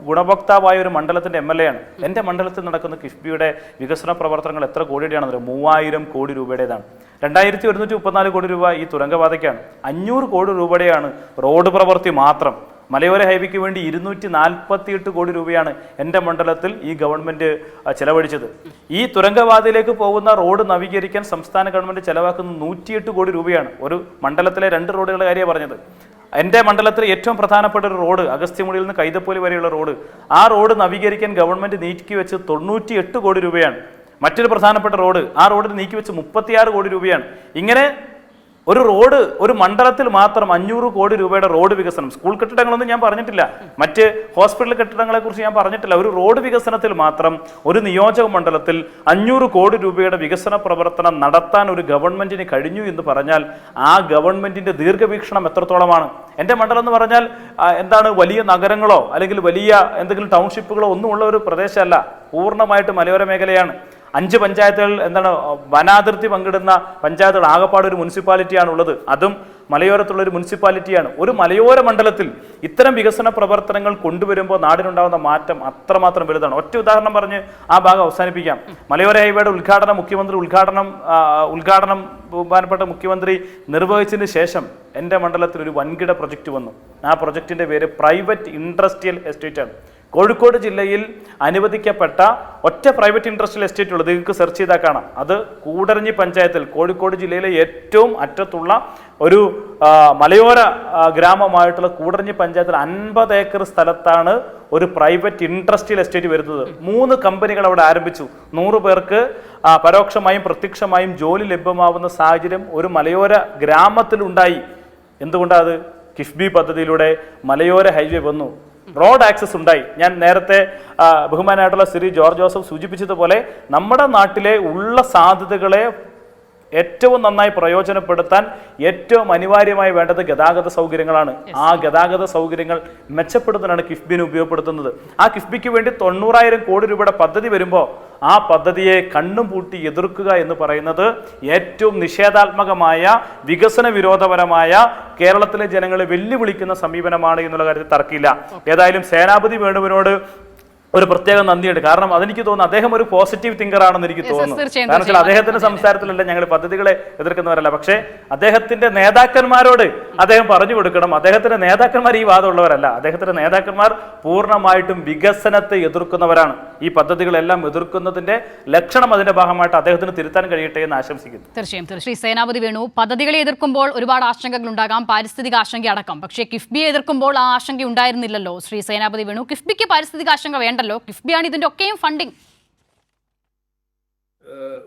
ഗുണഭോക്താവായ ഒരു മണ്ഡലത്തിൻ്റെ MLA ആണ്. എൻ്റെ മണ്ഡലത്തിൽ നടക്കുന്ന കിഫ്ബിയുടെ വികസന പ്രവർത്തനങ്ങൾ എത്ര കോടിയുടെയാണെന്ന് 3,000 കോടി രൂപയുടേതാണ്. 2,134 കോടി രൂപ ഈ തുരങ്കപാതയ്ക്കാണ്. 500 കോടി രൂപയുടെയാണ് റോഡ് പ്രവൃത്തി മാത്രം. മലയോര ഹൈവേക്ക് വേണ്ടി 248 കോടി രൂപയാണ് എൻ്റെ മണ്ഡലത്തിൽ ഈ ഗവൺമെൻറ് ചെലവഴിച്ചത്. ഈ തുരങ്കപാതയിലേക്ക് പോകുന്ന റോഡ് നവീകരിക്കാൻ സംസ്ഥാന ഗവൺമെൻറ് ചെലവാക്കുന്നത് 108 കോടി രൂപയാണ്. ഒരു മണ്ഡലത്തിലെ 2 റോഡുകളുടെ കാര്യമാണ് പറഞ്ഞത്. എൻ്റെ മണ്ഡലത്തിൽ ഏറ്റവും പ്രധാനപ്പെട്ട ഒരു റോഡ്, അഗസ്ത്യമുടിയിൽ നിന്ന് കൈതപ്പോലി വരെയുള്ള റോഡ്, ആ റോഡ് നവീകരിക്കാൻ ഗവൺമെൻറ് നീക്കി വെച്ച് 98 കോടി രൂപയാണ്. മറ്റൊരു പ്രധാനപ്പെട്ട റോഡ്, ആ റോഡിന് നീക്കി വെച്ച് 36 കോടി രൂപയാണ്. ഇങ്ങനെ ഒരു റോഡ്, ഒരു മണ്ഡലത്തിൽ മാത്രം 500 കോടി രൂപയുടെ റോഡ് വികസനം. സ്കൂൾ കെട്ടിടങ്ങളൊന്നും ഞാൻ പറഞ്ഞിട്ടില്ല, മറ്റ് ഹോസ്പിറ്റൽ കെട്ടിടങ്ങളെ കുറിച്ച് ഞാൻ പറഞ്ഞിട്ടില്ല. ഒരു റോഡ് വികസനത്തിൽ മാത്രം ഒരു നിയോജക മണ്ഡലത്തിൽ 500 കോടി രൂപയുടെ വികസന പ്രവർത്തനം നടത്താൻ ഒരു ഗവൺമെന്റിന് കഴിഞ്ഞു എന്ന് പറഞ്ഞാൽ ആ ഗവൺമെന്റിന്റെ ദീർഘവീക്ഷണം എത്രത്തോളമാണ്. എൻ്റെ മണ്ഡലം എന്ന് പറഞ്ഞാൽ എന്താണ്, വലിയ നഗരങ്ങളോ അല്ലെങ്കിൽ വലിയ എന്തെങ്കിലും ടൗൺഷിപ്പുകളോ ഒന്നുമുള്ള ഒരു പ്രദേശമല്ല, പൂർണ്ണമായിട്ട് മലയോര മേഖലയാണ്. 5 പഞ്ചായത്തുകൾ എന്താണ് വനാതിർത്തി പങ്കിടുന്ന പഞ്ചായത്തുകൾ, ആകപ്പാട് ഒരു മുനിസിപ്പാലിറ്റിയാണ് ഉള്ളത്. അതും മലയോരത്തുള്ളൊരു മുനിസിപ്പാലിറ്റിയാണ്. ഒരു മലയോര മണ്ഡലത്തിൽ ഇത്തരം വികസന പ്രവർത്തനങ്ങൾ കൊണ്ടുവരുമ്പോൾ നാടിനുണ്ടാകുന്ന മാറ്റം അത്രമാത്രം വലുതാണ്. ഒറ്റ ഉദാഹരണം പറഞ്ഞ് ആ ഭാഗം അവസാനിപ്പിക്കാം. മലയോര ഹൈവേയുടെ ഉദ്ഘാടനം ബഹുമാനപ്പെട്ട മുഖ്യമന്ത്രി നിർവഹിച്ചതിന് ശേഷം എൻ്റെ മണ്ഡലത്തിൽ ഒരു വൻകിട പ്രൊജക്റ്റ് വന്നു. ആ പ്രൊജക്റ്റിൻ്റെ പേര് പ്രൈവറ്റ് ഇൻഡസ്ട്രിയൽ എസ്റ്റേറ്റ് ആണ്. കോഴിക്കോട് ജില്ലയിൽ അനുവദിക്കപ്പെട്ട ഒറ്റ പ്രൈവറ്റ് ഇൻഡസ്ട്രിയൽ എസ്റ്റേറ്റ് ഉള്ളത് നിങ്ങൾക്ക് സെർച്ച് ചെയ്താൽ കാണാം. അത് കൂടരഞ്ഞി പഞ്ചായത്തിൽ, കോഴിക്കോട് ജില്ലയിലെ ഏറ്റവും അറ്റത്തുള്ള ഒരു മലയോര ഗ്രാമമായിട്ടുള്ള കൂടരഞ്ഞി പഞ്ചായത്തിൽ 50 ഏക്കർ സ്ഥലത്താണ് ഒരു പ്രൈവറ്റ് ഇൻഡസ്ട്രിയൽ എസ്റ്റേറ്റ് വരുന്നത്. 3 കമ്പനികൾ അവിടെ ആരംഭിച്ചു. 100 പേർക്ക് പരോക്ഷമായും പ്രത്യക്ഷമായും ജോലി ലഭ്യമാവുന്ന സാഹചര്യം ഒരു മലയോര ഗ്രാമത്തിലുണ്ടായി. എന്തുകൊണ്ടാണ് അത്? കിഫ്ബി പദ്ധതിയിലൂടെ മലയോര ഹൈവേ വന്നു, റോഡ് ആക്സസ് ഉണ്ടായി. ഞാൻ നേരത്തെ ബഹുമാനായിട്ടുള്ള ശ്രീ ജോർജ് ജോസഫ് സൂചിപ്പിച്ചതുപോലെ നമ്മുടെ നാട്ടിലെ ഉള്ള സാധ്യതകളെ ഏറ്റവും നന്നായി പ്രയോജനപ്പെടുത്താൻ ഏറ്റവും അനിവാര്യമായി വേണ്ടത് ഗതാഗത സൗകര്യങ്ങളാണ്. ആ ഗതാഗത സൗകര്യങ്ങൾ മെച്ചപ്പെടുത്താനാണ് കിഫ്ബിനെ ഉപയോഗപ്പെടുത്തുന്നത്. ആ കിഫ്ബിക്ക് വേണ്ടി 90,000 കോടി രൂപയുടെ പദ്ധതി വരുമ്പോൾ ആ പദ്ധതിയെ കണ്ണും പൂട്ടി എതിർക്കുക എന്ന് പറയുന്നത് ഏറ്റവും നിഷേധാത്മകമായ വികസന വിരോധപരമായ കേരളത്തിലെ ജനങ്ങളെ വെല്ലുവിളിക്കുന്ന സമീപനമാണ് എന്നുള്ള കാര്യത്തിൽ തർക്കമില്ല. ഏതായാലും സേനാപതി വേണുവിനോട് ഒരു പ്രത്യേക നന്ദിയുണ്ട്. കാരണം അതെനിക്ക് തോന്നുന്നു അദ്ദേഹം ഒരു പോസിറ്റീവ് തിങ്കർ ആണെന്ന് എനിക്ക് തോന്നുന്നു. കാരണം വെച്ചാൽ അദ്ദേഹത്തിന്റെ സംസാരത്തിലല്ല ഞങ്ങൾ പദ്ധതികളെ എതിർക്കുന്നവരല്ല, പക്ഷേ അദ്ദേഹത്തിന്റെ നേതാക്കന്മാരോട് അദ്ദേഹം പറഞ്ഞു കൊടുക്കണം. അദ്ദേഹത്തിന്റെ നേതാക്കന്മാർ ഈ വാദമുള്ളവരല്ല. അദ്ദേഹത്തിന്റെ നേതാക്കന്മാർ പൂർണ്ണമായിട്ടും വികസനത്തെ എതിർക്കുന്നവരാണ്. ഈ പദ്ധതികളെല്ലാം എതിർക്കുന്നതിന്റെ ലക്ഷണം അതിന്റെ ഭാഗമായിട്ട് അദ്ദേഹത്തിന് തിരുത്താൻ കഴിയട്ടെ എന്ന് ആശംസിക്കുന്നു. തീർച്ചയായും ശ്രീ സേനാപതി വേണു, പദ്ധതികളെ എതിർക്കുമ്പോൾ ഒരുപാട് ആശങ്കകൾ ഉണ്ടാകാം, പാരിസ്ഥിതിക ആശങ്ക അടക്കം. പക്ഷേ കിഫ്ബിയെ എതിർക്കുമ്പോൾ ആ ആശങ്ക ഉണ്ടായിരുന്നില്ലല്ലോ ശ്രീ സേനാപതി വേണു. കിഫ്ബിക്ക് പാരിസ്ഥിതിക ആശങ്ക വേണ്ട, കിഫ്ബിയാണ് ഇതിന്റെ ഒക്കെയും ഫണ്ടിങ്.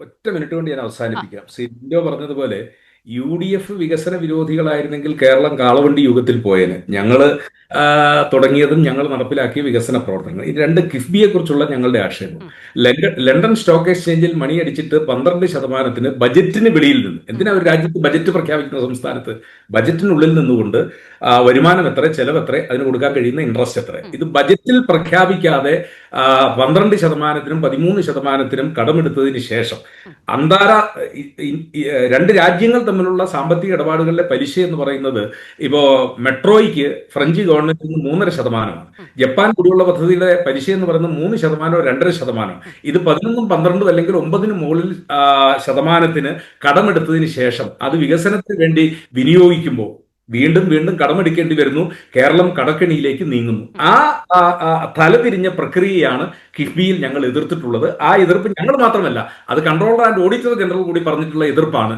ഒറ്റ മിനിറ്റ് കൊണ്ട് ഞാൻ അവസാനിപ്പിക്കാം. സിൻഡോ പറഞ്ഞതുപോലെ UDF വികസന വിരോധികളായിരുന്നെങ്കിൽ കേരളം കാളവണ്ടി യുഗത്തിൽ പോയേനെ. ഞങ്ങള് തുടങ്ങിയതും ഞങ്ങൾ നടപ്പിലാക്കിയ വികസന പ്രവർത്തനങ്ങൾ. ഈ രണ്ട് കിഫ്ബിയെ കുറിച്ചുള്ള ഞങ്ങളുടെ ആക്ഷേപം, ലണ്ടൻ സ്റ്റോക്ക് എക്സ്ചേഞ്ചിൽ മണിയടിച്ചിട്ട് 12% ബജറ്റിന് വെളിയിൽ നിന്ന്, എന്തിനാ ഒരു രാജ്യത്ത് ബജറ്റ് പ്രഖ്യാപിക്കുന്ന സംസ്ഥാനത്ത് ബജറ്റിനുള്ളിൽ നിന്നുകൊണ്ട് വരുമാനം എത്ര, ചെലവ് എത്ര, അതിന് കൊടുക്കാൻ കഴിയുന്ന ഇൻട്രസ്റ്റ് എത്ര, ഇത് ബജറ്റിൽ പ്രഖ്യാപിക്കാതെ 12%-നും 13%-നും കടമെടുത്തതിന് ശേഷം രണ്ട് രാജ്യങ്ങൾ തമ്മിലുള്ള സാമ്പത്തിക ഇടപാടുകളിലെ പലിശ എന്ന് പറയുന്നത് ഇപ്പോ മെട്രോയ്ക്ക് ഫ്രഞ്ച് ഗവൺമെന്റിന് 3.5%, ജപ്പാൻ കുടിവെള്ള പദ്ധതിയുടെ പലിശ എന്ന് പറയുന്നത് 3%, 2.5%. ഇത് 11, 12 അല്ലെങ്കിൽ 9 മുകളിൽ ശതമാനത്തിന് കടമെടുത്തതിന് ശേഷം അത് വികസനത്തിന് വേണ്ടി വിനിയോഗിക്കുമ്പോൾ വീണ്ടും വീണ്ടും കടമെടുക്കേണ്ടി വരുന്നു. കേരളം കടക്കെണിയിലേക്ക് നീങ്ങുന്നു. ആ തലതിരിഞ്ഞ പ്രക്രിയയാണ് കിഫ്ബിയിൽ ഞങ്ങൾ എതിർത്തിട്ടുള്ളത്. ആ എതിർപ്പ് ഞങ്ങൾ മാത്രമല്ല, അത് കൺട്രോളർ ആൻഡ് ഓഡിറ്റർ ജനറൽ കൂടി പറഞ്ഞിട്ടുള്ള എതിർപ്പാണ്.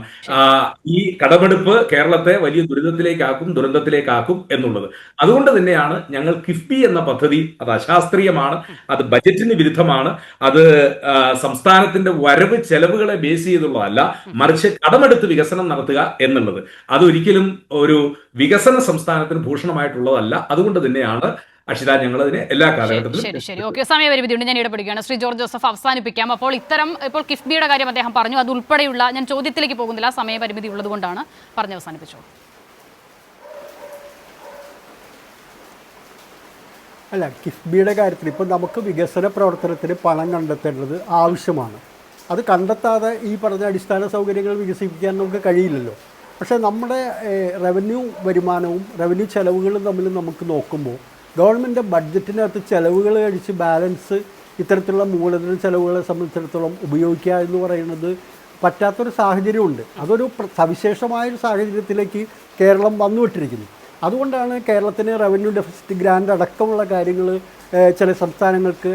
ഈ കടമെടുപ്പ് കേരളത്തെ വലിയ ദുരന്തത്തിലേക്കാക്കും എന്നുള്ളത്. അതുകൊണ്ട് തന്നെയാണ് ഞങ്ങൾ കിഫ്ബി എന്ന പദ്ധതി, അത് അശാസ്ത്രീയമാണ്, അത് ബജറ്റിന് വിരുദ്ധമാണ്, അത് സംസ്ഥാനത്തിന്റെ വരവ് ചെലവുകളെ ബേസ് ചെയ്തുള്ളതല്ല, മറിച്ച് കടമെടുത്ത് വികസനം നടത്തുക എന്നുള്ളത് അതൊരിക്കലും ഒരു വികസന സംസ്ഥാനത്തിന് ഭൂഷണമായിട്ടുള്ളതല്ല. അതുകൊണ്ട് തന്നെയാണ് അക്ഷിത ഞങ്ങൾ അതിനെ എല്ലാ കാലഘട്ടത്തിലും. ശരി, ഓക്കെ, സമയപരിമിതിയുണ്ട്, ഞാൻ ഇടപെടുകയാണ്. ശ്രീ ജോർജ് ജോസഫ്, അവസാനിപ്പിക്കാം. അപ്പോൾ ഇപ്പോൾ കിഫ്ബിയുടെ കാര്യം അദ്ദേഹം പറഞ്ഞു, അത് ഉൾപ്പെടെയുള്ള, ഞാൻ ചോദ്യത്തിലേക്ക് പോകുന്നില്ല, സമയപരിമിതി ഉള്ളത് കൊണ്ടാണ് പറഞ്ഞ് അവസാനിപ്പിച്ചു. അല്ല, കിഫ്ബിയുടെ കാര്യത്തിൽ ഇപ്പോൾ നമുക്ക് വികസന പ്രവർത്തനത്തിന് പണം കണ്ടെത്തേണ്ടത് ആവശ്യമാണ്. അത് കണ്ടെത്താതെ ഈ പറഞ്ഞ അടിസ്ഥാന സൗകര്യങ്ങൾ വികസിപ്പിക്കാൻ നമുക്ക് കഴിയില്ലല്ലോ. പക്ഷേ നമ്മുടെ റവന്യൂ വരുമാനവും റവന്യൂ ചെലവുകളും തമ്മിൽ നമുക്ക് നോക്കുമ്പോൾ ഗവൺമെൻറ് ബഡ്ജറ്റിനകത്ത് ചെലവുകൾ കഴിച്ച് ബാലൻസ് ഇത്തരത്തിലുള്ള മൂലധന ചെലവുകളെ സംബന്ധിച്ചിടത്തോളം ഉപയോഗിക്കുക എന്ന് പറയുന്നത് പറ്റാത്തൊരു സാഹചര്യമുണ്ട്. അതൊരു സവിശേഷമായൊരു സാഹചര്യത്തിലേക്ക് കേരളം വന്നുവിട്ടിരിക്കുന്നു. അതുകൊണ്ടാണ് കേരളത്തിന് റവന്യൂ ഡെഫിസിറ്റ് ഗ്രാൻഡ് അടക്കമുള്ള കാര്യങ്ങൾ ചില സംസ്ഥാനങ്ങൾക്ക്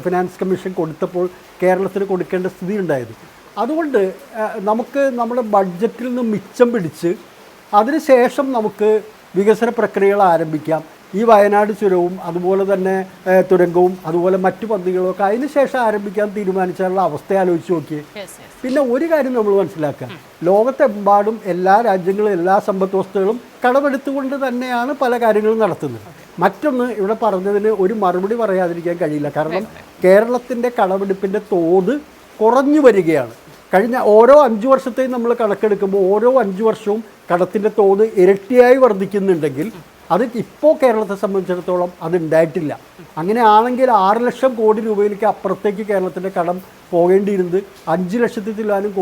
ഫിനാൻസ് കമ്മീഷൻ കൊടുത്തപ്പോൾ കേരളത്തിന് കൊടുക്കേണ്ട സ്ഥിതി ഉണ്ടായത്. അതുകൊണ്ട് നമുക്ക് നമ്മുടെ ബഡ്ജറ്റിൽ നിന്ന് മിച്ചം പിടിച്ച് അതിനുശേഷം നമുക്ക് വികസന പ്രക്രിയകൾ ആരംഭിക്കാം. ഈ വയനാട് ചുരവും അതുപോലെ തന്നെ തുരങ്കവും അതുപോലെ മറ്റു പദ്ധതികളും ഒക്കെ അതിന് ശേഷം ആരംഭിക്കാൻ തീരുമാനിച്ചാലുള്ള അവസ്ഥ ആലോചിച്ച് നോക്കിയേ. പിന്നെ ഒരു കാര്യം നമ്മൾ മനസ്സിലാക്കുക, ലോകത്തെമ്പാടും എല്ലാ രാജ്യങ്ങളും എല്ലാ സമ്പദ് വസ്തുക്കളും കടമെടുത്തുകൊണ്ട് തന്നെയാണ് പല കാര്യങ്ങളും നടത്തുന്നത്. മറ്റൊന്ന് ഇവിടെ പറഞ്ഞതിന് ഒരു മറുപടി പറയാതിരിക്കാൻ കഴിയില്ല. കാരണം കേരളത്തിൻ്റെ കടമെടുപ്പിൻ്റെ തോത് കുറഞ്ഞു വരികയാണ്. കഴിഞ്ഞ ഓരോ 5 വർഷത്തെയും നമ്മൾ കണക്കെടുക്കുമ്പോൾ ഓരോ 5 വർഷവും കടത്തിൻ്റെ തോത് ഇരട്ടിയായി വർദ്ധിക്കുന്നുണ്ടെങ്കിൽ അത് ഇപ്പോൾ കേരളത്തെ സംബന്ധിച്ചിടത്തോളം അത് ഉണ്ടായിട്ടില്ല. അങ്ങനെയാണെങ്കിൽ 6 ലക്ഷം കോടി രൂപയിലേക്ക് അപ്പുറത്തേക്ക് കേരളത്തിൻ്റെ കടം പോകേണ്ടിയിരുന്നത് 5 ലക്ഷത്തിൽ ചില്ലാനും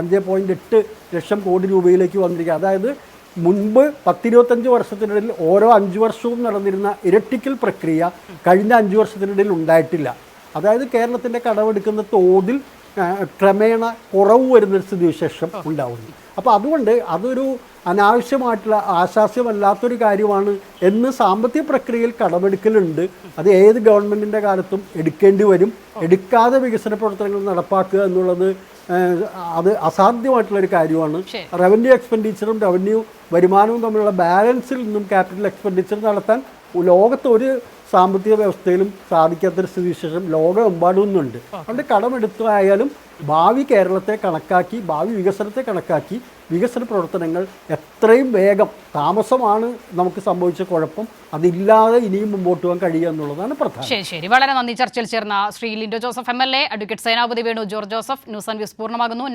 5.8 ലക്ഷം കോടി രൂപയിലേക്ക് വന്നിരിക്കുക. അതായത് മുൻപ് 10-25 വർഷത്തിനിടയിൽ ഓരോ 5 വർഷവും നടന്നിരുന്ന ഇരട്ടിക്കൽ പ്രക്രിയ കഴിഞ്ഞ 5 വർഷത്തിനിടയിൽ ഉണ്ടായിട്ടില്ല. അതായത് കേരളത്തിൻ്റെ കടമെടുക്കുന്ന തോതിൽ ക്രമേണ കുറവ് വരുന്നൊരു സ്ഥിതിവിശേഷം ഉണ്ടാവുന്നു. അപ്പോൾ അതുകൊണ്ട് അതൊരു അനാവശ്യമായിട്ടുള്ള ആശാസ്യമല്ലാത്തൊരു കാര്യമാണ് എന്ന് സാമ്പത്തിക പ്രക്രിയയിൽ കടമെടുക്കലുണ്ട്. അത് ഏത് ഗവൺമെൻറ്റിൻ്റെ കാലത്തും എടുക്കേണ്ടി വരും. എടുക്കാതെ വികസന പ്രവർത്തനങ്ങൾ നടപ്പാക്കുക എന്നുള്ളത് അത് അസാധ്യമായിട്ടുള്ളൊരു കാര്യമാണ്. റവന്യൂ എക്സ്പെൻഡിച്ചറും റവന്യൂ വരുമാനവും തമ്മിലുള്ള ബാലൻസിൽ നിന്നും ക്യാപിറ്റൽ എക്സ്പെൻഡിച്ചർ നടത്താൻ ലോകത്ത് ഒരു സാമ്പത്തിക വ്യവസ്ഥയിലും സാധിക്കാത്തൊരു സ്ഥിതിവിശേഷം ലോകമെമ്പാടുന്നുണ്ട്. അതുകൊണ്ട് കടമെടുത്തായാലും ഭാവി കേരളത്തെ കണക്കാക്കി, ഭാവി വികസനത്തെ കണക്കാക്കി വികസന പ്രവർത്തനങ്ങൾ എത്രയും വേഗം, താമസമാണ് നമുക്ക് സംഭവിച്ച കുഴപ്പം, അതില്ലാതെ ഇനിയും മുമ്പോട്ട് പോകാൻ കഴിയുക എന്നുള്ളതാണ് പ്രധാനം. ശരി, വളരെ നന്ദി. ചർച്ചയിൽ ചേർന്ന Shri Lindo Joseph MLA, advocate Senapathi Venu George Joseph. News and views പൂർണ്ണമാകുന്നു.